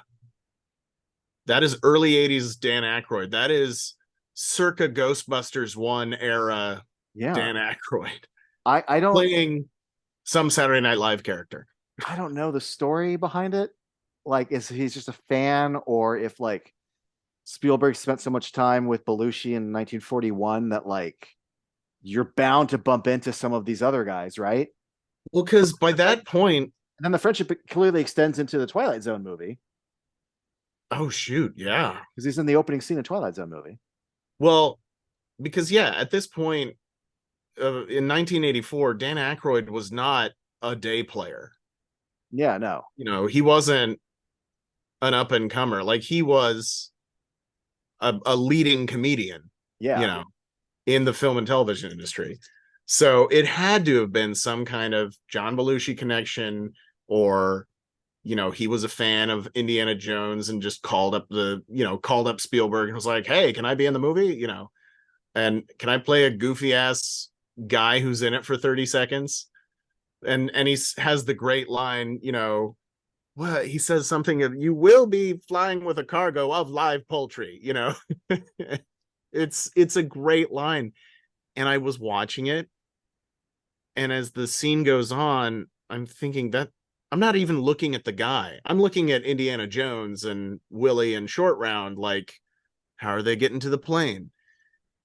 That is early 80s Dan Aykroyd. That is circa Ghostbusters 1 era Yeah. Dan Aykroyd I don't playing some Saturday Night Live character. I don't know the story behind it. Like, is he's just a fan, or if like Spielberg spent so much time with Belushi in 1941 that like you're bound to bump into some of these other guys, right? Well, because by that point, And then the friendship clearly extends into the Twilight Zone movie oh shoot, yeah. because he's in the opening scene of Twilight Zone movie. Well, because yeah, at this point in 1984, Dan Aykroyd was not a day player. Yeah, no. He wasn't an up and comer. Like he was a leading comedian, you Yeah. know, in the film and television industry. So it had to have been some kind of John Belushi connection, or he was a fan of Indiana Jones and just called up Spielberg and was like, "Hey, can I be in the movie? And can I play a goofy ass guy who's in it for 30 seconds?" And he has the great line, well, he says something of, "You will be flying with a cargo of live poultry." It's a great line. And I was watching it, and as the scene goes on, I'm thinking that I'm not even looking at the guy. I'm looking at Indiana Jones and Willie and Short Round, like, how are they getting to the plane?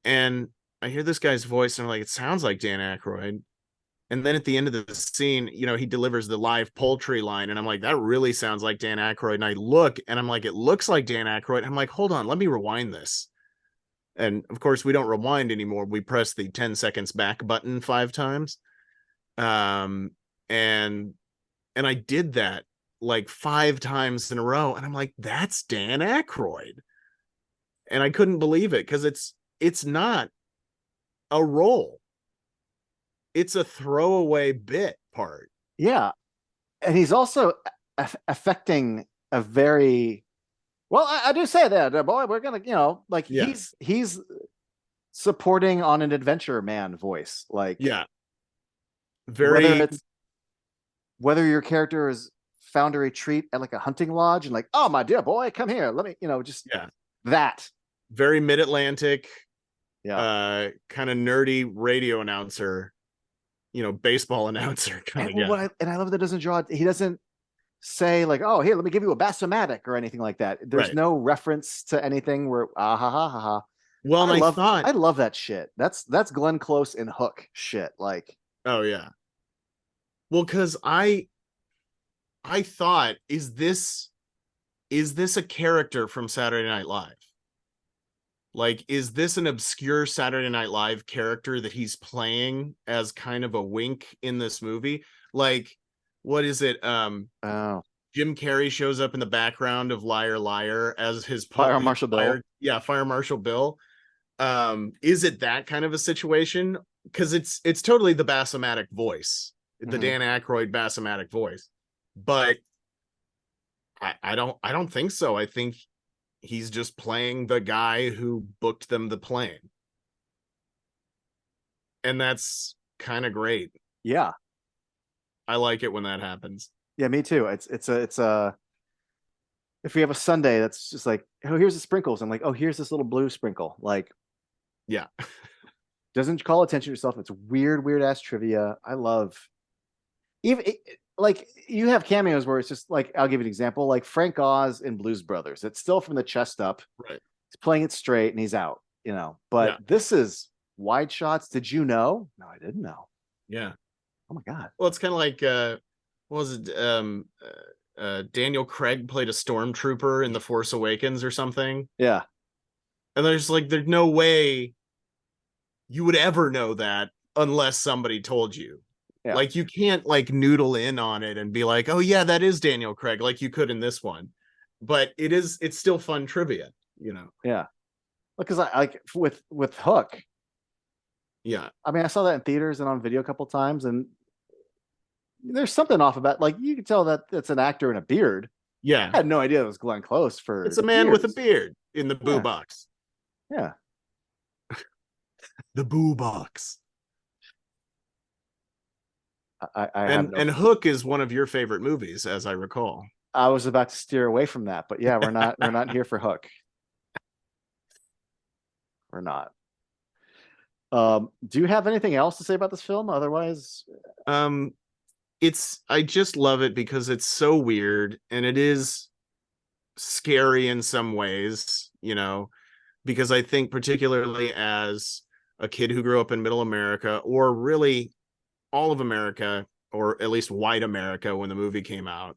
And I hear this guy's voice, and I'm like, it sounds like Dan Aykroyd. And then at the end of the scene, he delivers the live poultry line. And I'm like, that really sounds like Dan Aykroyd. And I look, and I'm like, it looks like Dan Aykroyd. I'm like, hold on, let me rewind this. And of course, we don't rewind anymore. We press the 10 seconds back button 5 times. Um, and I did that like 5 times in a row. And I'm like, that's Dan Aykroyd. And I couldn't believe it, because it's not a role. It's a throwaway bit part. Yeah. And he's also affecting a very well, I do say that, boy, we're gonna, like Yeah. he's supporting on an adventure man voice. Like Yeah. whether Very, it's whether your character is found a retreat at like a hunting lodge and like, oh my dear boy, come here. Let me, just yeah, that. very mid-Atlantic, Yeah. kind of nerdy radio announcer, baseball announcer kind And of guy. I love that doesn't draw, he doesn't say like, oh, here, let me give you a bassomatic or anything like that. There's Right. no reference to anything where ah ha ha ha ha. Well, and I love that shit. That's Glenn Close in Hook shit. Like, oh yeah. Well, because I thought, is this a character from Saturday Night Live? Like, is this an obscure Saturday Night Live character that he's playing as kind of a wink in this movie? Like, what is it? oh, Jim Carrey shows up in the background of Liar Liar as his Fire Marshal Bill. Fire Marshal Bill. Is it that kind of a situation? Because it's totally the bassomatic voice, the Dan Aykroyd bassomatic voice. But I don't think so. I think he's just playing the guy who booked them the plane. And that's kind of great. Yeah. I like it when that happens. Yeah, me too. It's a if we have a Sunday that's just like, oh, here's the sprinkles. I'm like, oh, here's this little blue sprinkle. Like, Yeah. doesn't call attention to yourself. It's weird ass trivia. I love even like you have cameos where it's just like, I'll give you an example, like Frank Oz in Blues Brothers. It's still from the chest up. Right. He's playing it straight and he's out, But this is wide shots. Did you know? No, I didn't know. Yeah. Oh my God. Well, it's kind of like what was it? Daniel Craig played a stormtrooper in The Force Awakens or something. Yeah. And there's no way you would ever know that unless somebody told you. Yeah. Like, you can't like noodle in on it and be like, oh yeah, that is Daniel Craig, like you could in this one. But it's still fun trivia, Yeah. Because I like with Hook. Yeah. I mean, I saw that in theaters and on video a couple times, and there's something off about, like, you can tell that it's an actor in a beard. Yeah. I had no idea it was Glenn Close for It's a man with a beard in the boo box. Yeah. The boo box. And Hook is one of your favorite movies, as I recall. I was about to steer away from that, but yeah, we're not here for Hook. We're not. Do you have anything else to say about this film? Otherwise, I just love it because it's so weird, and it is scary in some ways, because I think particularly as a kid who grew up in middle America, or really all of America, or at least white America when the movie came out,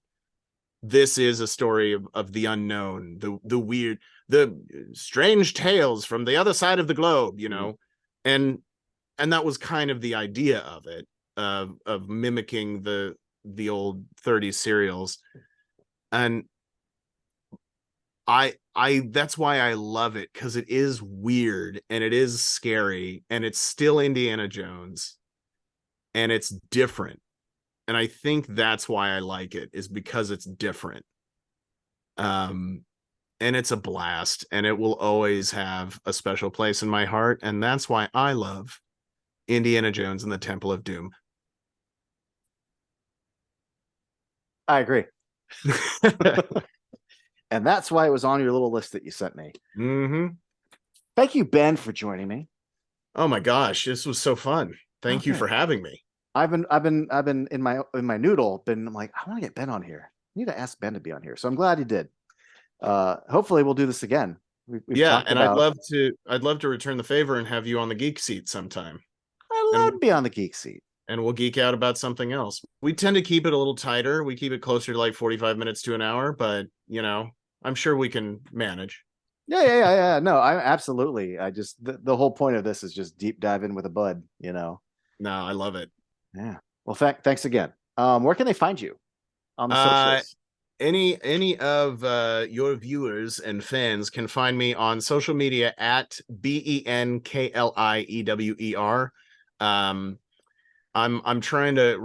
this is a story of the unknown, the weird, the strange tales from the other side of the globe, and that was kind of the idea of it, of mimicking the the old 30s serials. And I that's why I love it, because it is weird and it is scary and it's still Indiana Jones and it's different. And I think that's why I like it, is because it's different. Um and it's a blast, and it will always have a special place in my heart, and that's why I love Indiana Jones and the Temple of Doom. I agree. And that's why it was on your little list that you sent me. Mm-hmm. Thank you, Ben, for joining me. Oh my gosh, this was so fun. Thank you for having me. I've been in my noodle. I'm like, I want to get Ben on here. I need to ask Ben to be on here. So I'm glad he did. Hopefully we'll do this again. We've Yeah, talked and about. I'd love to return the favor and have you on the geek seat sometime. I'd love to be on the geek seat. And we'll geek out about something else. We tend to keep it a little tighter. We keep it closer to like 45 minutes to an hour, but I'm sure we can manage. Yeah. No, I absolutely. I just the whole point of this is just deep dive in with a bud. No, I love it. Yeah. Well, thanks again. Where can they find you on the Uh, socials? any of your viewers and fans can find me on social media at BenKliewer. I'm trying to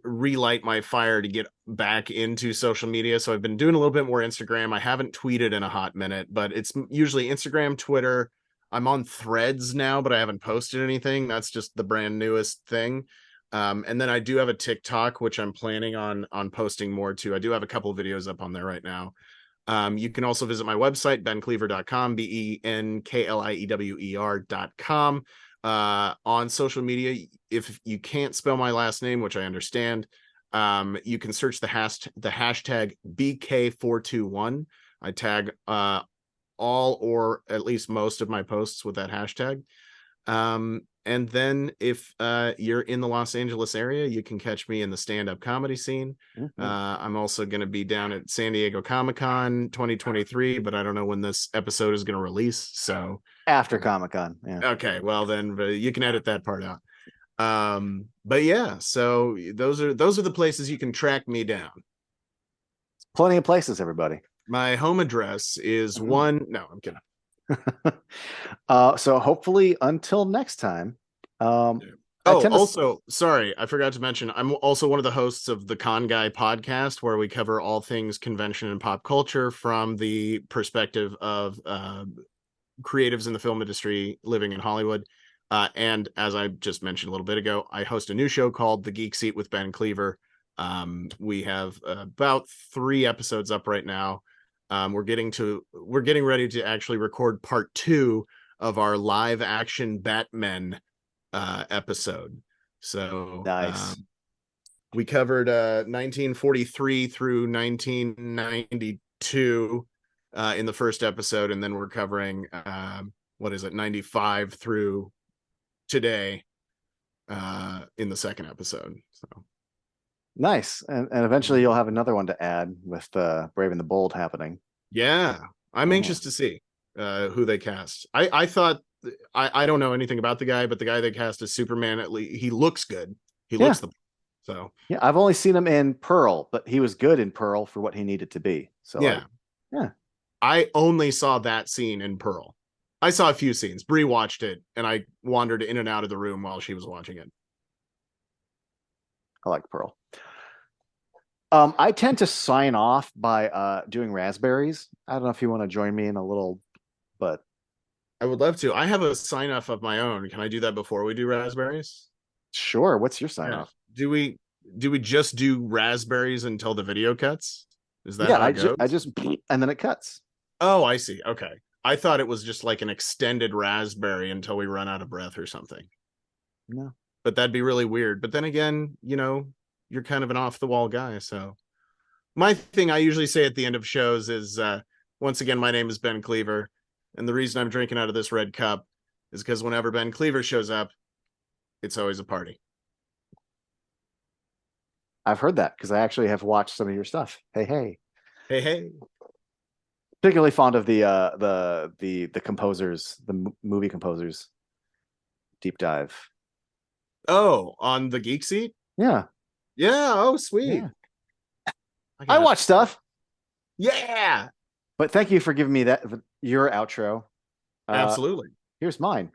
relight my fire to get back into social media. So I've been doing a little bit more Instagram. I haven't tweeted in a hot minute, but it's usually Instagram, Twitter. I'm on Threads now, but I haven't posted anything. That's just the brand newest thing. And then I do have a TikTok, which I'm planning on posting more to. I do have a couple of videos up on there right now. You can also visit my website, benkliewer.com, BenKliewer.com. On social media, if you can't spell my last name, which I understand, you can search the hashtag BK421. I tag all or at least most of my posts with that hashtag. And then if you're in the Los Angeles area, you can catch me in the stand-up comedy scene. Mm-hmm. I'm also going to be down at San Diego Comic-Con 2023, but I don't know when this episode is going to release. So After Comic-Con. Yeah. okay, well then you can edit that part out. But yeah, so those are the places you can track me down. Plenty of places, everybody. My home address is no, I'm kidding. So hopefully until next time. Also, sorry, I forgot to mention, I'm also one of the hosts of the Con Guy podcast, where we cover all things convention and pop culture from the perspective of creatives in the film industry living in Hollywood. And as I just mentioned a little bit ago, I host a new show called The Geek Seat with Ben Kliewer. We have about 3 episodes up right now. We're getting ready to actually record part 2 of our live action Batman episode. So nice. We covered 1943 through 1992 in the first episode, and then we're covering 95 through today in the second episode. So nice. And eventually you'll have another one to add with Brave and the Bold happening. Yeah, I'm anxious to see who they cast. I thought, I don't know anything about the guy, but the guy they cast as Superman, at least he looks good. He looks so. Yeah, I've only seen him in Pearl, but he was good in Pearl for what he needed to be. So yeah. I only saw that scene in Pearl. I saw a few scenes. Bree watched it, and I wandered in and out of the room while she was watching it. I like Pearl. I tend to sign off by doing raspberries. I don't know if you want to join me in a little, but I would love to. I have a sign off of my own. Can I do that before we do raspberries? Sure. What's your sign off? Do we just do raspberries until the video cuts? Is that how it goes? I just and then it cuts. Oh, I see. Okay. I thought it was just like an extended raspberry until we run out of breath or something. No. But that'd be really weird. But then again, you're kind of an off the wall guy. So my thing I usually say at the end of shows is, once again, my name is Ben Kliewer. And the reason I'm drinking out of this red cup is because whenever Ben Kliewer shows up, it's always a party. I've heard that because I actually have watched some of your stuff. Hey. Particularly fond of the composers, the movie composers deep dive. Oh, on the Geek Seat? Yeah. Yeah. Oh, sweet. Yeah. I got- watch stuff, Yeah. but thank you for giving me your outro. Absolutely. Here's mine.